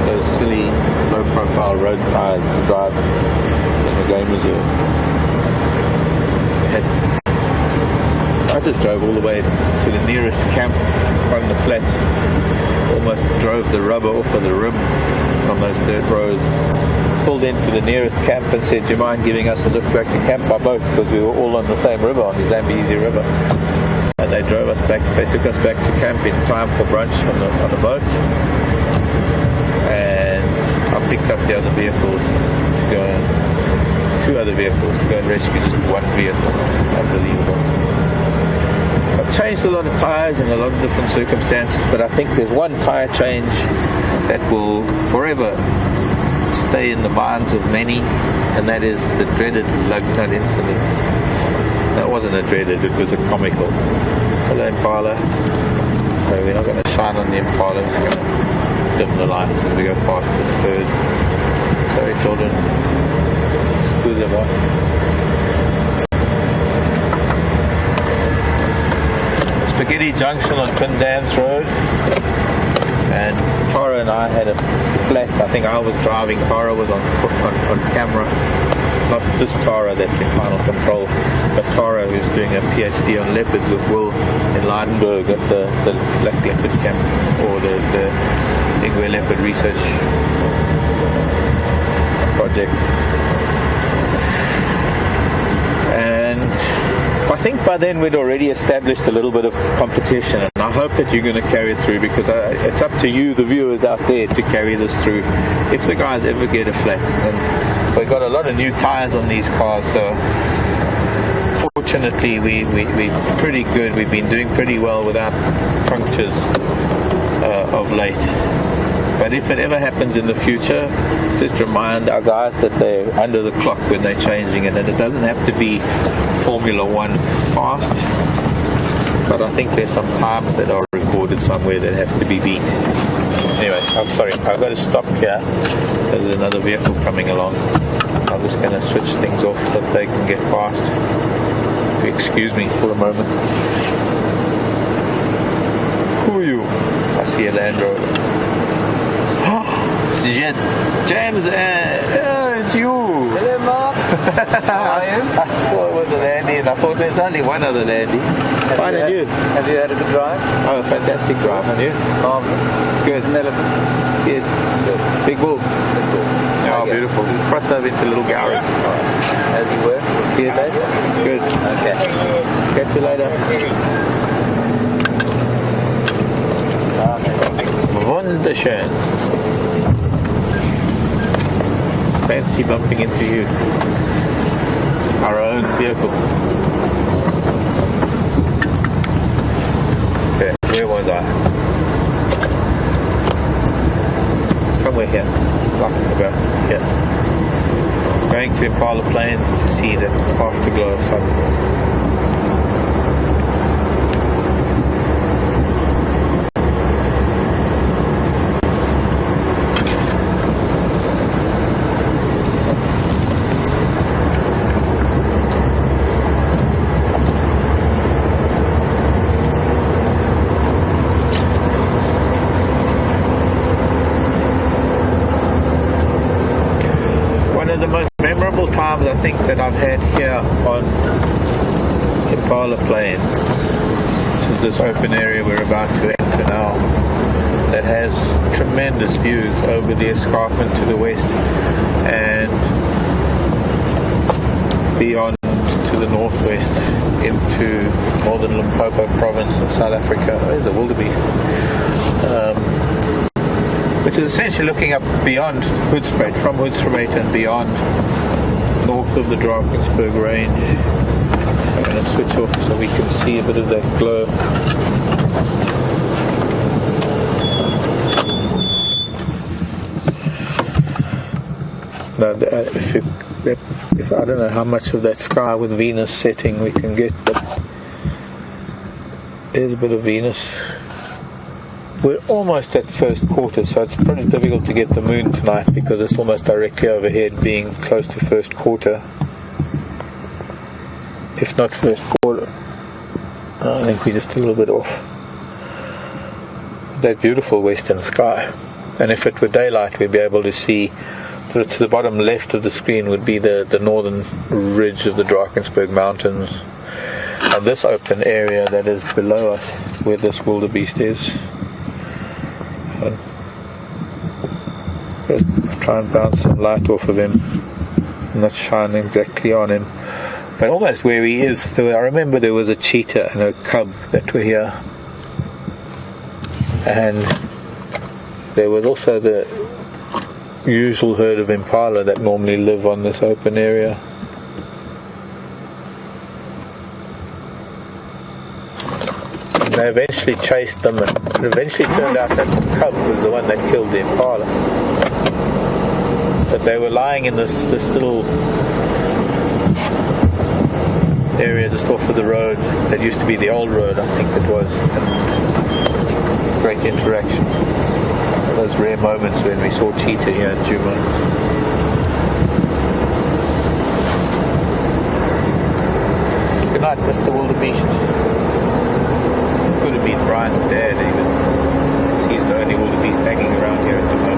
Those silly low profile road tires to drive in the game reserve. I just drove all the way to the nearest camp on the flats. Almost drove the rubber off of the rim on those dirt roads. Pulled into the nearest camp and said, do you mind giving us a lift back to camp by boat? Because we were all on the same river, on the Zambezi River. And they drove us back, they took us back to camp in time for brunch on the boat. And I picked up the other vehicles to go, 2 other vehicles to go and rescue just 1 vehicle. Unbelievable. I've changed a lot of tyres in a lot of different circumstances, but I think there's one tyre change that will forever stay in the minds of many, and that is the dreaded lug nut incident. That wasn't a dreaded, it was a comical. Hello Impala. So we're not going to shine on the Impala, it's going to dim the lights as we go past this herd. Sorry children, screw them off. Spaghetti Junction on Twin Dams Road, and Tara and I had a flat. I think I was driving, Tara was on camera. Not this Tara that's in final control, but Tara who's doing a PhD on leopards with Will in Leidenburg at the Black Leopard Camp, or the Ingwe Leopard Research Project. And I think by then we'd already established a little bit of competition, and I hope that you're going to carry it through, because it's up to you, the viewers out there, to carry this through. If the guys ever get a flat, and we've got a lot of new tyres on these cars, so fortunately we're pretty good. We've been doing pretty well without punctures of late. But if it ever happens in the future, just remind our guys that they're under the clock when they're changing it, and it doesn't have to be Formula 1 fast, but I think there's some times that are recorded somewhere that have to be beat. Anyway, I'm sorry, I've got to stop here. There's another vehicle coming along. I'm just going to switch things off so that they can get past. If you excuse me for a moment. Who are you? I see a Land Rover. James, it's you. Hello, Mark. How are you? I saw it was an Andy, and I thought there's only one other Andy. Fine, and you? Have you had a good drive? Oh, a fantastic drive, and you? Good. An elephant. Yes. Good. Big bull. Big bull. Oh, beautiful. Crossed over into Little Gowrie. How's he work? Yes. Good. Okay. Catch you later. Wunderschön. Fancy bumping into you. Our own vehicle. Okay, where was I? Somewhere here. About here. Going to Impala Plains to see the afterglow of sunset. I think that I've had here on Impala Plains. This is this open area we're about to enter now that has tremendous views over the escarpment to the west and beyond to the northwest into northern Limpopo province of South Africa. There's a wildebeest. Which is essentially looking up beyond Hoedspruit, from Hoedspruit and beyond, north of the Drakensberg range. I'm going to switch off so we can see a bit of that glow. Now, if I don't know how much of that sky with Venus setting we can get, but there's a bit of Venus. We're almost at first quarter, so it's pretty difficult to get the moon tonight because it's almost directly overhead, being close to first quarter. If not first quarter, I think we're just a little bit off. That beautiful western sky. And if it were daylight, we'd be able to see, to the bottom left of the screen would be the northern ridge of the Drakensberg Mountains. And this open area that is below us, where this wildebeest is. First, try and bounce some light off of him, not shine exactly on him, but almost where he is. I remember there was a cheetah and a cub that were here, and there was also the usual herd of impala that normally live on this open area. They eventually chased them, and it eventually turned out that the cub was the one that killed the impala. But they were lying in this little area just off of the road that used to be the old road, I think it was, and great interaction. Those rare moments when we saw cheetah here in Djuma. Good night, Mr. Wildebeest. Could have been Brian's dad even. He's the only wildebeest hanging around here at the moment.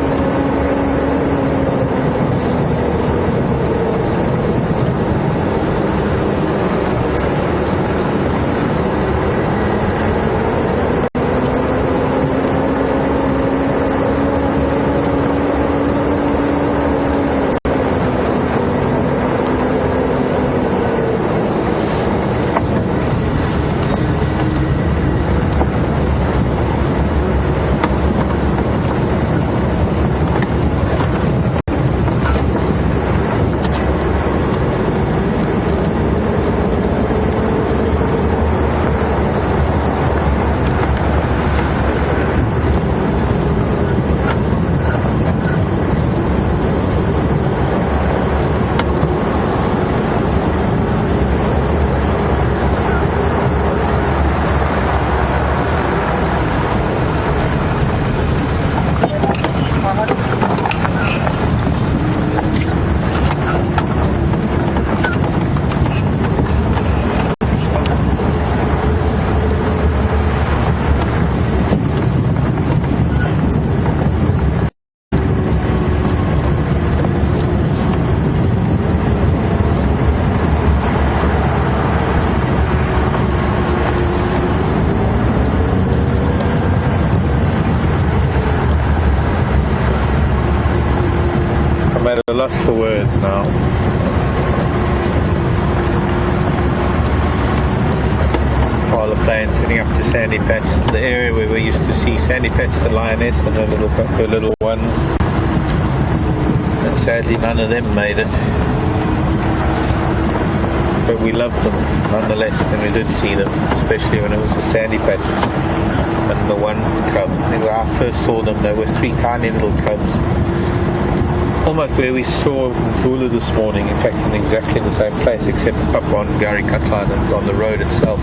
Lost for words now. Impala lane heading up to Sandy Patch, the area where we used to see Sandy Patch, the lioness, and her little ones. And sadly, none of them made it. But we loved them nonetheless, and we did see them, especially when it was a Sandy Patch. And the one cub, when I first saw them, they were 3 tiny little cubs. Almost where we saw Mvula this morning, in fact in exactly the same place, except up on Gari Katlan and on the road itself,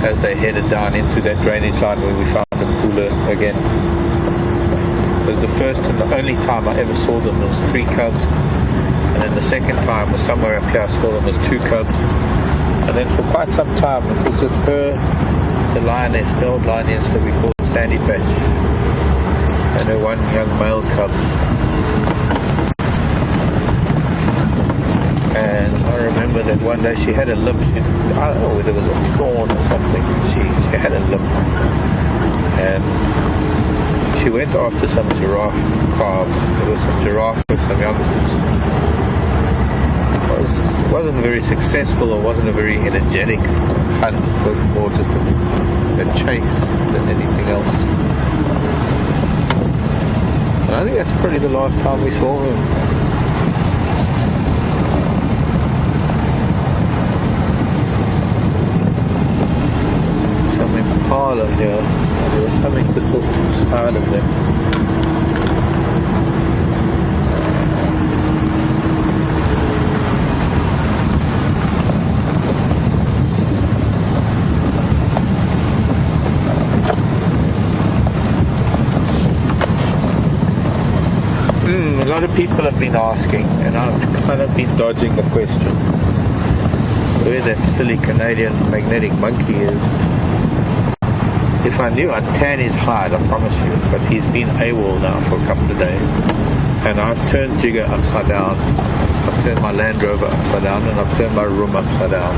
as they headed down into that drainage line where we found Mvula again. It was the first and the only time I ever saw them as 3 cubs, and then the second time was somewhere up here I saw them as 2 cubs, and then for quite some time it was just her, the lioness, the old lioness that we called Sandy Patch, and her one young male cub. And I remember that one day she had a limp. I don't know whether it was a thorn or something. She had a limp. And she went after some giraffe calves. There was some giraffe with some youngsters. It wasn't very successful, or wasn't a very energetic hunt. It was more just a chase than anything else. And I think that's probably the last time we saw him. Impala here. There was something just off to the side of them. A lot of people have been asking, and I've kind of been dodging the question, where that silly Canadian magnetic monkey is. If I knew, I'd tan his hide, I promise you. But he's been AWOL now for a couple of days. And I've turned Jigger upside down. I've turned my Land Rover upside down, and I've turned my room upside down.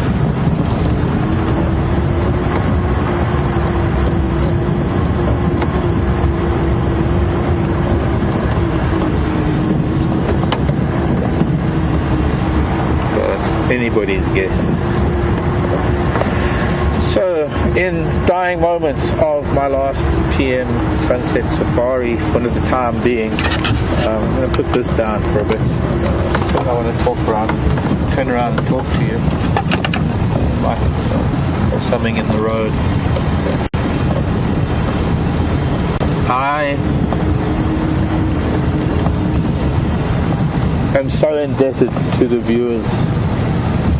Well, that's anybody's guess. So, in dying moments of my last PM sunset safari, for the time being, I'm going to put this down for a bit. I want to turn around and talk to you. Or something in the road. I am so indebted to the viewers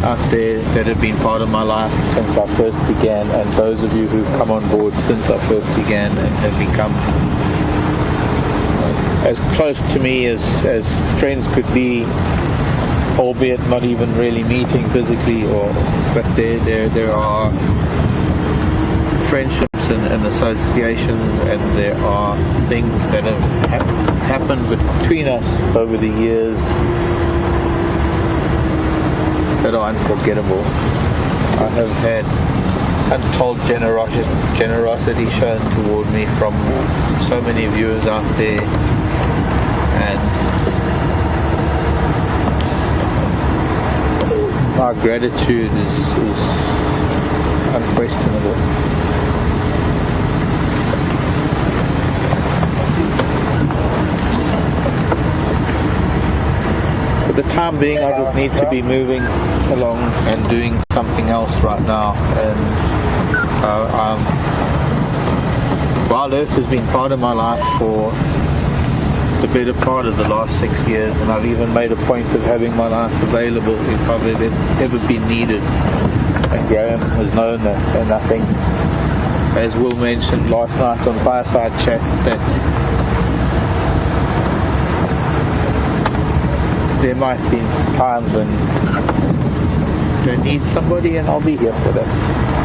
out there that have been part of my life since I first began, and those of you who've come on board since I first began and have become as close to me as friends could be, albeit not even really meeting physically, but there are friendships and associations, and there are things that have happened between us over the years that are unforgettable. I have had untold generosity shown toward me from so many viewers out there, and my gratitude is unquestionable. For the time being, I just need to be moving along and doing something else right now. And Wild Earth has been part of my life for the better part of the last 6 years, and I've even made a point of having my life available if I've ever been needed. And Graham has known that, and I think, as Will mentioned last night on Fireside Chat, that there might be times when you need somebody, and I'll be here for that.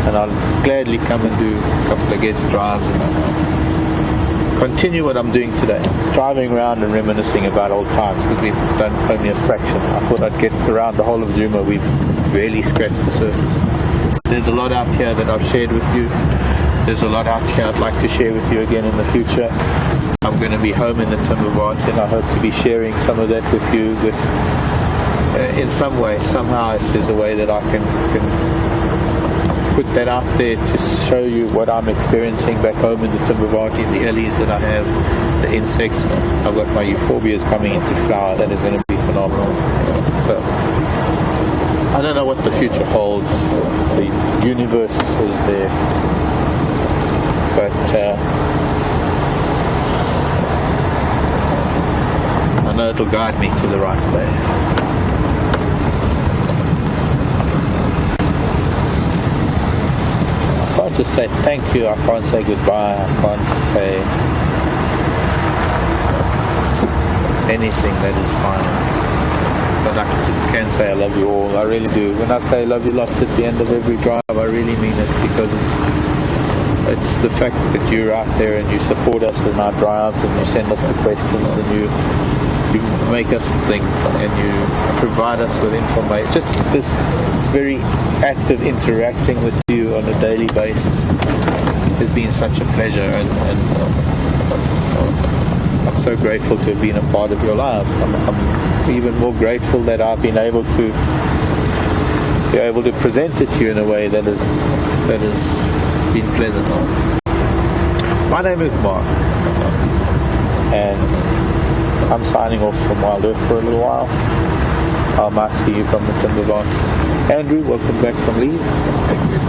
And I'll gladly come and do a couple of guest drives and continue what I'm doing today, driving around and reminiscing about old times, because we've done only a fraction. I thought I'd get around the whole of Djuma. We've barely scratched the surface. There's a lot out here that I've shared with you. There's a lot out here I'd like to share with you again in the future. I'm going to be home in the Timberwart, and I hope to be sharing some of that with you in some way, somehow, if there's a way that I can put that out there to show you what I'm experiencing back home in the Timbavati, the lilies that I have, the insects. I've got my euphorbias coming into flower. That is going to be phenomenal. So, I don't know what the future holds. The universe is there. But I know it'll guide me to the right place. I can't just say thank you. I can't say goodbye. I can't say anything that is final. But I just can say I love you all. I really do. When I say I love you lots at the end of every drive, I really mean it, because it's the fact that you're out there and you support us in our drives and you send us the questions and you make us think and you provide us with information. Just this very active interacting with you on a daily basis has been such a pleasure, and I'm so grateful to have been a part of your lives. I'm even more grateful that I've been able to present it to you in a way that has been pleasant. My name is Marc, and I'm signing off from Wild Earth for a little while. I might see you from the Timbavati. Andrew, welcome back from leave.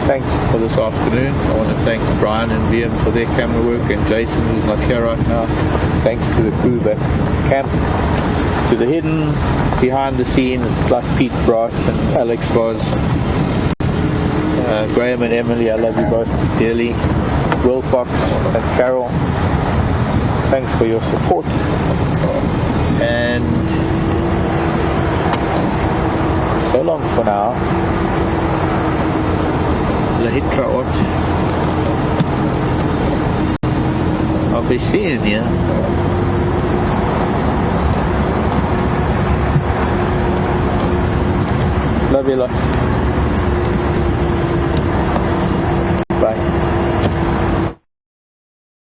Thanks for this afternoon. I want to thank Brian and VM for their camera work, and Jason, who's not here right now. Thanks to the crew back at camp, to the hidden behind the scenes like Pete Bright and Alex Voss, Graham and Emily, I love you both dearly. Will Fox and Carol, thanks for your support. And so long for now. Lahitraot. I'll be seeing you. Love you lot.